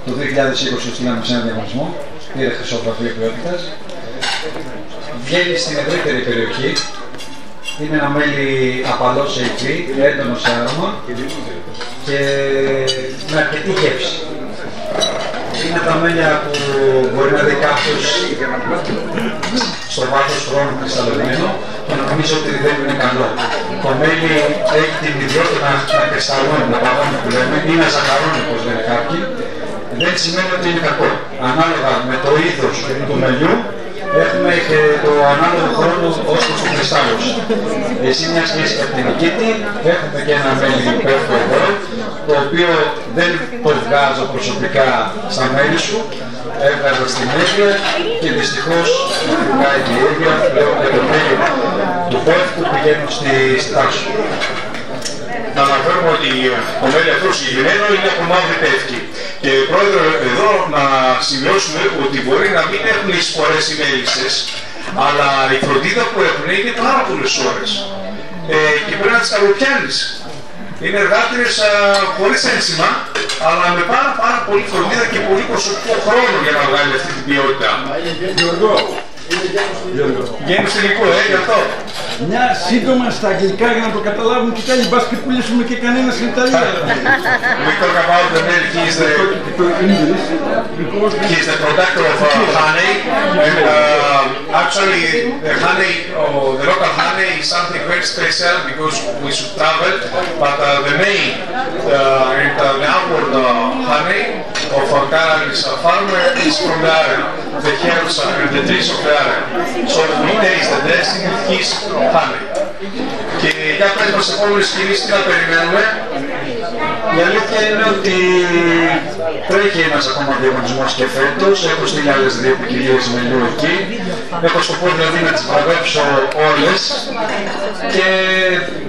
το 2020 στείλαμε σε ένα διαγωνισμό, πήρε χρυσό βραβείο ποιότητας. Βγαίνει στην ευρύτερη περιοχή, είναι ένα μέλι απαλό σε υφή, έντονο σε άρωμα και με αρκετή γεύση. Είναι τα μέλια που μπορεί να δει κάποιος στο βάθος χρόνου κρυσταλλωμένο και να νομίζω ότι δεν είναι καλό. Το μέλι έχει την ιδιότητα να κρυσταλλώνει, να παγώνει που λέμε, ή να ζαχαρώνει όπως λένε κάποιοι. Δεν σημαίνει ότι είναι κακό. Ανάλογα με το είδος του μελιού, έχουμε και το ανάλογο χρόνο ως προς την κρυστάλλωση. Εσύ μια σχέση από την Νικήτη, έχουμε και ένα μέλι υπέροχο εδώ, το οποίο δεν το βγάζω προσωπικά στα μέλη σου, έβγαζα στην Έργεια και δυστυχώς βγάζει η Έργεια πλέον με το μέλι του πέφτου που πηγαίνουν στη τάξη. Να αναφέρουμε ότι το μέλι αυτό συγκεκριμένο είναι από μαύρη πεύκη. Και πρόεδρε, εδώ να σημειώσουμε ότι μπορεί να μην έχουν εισφορές οι μέλισσες, αλλά η φροντίδα που έχουν είναι πάρα πολλές ώρες. Και πρέπει να τις καλοπιάνεις. Είναι εργάτριες χωρίς ένσημα, αλλά με πάρα πολύ φροντίδα και πολύ προσωπικό χρόνο για να βγάλει αυτή την ποιότητα. Γέννη στο υλικό, γι' αυτό. Μια σύντομα στα αγγλικά για να το καταλάβουν και τέλει, μπας και πουλήσουμε και κανένα στην Ιταλία. We talk about the milk, he is the producer of honey, and actually the honey, the local honey is something very special because we should travel, but the main and the outward honey of our Caralis farm is from the area, the herbs and the trees of the area. So we taste the destiny of his honey. Και για πες μας επόμενες κινήσεις τι να περιμένουμε. Η αλήθεια είναι ότι τρέχει ένας ακόμα διαγωνισμός και φέτος. Έχω στείλει άλλες 2 ποικιλίες μελιού εκεί. Έχω σκοπό δηλαδή να τις βραβεύσω όλες. Και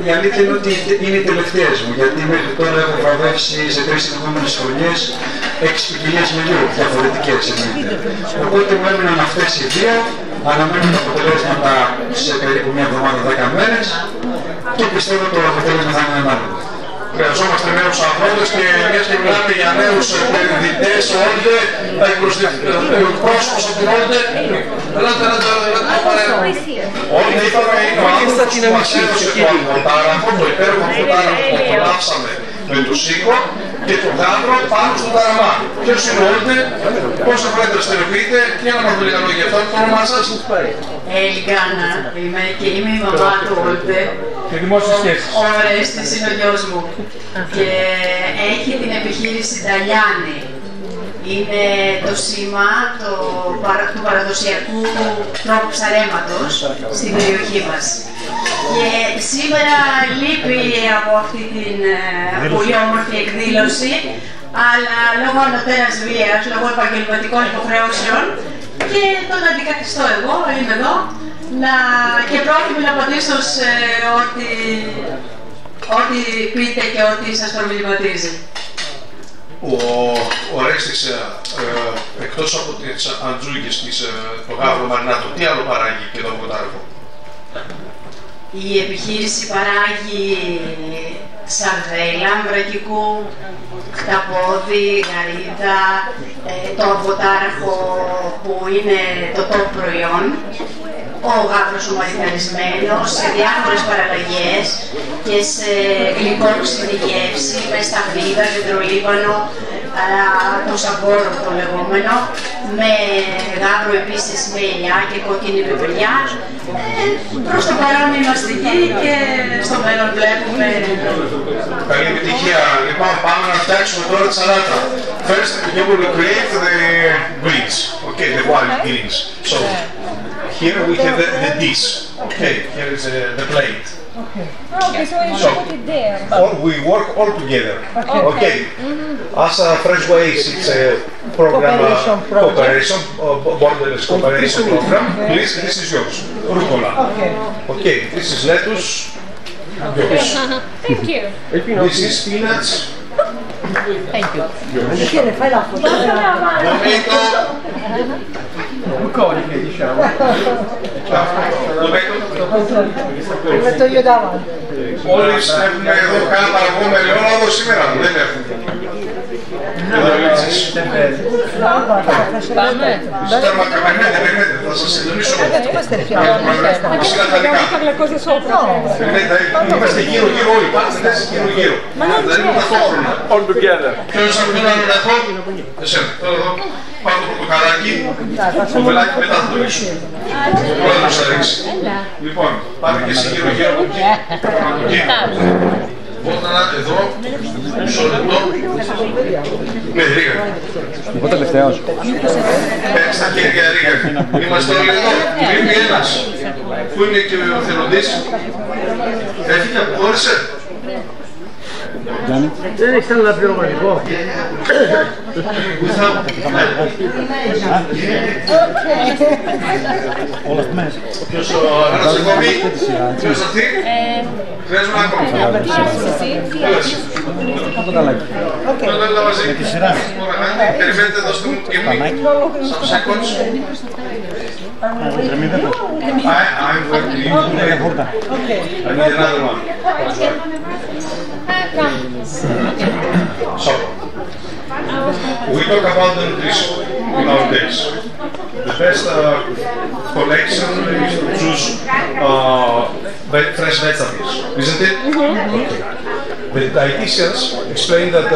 η αλήθεια είναι ότι είναι οι τελευταίες μου, γιατί μέχρι τώρα έχω βραβεύσει σε 3 συνεχόμενες χρονιές 6 ποικιλίες μελιού, διαφορετικές εννοείται. Οπότε μου έμειναν αυτές οι 2. Αναμένω τα αποτελέσματα σε περίπου μια εβδομάδα 10 μέρες και πιστεύω ότι το αποτέλεσμα θα είναι ανάλογο. χρειαζόμαστε νέους ανθρώπους και μιας και μιλάμε για νέους επενδυτές, όντε, πρόσωπος από την όντε. Όντε είπαμε είναι ο άνθρωπος που μας έδωσε το φωτάγραφο, το υπέροχο φωτάγραφο που απολαύσαμε με το σίκο και το γάβρο πάνω στο ταραμά. Ποιος είναι ο όντε, πόσα χρόνια δραστηριοποιείται, για να μάθουμε λίγα λόγια αυτά, το όνομά σας. Ελγκάνα, είμαι και είμαι η μαμά του όντε. Και δημόσιες σχέσεις. Ο Ορέστης είναι ο γιος μου και έχει την επιχείρηση Ταλιάνη. Είναι το σήμα του παραδοσιακού τρόπου ψαρέματος στην περιοχή μας. Και σήμερα λείπει από αυτή την πολύ όμορφη εκδήλωση, αλλά λόγω ανωτέρας βίας, λόγω επαγγελματικών υποχρεώσεων και τον αντικαθιστώ εγώ, είμαι εδώ, και πρόκειται να απαντήσω σε ό,τι πείτε και ό,τι σας προβληματίζει. Ο Ρέστης, εκτός από τις αντζούγες της, το γάβρο μαρινάτο, τι άλλο παράγει και το βοτάρικο? Η επιχείρηση παράγει σαρδέλα μυρωδικού, χταπόδι, γαρίδα, το αμποτάραχο που είναι το top προϊόν, ο γάβρος ο μαριθαρισμένος σε διάφορες παραλλαγές και σε γλυκόξινη γεύση με σταφίδα, κεντρολίπανο, το σαμπόρο το λεγόμενο, με γάβρο επίσης με ελιά και κόκκινη πιπεριά. Προς το παρόν είμαστε εκεί και στο μέλλον βλέπουμε. Καλή επιτυχία. Λοιπόν, πάμε να φτιάξουμε τώρα τη σαλάτα. First, you will create the greens. Okay, the wild greens. So, here we have the dish. Okay, here is the plate. Okay, so you put it there. We work all together. Okay. As a Fresh Ways, it's a program, cooperation, borderless cooperation program. Please, this is yours. Rucola. Okay, this is lettuce. Yours. Thank you. This is spinach. Thank you. Bucoliche, diciamo. Lo metto io davanti. Όλοι έχουμε εδώ κάνα παραγωγό με ελαιόλαδο σήμερα, δεν έχουμε. Περιμένετε, θα σας συντονίσω σιγά τα δικά. Είμαστε γύρω-γύρω όλοι, πάτε γύρω-γύρω. Δεν είναι ταυτόχρονα. All together. Ποιος θα πει να είναι αυτό? Εσένα, τώρα εδώ, πάνω το πορτοκαλάκι, το βελάκι μετά θα το ρίξουμε. Ο πρόεδρος θα ρίξει. Λοιπόν, πάμε και εσύ γύρω-γύρω από εκεί. Όταν εδώ, μισό λεπτό. Ναι, ρίγα. Εγώ τελευταίος. Στα χέρια ρίγα. Είμαστε όλοι εδώ. Λείπει ένας. Πού είναι και ο θελοντής? Έφυγε, αποχώρησε. Δεν έχεις άλλο πληρωματικό. Ποιος ένας ακόμη? Ποιος αυτή? Χρειάζομαι ακόμη. Όλα μαζί. Με τη σειρά. Περιμένετε, δώστε μου και μη. Σας σηκώνεις. So, we talk about the nutrition nowadays. The best collection is to choose fresh vegetables, isn't it? Okay. The dietitians explain that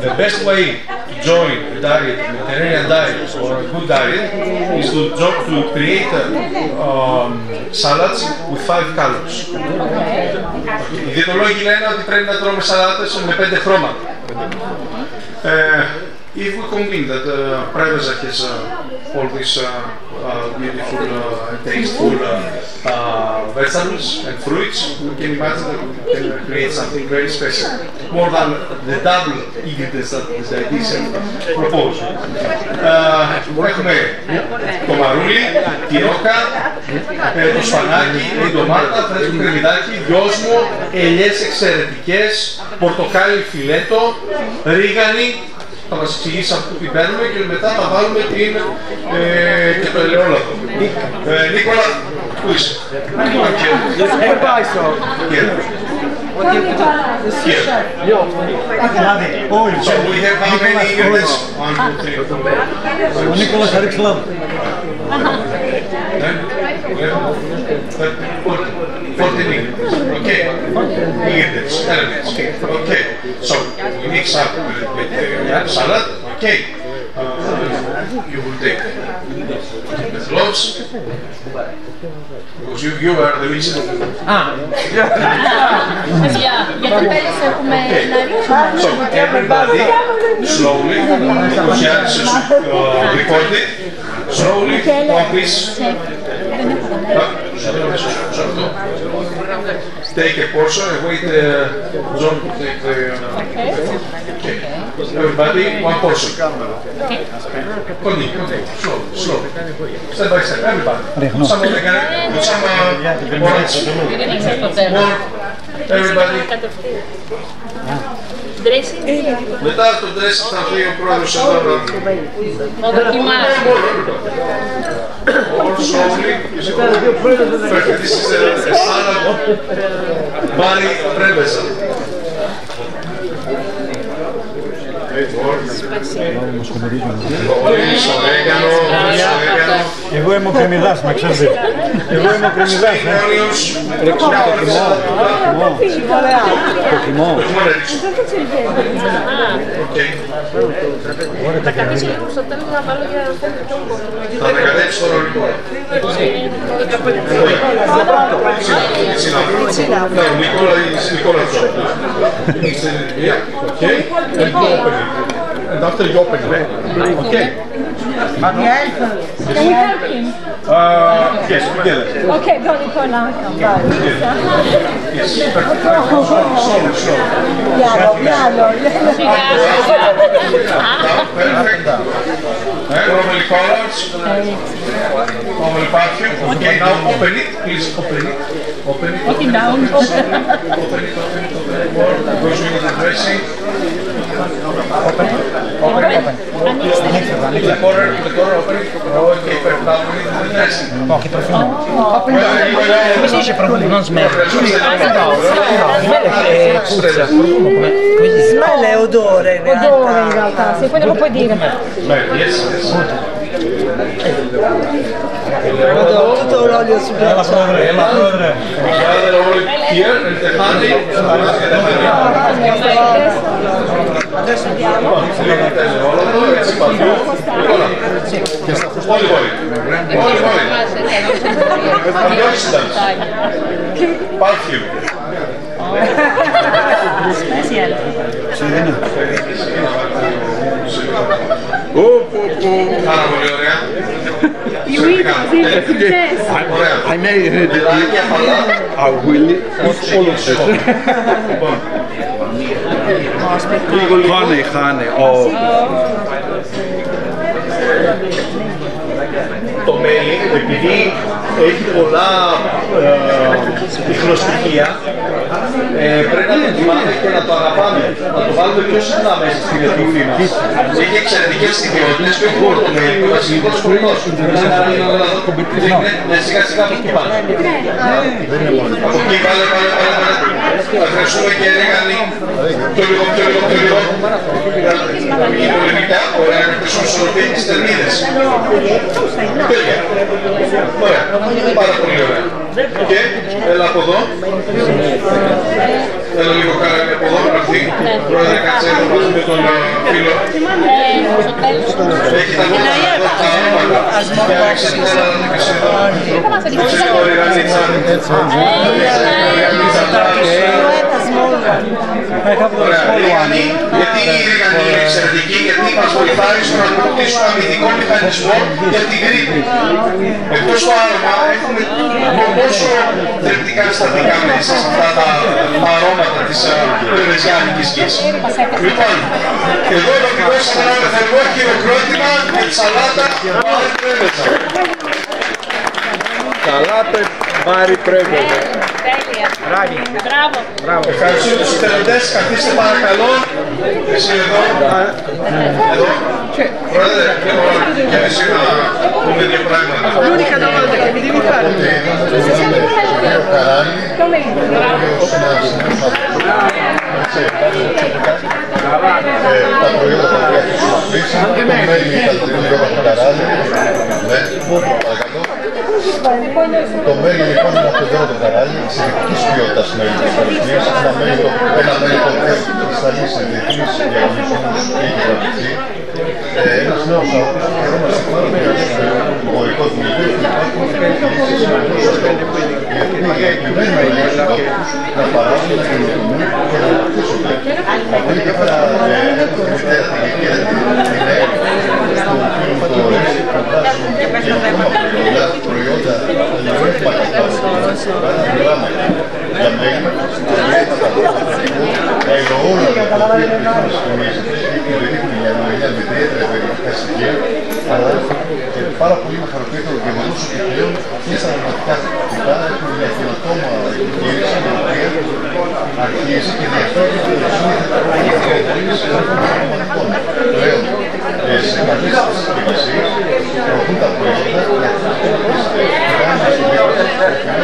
the best way to join a diet, Mediterranean diet or a good diet, is to create salads with 5 calories. Οι διαιτολόγοι λένε ότι πρέπει να τρώμε σαλάτες με 5 χρώματα. If we combine that Preveza has all these beautiful, tasteful vegetables and fruits, we can imagine that we can create something very special, more than the double ingredients that the dietitian propose. Έχουμε το μαρούλι, τη ρόκα, το σπανάκι, την ντομάτα, φρέσκο κρεμμυδάκι, δυόσμο, ελιές εξαιρετικές, πορτοκάλι φιλέτο, ρίγανη. Θα μας εξηγήσει αυτό που παίρνουμε και μετά θα βάλουμε και το ελαιόλαδο. Νίκολα, πού είσαι? So we have how many units? 1, 2, 3, 4. Nicholas Harixlab. 14 units. Okay. Units, elements. Okay. So we mix up with the salad. Okay. You will take the cloves because you are the mixer. So everybody slowly, because Yannis is recorded, slowly, one piece. Take a portion and wait John to take the... Okay. Everybody, one portion. Continue, slow. Step by step, everybody. Some of the guys, some more. Everybody. Μετά από το dressing θα πει ο πρόεδρος εδώ να δοκιμάσει. This is a salad Μεγάλη Πρέβεζα. Εγώ είμαι ο κρεμμυδάς, να ξέρετε. Εγώ είμαι ο κρεμμυδάς. Το θυμό. Θα κρατήσω λίγο στο τέλος να βάλω για θα ανακατέψεις τώρα λοιπόν. Νικόλα And after you open it, okay. Can we help him? Yes, together. Okay, go Nicola. Yes, slow. Piano. Perfect. Normally colors. Normally perfume. Okay, now open it. Please open it. Open it down. Open it. Goes with the dressing. Open. The corner, open it. Okay, perfect. Now we need the dressing. Pochi profumi. Come si dice profumo? Non smell. Smell è odore in realtà. Odore in realtà, sì, quello lo puoi dire. Yes. Tutto l'olio sul ghiacciaio. Adesso andiamo. Perfume. Special. Πάρα πολύ ωραία. I may heard it. I will Χάνε. Το μέλι, επειδή έχει πολλά ιχνοστοιχεία, πρέπει να το τιμάμε και να το αγαπάμε, να το βάλουμε πιο συχνά μέσα στην διατροφή μας. Έχει εξαιρετικές ιδιότητες και όχι μόνο το μέλι, ο βασιλικός σκουρνός. Ναι, σιγά από εκεί πάνε. Από εκεί βάλε. Ευχαριστούμε και Ρίγανη. Πιο λίγο. Πολεμικά, ωραία, να χρησιμοποιήσουμε τις τερμίδες. Τέλεια. Ωραία, πάρα πολύ ωραία. Και έλα από εδώ. Έλα λίγο κάραμε από εδώ, γραφτεί. Πρόεδρε, κάτσε εδώ μαζί με τον φίλο. Έχει τα μόνα εδώ τα όνοματα. Και άρχισε την Ελλάδα να πεις εδώ. Ξέρεις το Ριγανίτσα. Ωραία, Ριγανή. Γιατί η Ριγανή είναι εξαιρετική, γιατί μας βοηθάει στο να αποκτήσουμε αμυντικό μηχανισμό για την γρίπη. Εκτός το άρωμα, έχουμε πόσο θρεπτικά συστατικά μέσα σε αυτά τα αρώματα της πρεβεζιάνικης γης. Λοιπόν, εδώ ολοκληρώσαμε ένα θερμό χειροκρότημα με τη σαλάτα Μεγάλη Πρέβεζα. Σαλάτα Μεγάλη Πρέβεζα. Τέλεια. Μπράβο. Ευχαριστώ τους εθελοντές. Καθίστε παρακαλώ. Εσύ εδώ. Πρόεδρε, και εσύ να πούμε δύο πράγματα. L'unica domanda che mi devi fare. Τα προϊόντα τα οποία χρησιμοποιήσαμε, το μέλι Επιμελητήριο Πρέβεζα, το μέλι λοιπόν είναι από το δώρο του καράλι, εξαιρετικής ποιότητας μέλι της Αριθμής, ένα μέλι το οποίο έχει κρυσταλλίσει σε διεθνείς διαγωνισμούς και έχει γραφτεί. Ένας νέος άνθρωπος που χαιρόμαστε πάρα πολύ στο εμπορικό δημιουργείο και υπάρχουν επιχειρήσεις οι επιμένουν να παράγουν, να καινοτομούν και να αναπτύσσονται. Από εκεί και πέρα τη μητέρα την ηλικία είναι στο φίλο μου το ορίσι που βγάζουν καινοτόμα προϊόντα να μην πακετάζουν. Άρα μιλάμε για μέλη, τα υλοόλογα τα οποία επιθυμούν συντονίζεται και δείχνουν μια νομιλία με ιδιαίτερα περιοδικά στοιχεία, αλλά και πάρα πολύ με χαροποιητικό γεγονός ότι πλέον αυτές τα πραγματικά θετικά έχουν μια καινοτόμα επιχείρηση η οποία αρχίζει και διαφέρει το σύνθετο των πλέον σε καλές υπηρεσίες προωθούν τα προϊόντα για να κάνουν